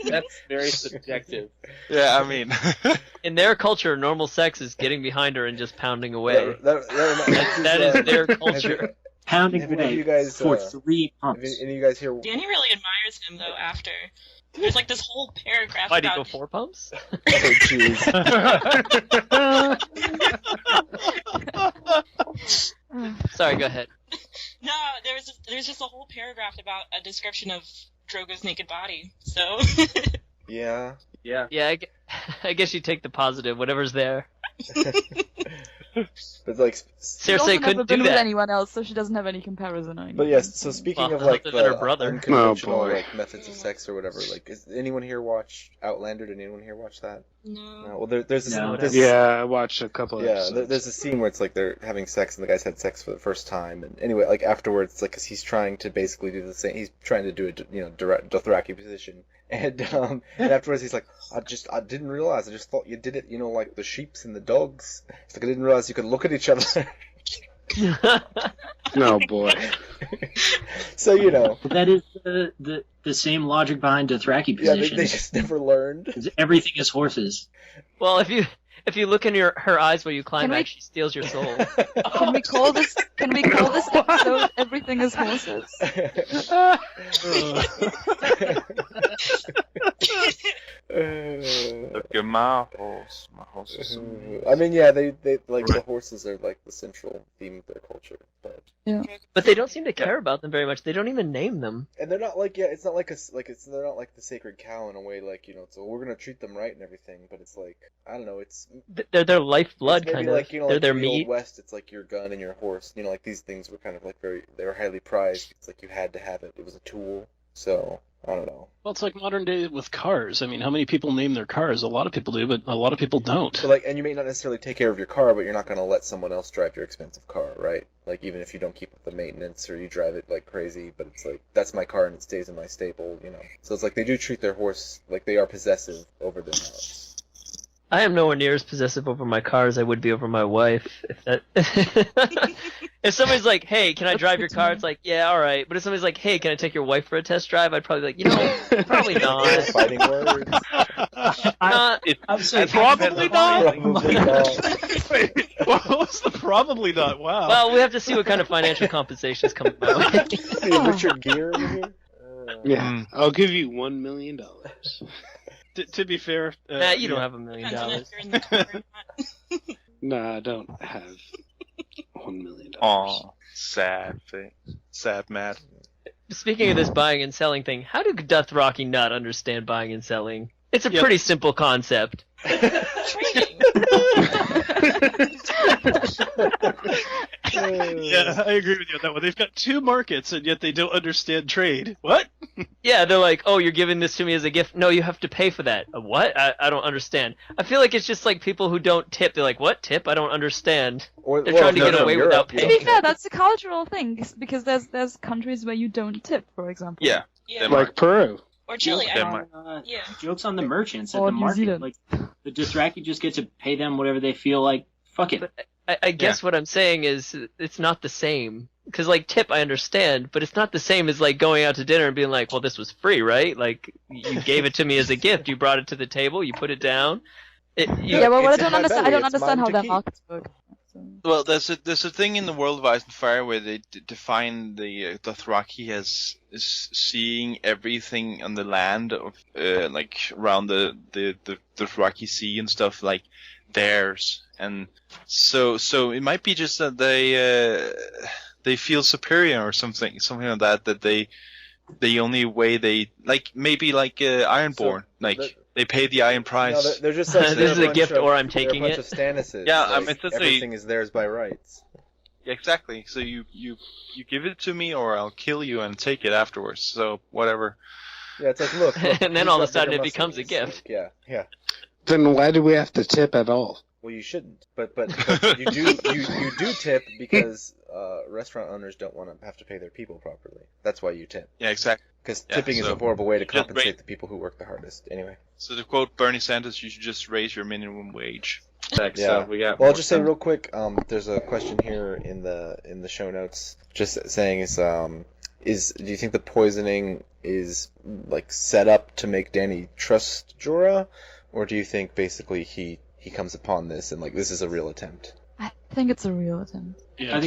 That's very subjective. Yeah, I mean, In their culture, normal sex is getting behind her and just pounding away. That is their culture. Pounding Have any of away you guys, for 3 Have pumps. any of you guys here? Danny really admires him though. After there's like this whole paragraph Why do you about go 4 pumps? Oh, jeez. Sorry, go ahead. No, there's just a whole paragraph about a description of Drogo's naked body. So Yeah. Yeah. Yeah, I guess you take the positive, whatever's there. But like, She's Cersei also never couldn't been do with that. anyone else, so she doesn't have any comparison. I but yes. So speaking Well, of like other than her the brother. unconventional Oh, boy. like methods of sex or whatever, like, is anyone here watch Outlander? Did anyone here watch that? no. Well, there's this. No. Yeah, I watched a couple of Yeah, episodes. there's a scene where it's like they're having sex and the guy's had sex for the first time, and anyway, like afterwards, like 'cause he's trying to basically do the same. He's trying to do a direct Dothraki position, and afterwards he's like, I didn't realize. I just thought you did it, like the sheeps and the dogs. It's like I didn't realize you could look at each other. No, boy. So That is the same logic behind Dothraki yeah, position. they just never learned. 'Cause everything is horses. Well, if you look in her eyes while you climax, we- she steals your soul. Can we call this episode "Everything is Horses"? look at my horse. My horses. I mean, yeah, they like the horses are like the central theme of their culture, but But they don't seem to care about them very much. They don't even name them. and they're not like it's not like they're not like the sacred cow in a way like so we're gonna treat them right and everything, but it's like I don't know, it's They're their lifeblood, maybe kind of. like They're like their in the meat. Old West, it's like your gun and your horse. Like these things were kind of like they were highly prized. It's like you had to have it. It was a tool. So I don't know. Well, it's like modern day with cars. I mean, how many people name their cars? A lot of people do, but a lot of people don't. But and you may not necessarily take care of your car, but you're not going to let someone else drive your expensive car, right? Like even if you don't keep up the maintenance or you drive it like crazy, but it's like that's my car and it stays in my stable, So it's like they do treat their horse like they are possessive over their house. I am nowhere near as possessive over my car as I would be over my wife. If somebody's like, "Hey, can I drive your car?" It's like, "Yeah, all right." But if somebody's like, "Hey, can I take your wife for a test drive?" I'd probably be like, probably not. Fighting words. Not. Probably not. Probably not. Wait, what was the probably not? Wow. Well, we have to see what kind of financial compensation is coming my way. The Richard Gere over here. Yeah, I'll give you $1 million. To be fair, Nah, you don't have $1 million. Depends on if you're in the car or not. Nah, I don't have $1 million. Aw, sad thing. Sad Matt. Speaking of this buying and selling thing, how doth Rocky not understand buying and selling? It's a Yep. pretty simple concept. Trading. Yeah, I agree with you on that one. They've got two markets, and yet they don't understand trade. What? Yeah, they're like, "Oh, you're giving this to me as a gift? No, you have to pay for that." What? I don't understand. I feel like it's just like people who don't tip. They're like, "What? Tip? I don't understand." They're trying to get away without To paying. be fair, that's a cultural thing, because there's countries where you don't tip, for example. Yeah. Yeah. Like Peru. Or Chile. Yeah. Jokes on the merchants at Or the New market. Zealand. Like the Dothraki just get to pay them whatever they feel like. Fuck it. I guess what I'm saying is it's not the same. Because, like, tip, I understand, but it's not the same as, like, going out to dinner and being like, well, this was free, right? Like, you gave it to me as a gift. You brought it to the table. You put it down. Yeah, well, It's in my belly, I don't it's understand mine how to their keep. markets work. So. Well, there's a thing in the world of Ice and Fire where they define the Dothraki as seeing everything on the land of like around the Dothraki Sea and stuff like theirs, and so it might be just that they feel superior or something like that. That the only way they like maybe like Ironborn they pay the iron price. No, they're just like This is a gift or I'm taking they're a bunch it. of Stannises. Yeah, like, it's just everything is theirs by rights. Exactly. So you give it to me, or I'll kill you and take it afterwards. So whatever. Yeah, it's like look And then he's all of a got sudden bigger it becomes a muscles. gift. Like, yeah. Then why do we have to tip at all? Well, you shouldn't, but you do tip because restaurant owners don't want to have to pay their people properly. That's why you tip. Yeah, exactly. Because Yeah, tipping is so a horrible way to just compensate rate- the people who work the hardest. Anyway. So to quote Bernie Sanders, you should just raise your minimum wage. Next Yeah. up, we got. Well, I'll more just say stuff. real quick. There's a question here in the show notes, just saying is do you think the poisoning is like set up to make Dany trust Jorah, or do you think basically he comes upon this and like this is a real attempt? I think it's a real attempt. Yeah.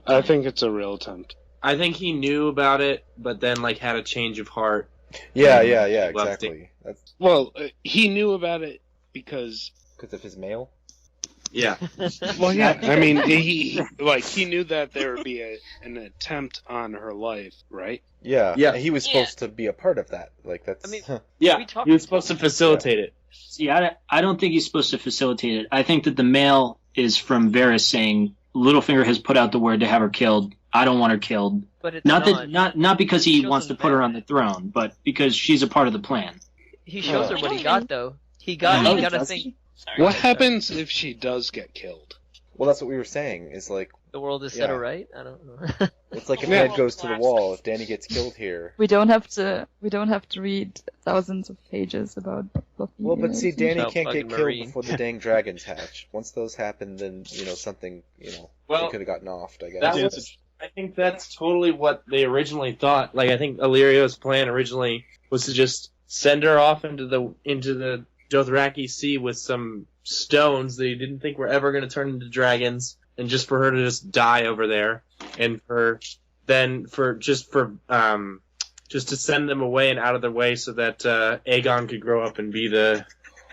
I think it's a real attempt. I think he knew about it, but then like had a change of heart. Yeah, Left exactly. That's Well, he knew about it because. because of his mail. Yeah. Well, yeah. I mean, he knew that there would be an attempt on her life, right? Yeah, Yeah. and he was supposed to be a part of that. Like that's. I mean- Yeah. We talked- He was supposed to facilitate it. See, I don't think he's supposed to facilitate it. I think that the mail is from Varys saying Littlefinger has put out the word to have her killed. I don't want her killed. But it's Not because he Shows wants him to put her better. on the throne, but because she's a part of the plan. He shows her I what don't he got, even- though. He got Oh, a does thing. he? Sorry. What happens if she does get killed? Well, that's what we were saying. Is like The world is set Yeah. right? I don't know. it's like if Yeah. Ned goes to the wall. If Dany gets killed here. We don't have to read thousands of pages about Buffy. Well, but see, Dany No, can't get fucking killed Marine. before the dang dragons hatch. Once those happen, then something Well, they could have gotten offed. I guess. That was, I think that's totally what they originally thought. Like I think Illyrio's plan originally was to just send her off into the Dothraki Sea with some stones that he didn't think were ever going to turn into dragons, and just for her to just die over there, and just to send them away and out of their way so that Aegon could grow up and be the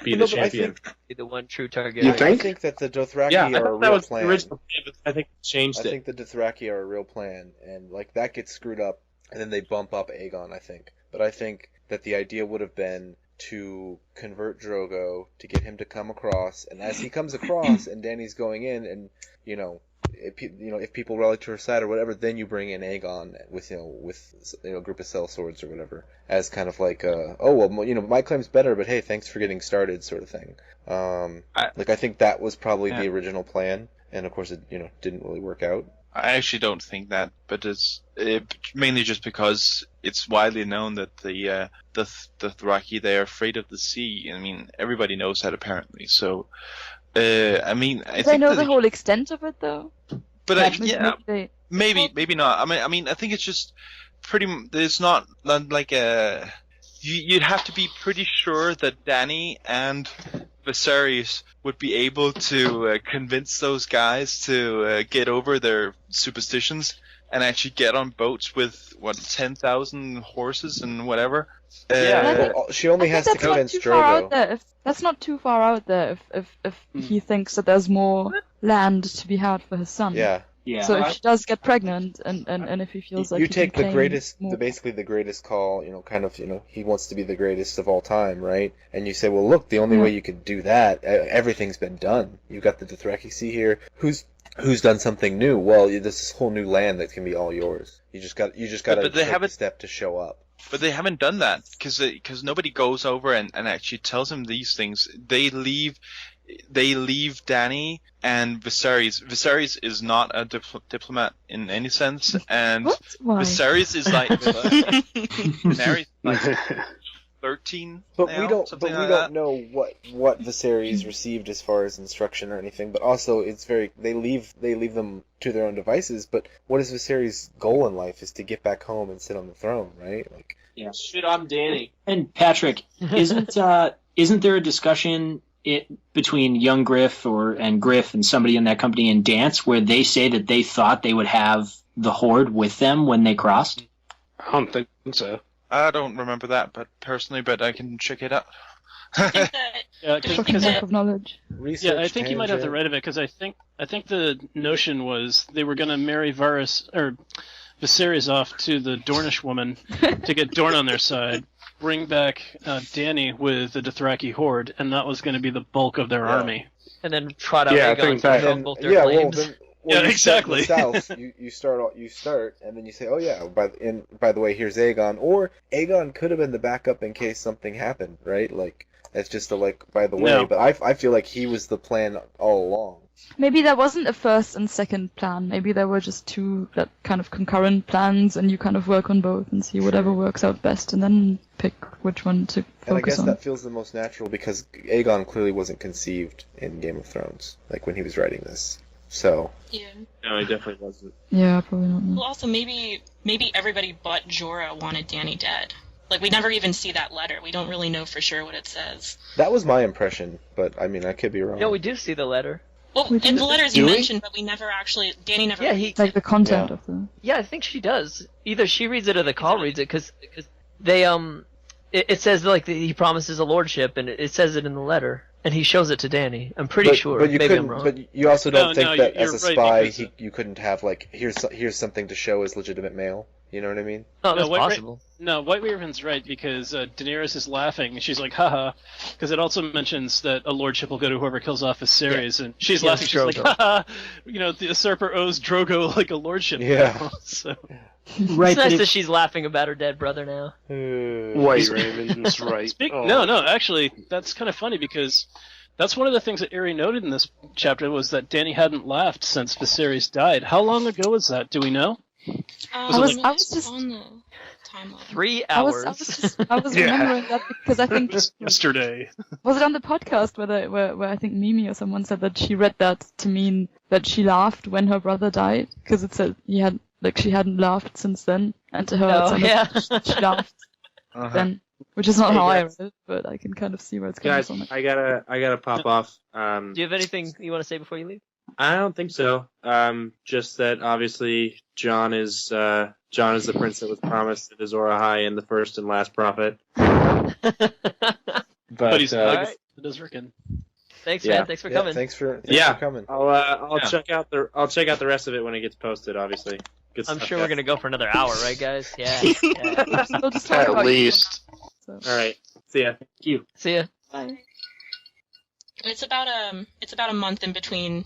be No, the but I champion. Be the one true Targaryen. You I think? think that the Dothraki Yeah, I are a thought that real was plan. the original plan, but I think they changed I it. think the Dothraki are a real plan, and like that gets screwed up, and then they bump up Aegon, I think. But I think that the idea would have been to convert Drogo to get him to come across, and as he comes across, and Dany's going in, and if people rally to her side or whatever, then you bring in Aegon with a group of sellswords or whatever, as kind of like my claim's better, but hey, thanks for getting started, sort of thing. I think that was probably the original plan, and of course it didn't really work out. I actually don't think that, but it's mainly just because it's widely known that the Dothraki, they are afraid of the sea. I mean, everybody knows that apparently. So, I mean, I Do think they know that the whole extent of it, though? But Maybe maybe not. I mean, I think it's just it's not like a. You'd have to be pretty sure that Dany and Viserys would be able to convince those guys to get over their superstitions and actually get on boats with 10,000 horses and whatever. She only has to convince Drogo. That's not too far out there. If he thinks that there's more land to be had for his son. Yeah. Yeah. So if she does get pregnant, and if he feels like you he take can the claim greatest, more- basically the greatest call, he wants to be the greatest of all time, right? And you say, well, look, the only way you could do that, everything's been done. You've got the Dothraki Sea here. Who's done something new? Well, there's this whole new land that can be all yours. You just got to take the step to show up. But they haven't done that because nobody goes over and actually tells him these things. They leave Dany and Viserys. Viserys is not a diplomat in any sense, and Why? Viserys is like Daenerys, like 13. But now, we don't. something But we like don't that. know what Viserys received as far as instruction or anything. But also, it's they leave them to their own devices. But what is Viserys' goal in life? Is to get back home and sit on the throne, right? Like, Yeah. Shit on Dany. And Patrick, isn't there a discussion between young Griff and Griff and somebody in that company in Dance where they say that they thought they would have the Horde with them when they crossed? I don't think so. I don't remember that, but I can check it out. I think that Shocking lack of knowledge. Yeah, I think you might have the right of it because I think the notion was they were going to marry Viserys off to the Dornish woman to get Dorne on their side, bring back Dany with the Dothraki horde, and that was going to be the bulk of their army. And then trot out Yeah, I Aegon think to that- control both their flames. Yeah, you start in exactly. the south, you start, and then you say, oh yeah, by the way, here's Aegon, or Aegon could have been the backup in case something happened, right? Like that's just by the way. No. But I feel like he was the plan all along. Maybe there wasn't a first and second plan. Maybe there were just two that kind of concurrent plans, and you kind of work on both and see whatever works out best, and then pick which one to focus And I guess on. that feels the most natural because Aegon clearly wasn't conceived in Game of Thrones, like when he was writing this. So yeah. No, he definitely wasn't. Yeah, probably not. Well, also maybe everybody but Jorah wanted Dany dead. Like we never even see that letter. We don't really know for sure what it says. that was my impression, but I mean I could be wrong. No, we do see the letter. Well, We in do. the letters Do you we? mentioned, but Dany never. Yeah, he. Like the content Yeah. of the. Yeah, I think she does. Either she reads it or the call reads it, because they it says like he promises a lordship, and it says it in the letter, and he shows it to Dany. I'm pretty sure. But you Maybe couldn't. I'm wrong. But you also don't No, think no, that you're as a right, spy, because, you couldn't have like here's something to show as legitimate mail. You know what I mean? No, that's White possible. White Raven's right because Daenerys is laughing and she's like, haha, because it also mentions that a lordship will go to whoever kills off Viserys, and she's Yeah, laughing. She's like, Drogo. haha, the usurper owes Drogo like a lordship. Yeah. now." So Right. It's nice but that she's laughing about her dead brother now. White Raven's right. Oh. No, actually, that's kind of funny because that's one of the things that Aerie noted in this chapter was that Dany hadn't laughed since Viserys died. How long ago was that? Do we know? I was It's just- on the timeline. 3 I hours. was Yeah. remembering that because I think Yesterday. was it on the podcast where I think Mimi or someone said that she read that to mean that she laughed when her brother died because it said she hadn't laughed since then, and to her it Oh, sounded yeah. like she laughed then, which is not how I read it, but I can kind of see where it's coming Guys, from. I gotta pop off. Do you have anything you want to say before you leave? I don't think so. Just that obviously Jon is the prince that was promised at Azor Ahai in the first and last prophet. But he's Alright. It is Rickon. Thanks, man. Thanks for coming. Thanks for coming. I'll check out the rest of it when it gets posted. Obviously, good I'm stuff, sure guys. we're gonna go for another hour, right, guys? Yeah. We'll just talk At about least. So. All right. See ya. Thank you. See ya. Bye. It's about a month in between.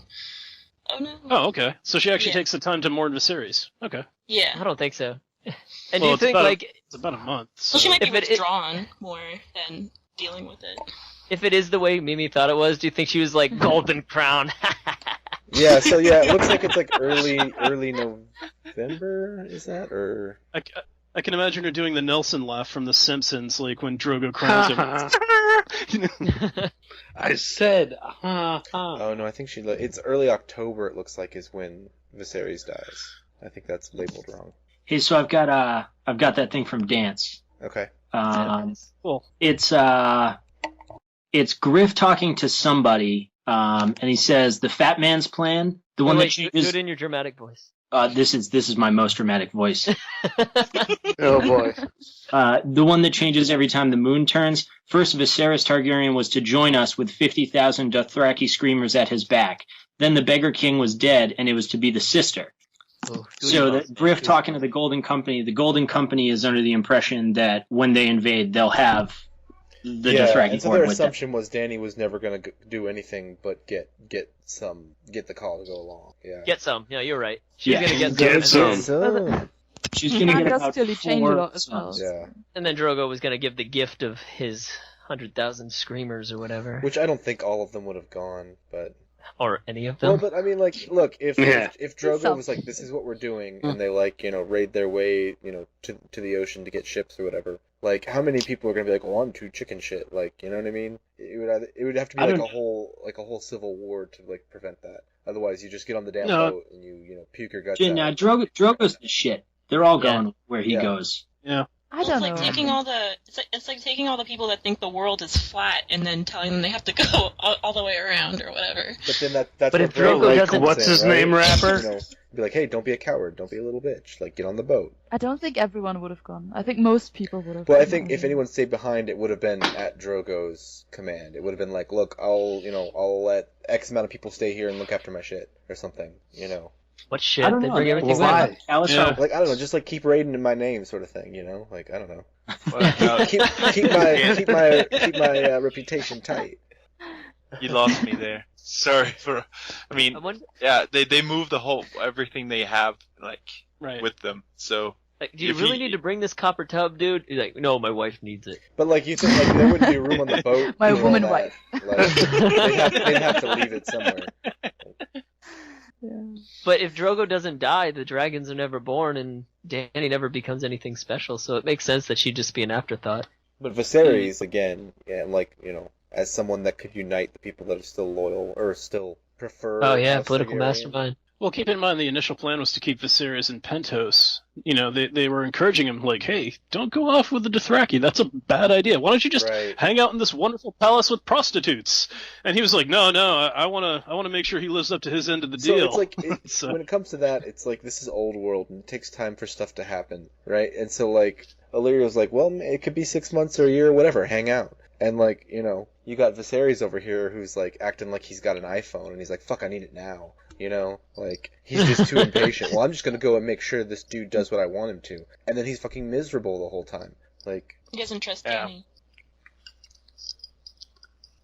Oh no. Oh, okay. So she actually Yeah. takes the time to mourn Viserys. Okay. Yeah. I don't think so. And do Well, you it's think about- like It's about a month. So. Well, she might be If it- withdrawn more than dealing with it. if it is the way Mimi thought it was, do you think she was like golden crown? Yeah, so it looks like it's like early November, is that? Or I can imagine her doing the Nelson laugh from The Simpsons, like when Drogo crowns him. I said, ha. oh no, I think it's early October, it looks like, is when Viserys dies. I think that's labeled wrong. Hey, so I've got that thing from Dance. Okay. Cool. It's Griff talking to somebody, and he says the Fat Man's plan, the one that do changes. it in your dramatic voice. This is my most dramatic voice. Oh boy. The one that changes every time the moon turns. First, Viserys Targaryen was to join us with 50,000 Dothraki screamers at his back. Then the Beggar King was dead, and it was to be the sister. So that Griff talking to the Golden Company is under the impression that when they invade, they'll have the Dothraki and so horde their with them. assumption was Dany was never going to do anything but get the call to go along. Yeah. Get some. Yeah, you're right. She's Yeah. gonna get Get some. some. She's going to Time get does about clearly change a lot as well. Yeah. And then Drogo was gonna give the gift of his 100,000 screamers or whatever, Which I don't think all of them would have gone, but or any of them. well, but I mean, like, look, if Drogo Some. was like, this is what we're doing, and they raid their way, to the ocean to get ships or whatever. Like, how many people are gonna be like, "Oh, I'm too chicken shit"? Like, you know what I mean? It would have to be I like don't- a whole civil war to like prevent that. Otherwise, you just get on the damn No. boat and you puke your guts Nah, out. Drogo's the shit. They're all Yeah. going where he Yeah. goes. I don't know. It's like taking it's like taking all the people that think the world is flat and then telling them they have to go all the way around or whatever. But then that's But what if Bran Drogo was doesn't- saying, what's his right? name, rapper? Be like, hey, don't be a coward, don't be a little bitch. Like, get on the boat. I don't think everyone would have gone. I think most people would have. Well, I gone. think if anyone stayed behind, it would have been at Drogo's command. It would have been like, look, I'll let X amount of people stay here and look after my shit or something. What shit? I don't They know. bring everything Why? back. Khaleesi- Like, I don't know, just like keep raiding in my name, sort of thing. Like, I don't know. Well, keep my reputation tight. you lost me there. Sorry for. I mean, I wonder, yeah, they move everything they have Right. with them. So like, do you If really he- need to bring this copper tub, dude? He's like, no, my wife needs it. But like, you think like there wouldn't be room on the boat? My for all woman that. wife. Like, they'd have to leave it somewhere. Yeah. But if Drogo doesn't die, the dragons are never born, and Dany never becomes anything special. So it makes sense that she'd just be an afterthought. But Viserys, again, as someone that could unite the people that are still loyal or still prefer. Oh yeah, House political Targaryen. mastermind. Well, keep in mind the initial plan was to keep Viserys in Pentos. They were encouraging him, like, hey, don't go off with the Dothraki. That's a bad idea. Why don't you just Right. hang out in this wonderful palace with prostitutes? And he was like, no, I want to make sure he lives up to his end of the deal. So it's like, So- when it comes to that, it's like, this is old world, and it takes time for stuff to happen, right? And so, like, Illyrio's like, well, it could be 6 months or a year or whatever, hang out. And, like, you got Viserys over here who's, like, acting like he's got an iPhone, and he's like, fuck, I need it now. Like, he's just too impatient. Well, I'm just gonna go and make sure this dude does what I want him to. And then he's fucking miserable the whole time. Like, He doesn't trust Yeah. Dany.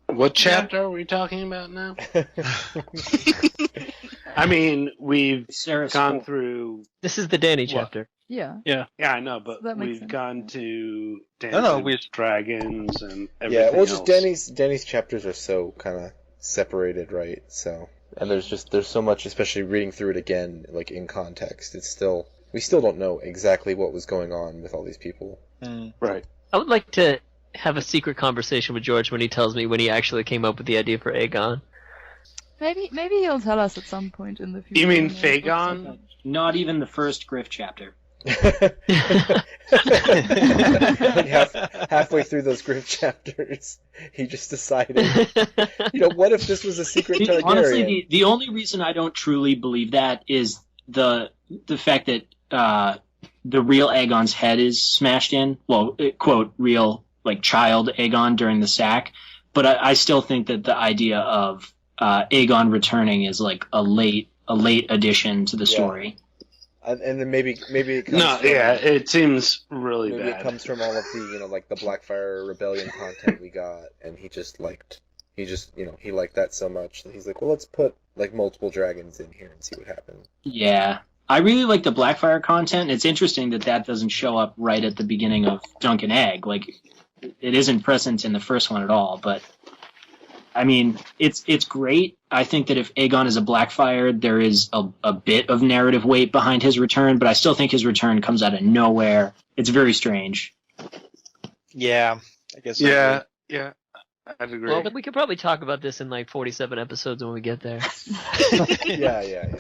What chapter are we talking about now? I mean, we've Viserys gone four. through. This is the Dany chapter. Yeah. Yeah, I know, but So that makes we've sense. gone to No, Dance we- Dragons and everything yeah, well, just else. Dany's chapters are so kind of separated, right? So, and there's so much, especially reading through it again, like in context. We still don't know exactly what was going on with all these people. Right. I would like to have a secret conversation with George when he tells me when he actually came up with the idea for Aegon. Maybe he'll tell us at some point in the future. You mean when the books are Fagon? done. Not even the first Griff chapter. Like halfway through those Griff chapters, he just decided, what if this was a secret Targaryen? Honestly, the only reason I don't truly believe that is the fact that the real Aegon's head is smashed in. Well, quote, real, like, child Aegon during the sack. but I still think that the idea of Aegon returning is like a late addition to the story. And then maybe it comes No, from, yeah, it seems really maybe bad. it comes from all of the like the Blackfire Rebellion content we got, and he liked that so much that he's like, well, let's put like multiple dragons in here and see what happens. Yeah. I really like the Blackfire content. It's interesting that doesn't show up right at the beginning of Dunk and Egg. Like, it isn't present in the first one at all, but I mean, it's great. I think that if Aegon is a Blackfire, there is a bit of narrative weight behind his return, but I still think his return comes out of nowhere. It's very strange. Yeah, I guess. Yeah, I'd agree. Well, but we could probably talk about this in like 47 episodes when we get there. Yeah.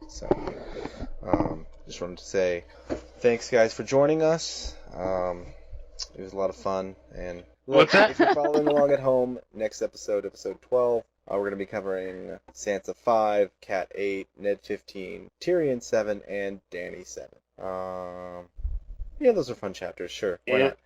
So, just wanted to say thanks, guys, for joining us. It was a lot of fun, and What's that? if you're following along at home, next episode 12, we're going to be covering Sansa 5, Cat 8, Ned 15, Tyrion 7, and Dany 7. Yeah, those are fun chapters. Sure, why not?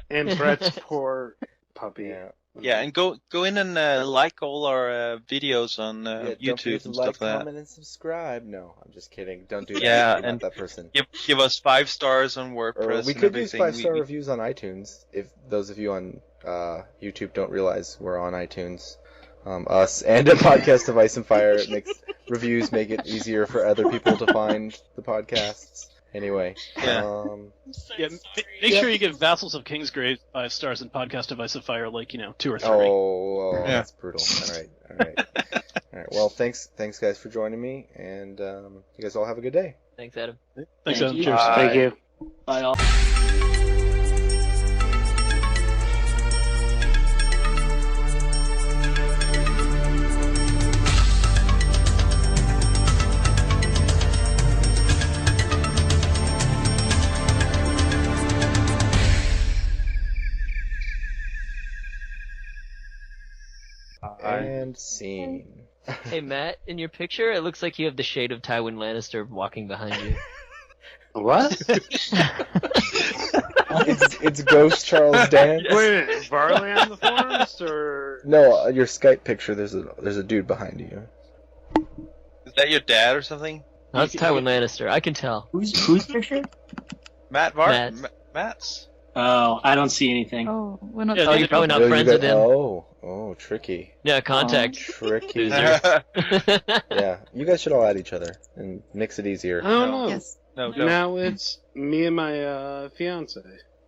And Brett's poor puppy. Yeah. Yeah, and go in and like all our videos on Don't forget YouTube to and like, stuff like that. comment, and subscribe. No, I'm just kidding. Don't do that. Yeah, You're not and that person. Give us 5 stars on Or WordPress. we and could use everything. 5-star reviews on iTunes. If those of you on YouTube don't realize we're on iTunes, us and a podcast of Ice and Fire, it makes reviews make it easier for other people to find the podcasts. Anyway, Yeah. Make sure you give Vassals of Kingsgrave 5 stars and Podcast of Ice of Fire 2 or 3. Oh, Yeah. that's brutal. All right. Well, thanks guys for joining me, and you guys all have a good day. Thanks, Adam. Thanks, Thank Adam. you. Cheers. Thank you. Bye, all. And scene. Hey, Matt, in your picture, it looks like you have the shade of Tywin Lannister walking behind you. What? It's Ghost Charles Dance. Wait a minute, Varley on the forums, or? No, your Skype picture. There's a dude behind you. Is that your dad or something? That's Tywin Lannister. I can tell. Who's picture? Matt's? Oh, I don't see anything. Oh, we're not. Yeah, Oh, you're probably not Oh, you friends got- with him. Oh, tricky. Yeah, contact. Tricky. no, Yeah, you guys should all add each other and makes it easier. I don't know. Yes. no. Now it's me and my fiance.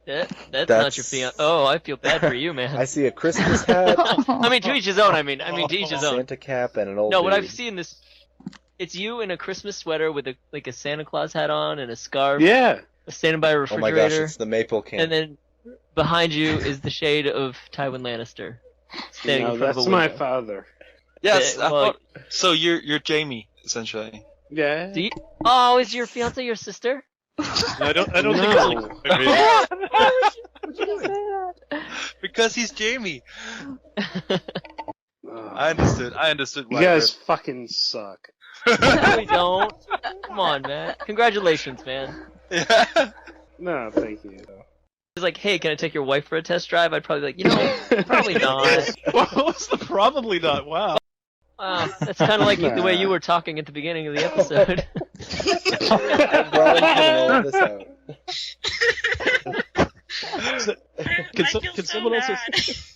That's not That's- your fiance. Oh, I feel bad for you, man. I see a Christmas hat, I mean, to each his own. I mean, to each his own. Santa cap, and an old No, what dude. I've seen this. It's you in a Christmas sweater with a Santa Claus hat on and a scarf, Yeah. standing by a Oh my gosh, refrigerator, it's the maple can. and then behind you is the shade of Tywin Lannister, standing No, in front that's of a window. my father. Yes, Yeah, I well- thought, so you're Jamie essentially. Yeah. Do you, oh, is your fiance your sister? I don't think No. it's Because he's Jamie. Ugh. I understood You why. guys fucking suck. No, we don't. Come on, man. Congratulations, man. Yeah. No, thank you. He's like, hey, can I take your wife for a test drive? I'd probably be like, probably not. What was the probably not? Wow. That's kind of like the way you were talking at the beginning of the episode. Brian's getting all of this out. Can someone else?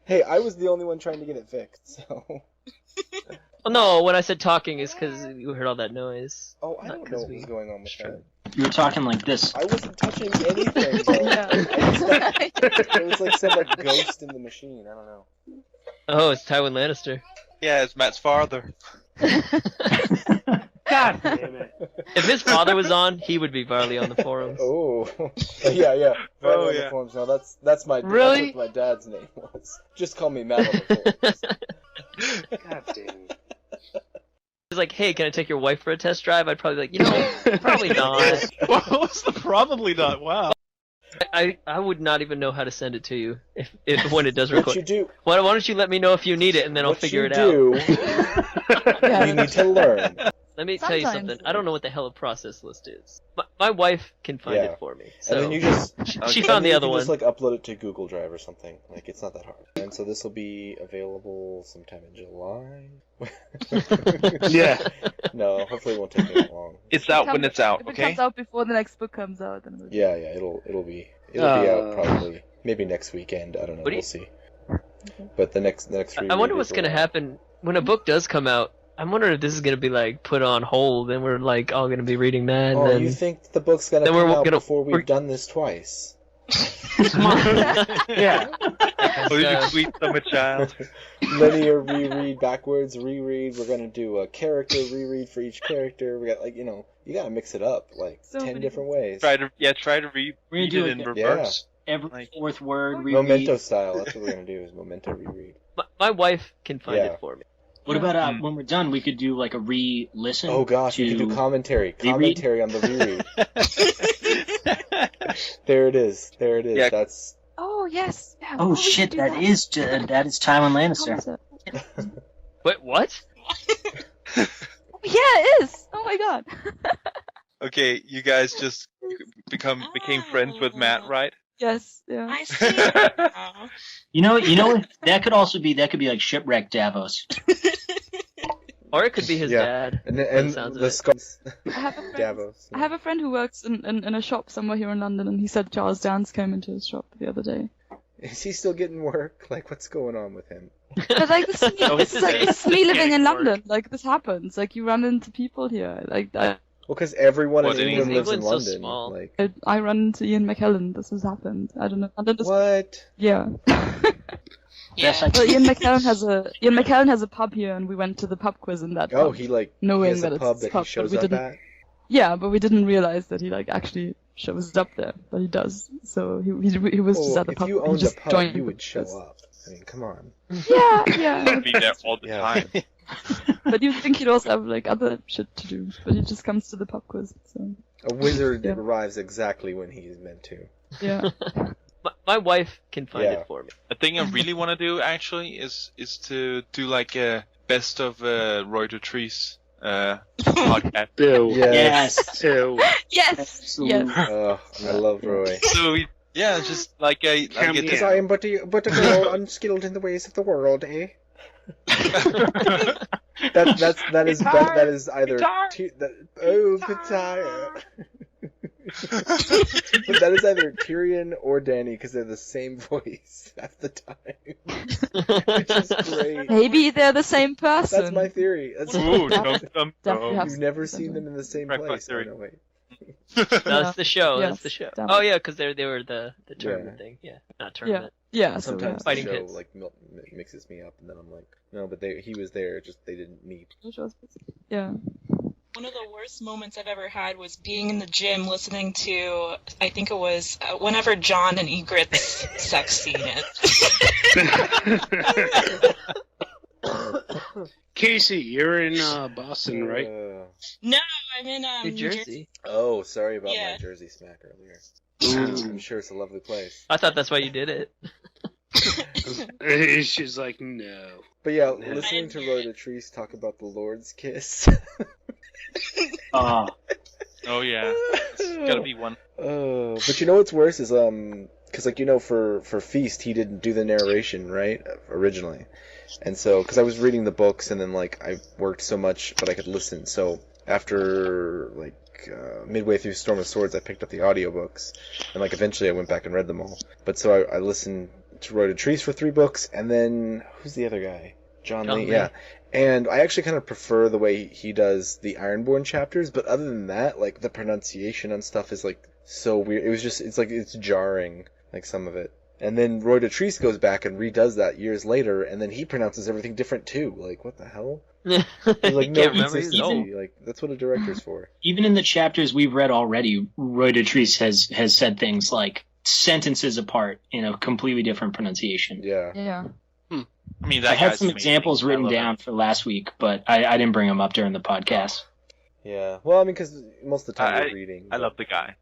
Hey, I was the only one trying to get it fixed, so. Well, no, when I said talking is because you heard all that noise. Oh, I Not don't 'cause know what was going on with that. You were talking like this. I wasn't touching anything, bro. Yeah. It was like some ghost in the machine. I don't know. Oh, it's Tywin Lannister. Yeah, it's Matt's father. God damn it. If his father was on, he would be Varley on the forums. Oh, yeah. Right Oh, on the yeah. forums. No, that's my. Really? That's what my dad's name was. Just call me Matt on the forums. God damn it. He's like, hey, can I take your wife for a test drive? I'd probably be like, probably not. What was the probably not? Wow. I would not even know how to send it to you if when it does What record. you do? Why don't you let me know if you need it, and then I'll What figure you it out. do, you need to learn. Let me tell you Sometimes. something. I don't know what the hell a process list is. My wife can find Yeah. it for me. So And then you just she and found then the you other can one. just like upload it to Google Drive or something. Like it's not that hard. And so this will be available sometime in July. Yeah. No, hopefully it won't take that long. It's out when it's out, If it okay? comes out before the next book comes out, then it'll be... Yeah, it'll be out probably maybe next weekend. I don't know. What do We'll you- see. But the next I wonder what's gonna happen when a book does come out. I'm wondering if this is gonna be like put on hold, and we're like all gonna be reading that. And Oh, then... you think the book's gonna then come we're out gonna- before we've we're- done this twice? Yeah. Oh, you sweet summer child. Linear reread, backwards reread. We're gonna do a character reread for each character. We got you gotta mix it up like So 10 many different ways. Try to read We're gonna it do in it- reverse. Every Like- fourth word reread. Memento style. That's what we're gonna do. Is memento reread. My wife can find Yeah. it for me. What about when we're done? We could do like a re-listen. Oh gosh, we to... could do commentary. reread? Commentary on the reread. There it is. Yeah. That's Oh, yes. Yeah, Oh we should shit! do That is Tywin Lannister. Wait, what? Oh, yeah, it is. Oh my god. Okay, you guys just became friends with Matt, right? Yes, yeah. I see. now. You know, that could be like shipwreck Davos. Or it could be his Yeah. dad. and by the and sounds of the it. skulls. I have a friend. Davos. I have a friend who works in a shop somewhere here in London, and he said Charles Dance came into his shop the other day. Is he still getting work? Like, what's going on with him? But like this, Oh, this is me living in getting work. London. Like this happens. Like you run into people here. Like Well, because everyone What, in in England lives in England's so London. small. Like, I run into Ian McKellen. This has happened. I don't know. London is, what? yeah. Yes, I Well, Ian McKellen has a pub here, and we went to the pub quiz in that. Oh, pub, he knowing has that a it's pub his that pub, he shows but we up didn't. at. Yeah, but we didn't realize that he like actually shows up there, but he does. So he was just Oh, at the if pub. you he owned a just pub, joined you the would show quiz. up. I mean, come on. Yeah. Be there all the Yeah. time. But you'd think he'd also have like other shit to do, but he just comes to the pub quiz. So A wizard Yeah. arrives exactly when he is meant to. yeah. My wife can find Yeah. it for me. A thing I really want to do actually is to do like a best of Roy Dotrice podcast. Ew. Yes. Ew. Yes. Absolutely. Yes. Oh, I love Roy. So yeah, just like a Come Because here. I am but a girl unskilled in the ways of the world, eh? That is either guitar. But that is either Tyrion or Dany because they're the same voice half the time, which is great. Maybe they're the same person. That's my theory. That's Ooh, Definitely no. have You've never something. seen them in the same Crack my place. theory. Oh, no, wait. That's the show. Yes, That's the show. damn Oh it. yeah, because they were the tournament thing. Yeah, not tournament. Yeah. So Sometimes the Fighting show pits. like mixes me up, and then I'm like, no, but he was there. Just they didn't meet. yeah. One of the worst moments I've ever had was being in the gym listening to, I think it was whenever Jon and Ygritte's sex scene is. Casey, you're in Boston, right? No, I'm in New Jersey. Oh, sorry about Yeah. my Jersey smack earlier. I'm sure it's a lovely place. I thought that's why you did it. She's like, no. But yeah, listening to Roy Dotrice talk about the Lord's kiss. Oh, Oh yeah, it's gotta be one. Oh, but you know what's worse is because like for Feast he didn't do the narration right originally, and so because I was reading the books and then like I worked so much but I could listen. So after like midway through Storm of Swords I picked up the audiobooks and like eventually I went back and read them all. But so I listened to Roy Dotrice for 3 books and then who's the other guy? Jon Lee, yeah. And I actually kind of prefer the way he does the Ironborn chapters, but other than that, like, the pronunciation and stuff is, like, so weird. It's jarring, like, some of it. And then Roy Dotrice goes back and redoes that years later, and then he pronounces everything different, too. Like, what the hell? There's, like, no Can't remember his consistency. Like, that's what a director's for. even in the chapters we've read already, Roy Dotrice has said things like sentences apart in a completely different pronunciation. Yeah. Yeah. I mean, I that had guy's some amazing. examples I written love down it. for last week, but I didn't bring them up during the podcast. Yeah. Well, I mean, because most of the time we're reading. I love the guy.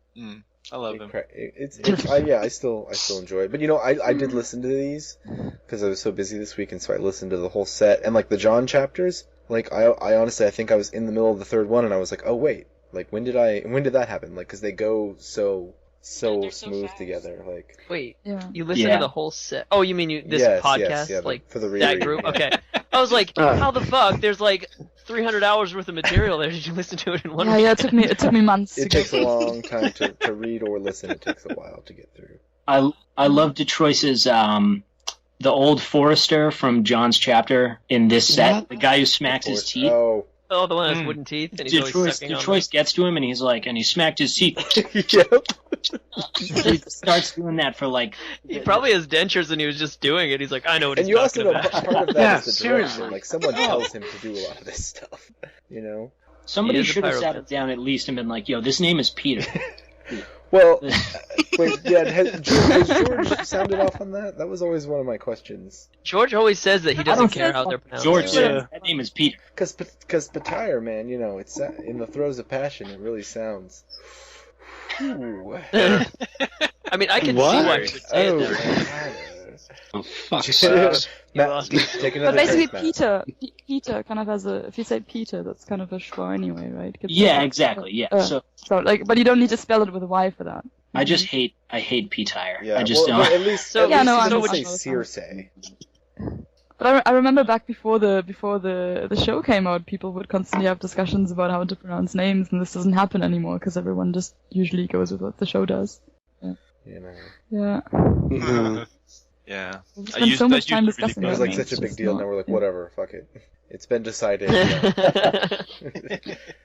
I love him. I still enjoy it. But I did listen to these because I was so busy this week, and so I listened to the whole set and like the Jon chapters. Like, I honestly, I think I was in the middle of the third one, and I was like, oh wait, like when did that happen? Like, because they go so smooth together. Like, Wait, Yeah. you listen Yeah. to the whole set? Oh, you mean this Yes, podcast, yes, yeah, like for the that reread, group? yeah. Okay, I was like, how the fuck? There's like 300 hours worth of material there. Did you listen to it in one Yeah, week? yeah. It took me months. it to takes a go. long time to read or listen. It takes a while to get through. I love Detroit's the old Forester from John's chapter in this set, the guy who smacked his teeth. Oh, Oh, the one that has wooden teeth, and he's always sucking on Detroit gets to him and he's like, and he smacked his teeth. yep. He starts doing that for like. He probably has dentures, and he was just doing it. He's like, I know what And he's you also talking know about. part of that Yeah, is the seriously. direction. Like, someone tells him to do a lot of this stuff. You know. Somebody He is a should have sat him pyromancer. down at least and been like, "Yo, this name is Peter." Well, wait, yeah, has George sounded off on that? That was always one of my questions. George always says that he doesn't don't care think how so. they're pronounced. George Yeah. said that name is Peter. Because Petire, man, you know, it's in the throes of passion. It really sounds. Ooh. I mean, I can What? see why he would say Oh, it there. Petire. Oh, fuck. Matt, lost me. take But another basically, take, Matt. Peter kind of has a. If you say Peter, that's kind of a schwa anyway, right? 'Cause Yeah, exactly. Yeah. So So like, but you don't need to spell it with a Y for that. I hate Petire. Yeah, I just well, don't. but at least, So- at Yeah, least no, he I doesn't understand. say Circe. But I remember back before the show came out, people would constantly have discussions about how to pronounce names, and this doesn't happen anymore because everyone just usually goes with what the show does. You know, Yeah. Yeah. We I spent used- so I much used time to really discussing it was it. like and such a it's big just deal. not- Now we're like, yeah. whatever, fuck it. It's been decided. Yeah.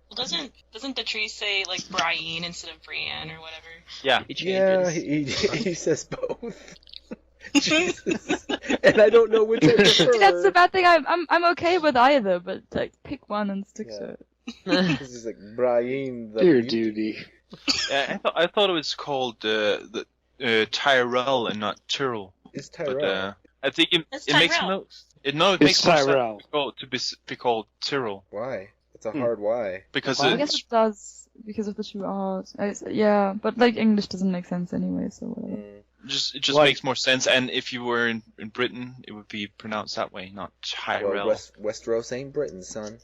Well, doesn't the tree say like Brian instead of Brienne or whatever? Yeah. He Yeah, changes. he says both. Jesus. And I don't know which I prefer. See, that's the bad thing. I'm okay with either, but like pick one and stick Yeah. to it. This is like Brian the Dear Mute. duty. I thought it was called Tyrell and not Tyrrell. It's But Tyrell. I think That's it makes Tyrell. it It's makes more Tyrell. sense to be called Tyrrell Why? It's a hard why. because I guess it's it does because of the two R's. Yeah, but like English doesn't make sense anyway, so whatever. it just Like- makes more sense. And if you were in Britain, it would be pronounced that way, not Tyrell. Well, Westeros ain't Britain, son.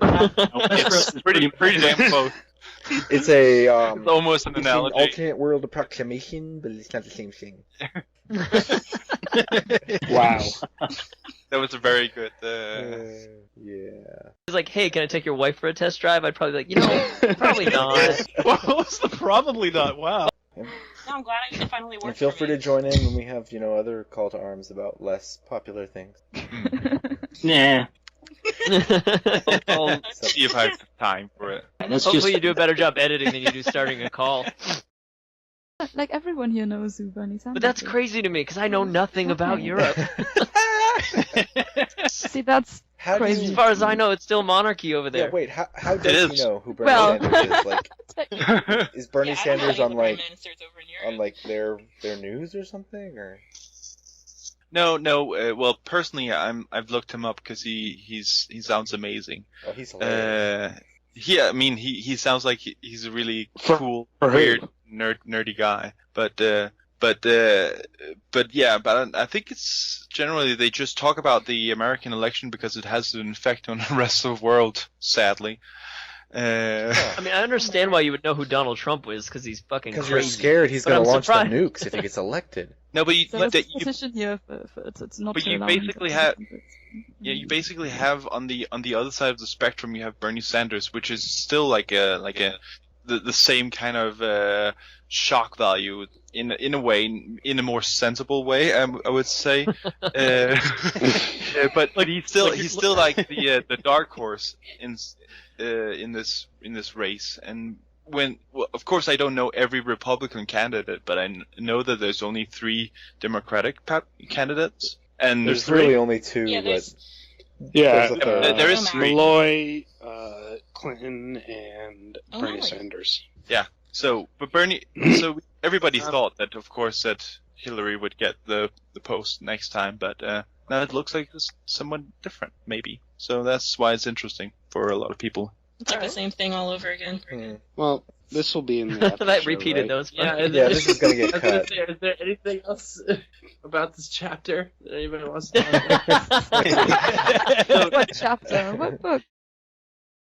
It's pretty damn close. It's a It's almost an it's an analogy. alternate world approximation, but it's not the same thing. Wow. That was a very good. Yeah. He's like, hey, can I take your wife for a test drive? I'd probably be like, probably not. What was the probably not? Wow. No, I'm glad I finally worked. And feel for free me. to join in when we have, other call to arms about less popular things. Nah. I'll see if I have time for it. That's Hopefully just. you do a better job editing than you do starting a call. Like everyone here knows who Bernie Sanders But that's is. crazy to me, because I know nothing about Okay. Europe. See, that's How do Crazy. As you... far as I know, it's still monarchy over Yeah, there. wait, how It does is. he know who Bernie Well- Sanders is? Like, is Bernie Yeah, I don't know Sanders any on of the prime like ministers over in Europe. on like their news or something, or? No. Well, personally, I've looked him up because he sounds amazing. Oh, he's hilarious. I mean, he sounds like he's a really For- cool, for who? weird, nerdy guy. But I think it's generally they just talk about the American election because it has an effect on the rest of the world. Sadly. I mean, I understand why you would know who Donald Trump is, because he's fucking Because crazy. you're scared he's But going to I'm launch surprised. the nukes if he gets elected. No, but you, So there's that a petition here for it's not but to you allow basically him have- to- you basically have on the other side of the spectrum you have Bernie Sanders, which is still the same kind of shock value in a way, in a more sensible way, I would say. But he's still like the dark horse in this race. And of course I don't know every Republican candidate, but I know that there's only 3 Democratic candidates, and There's really only 2, Yeah, but there's- Yeah, There's a third. there is No 3. Malloy, Clinton, and Oh, Bernie really? Sanders. So everybody thought that, of course, that Hillary would get the post next time, but now it looks like it's someone different, maybe. So that's why it's interesting for a lot of people. It's like the same thing all over again. Hmm. Well, This will be in the that episode, repeated right? those. Yeah, This is gonna get I was gonna cut. say, is there anything else about this chapter that anybody wants to talk about? What chapter? What book?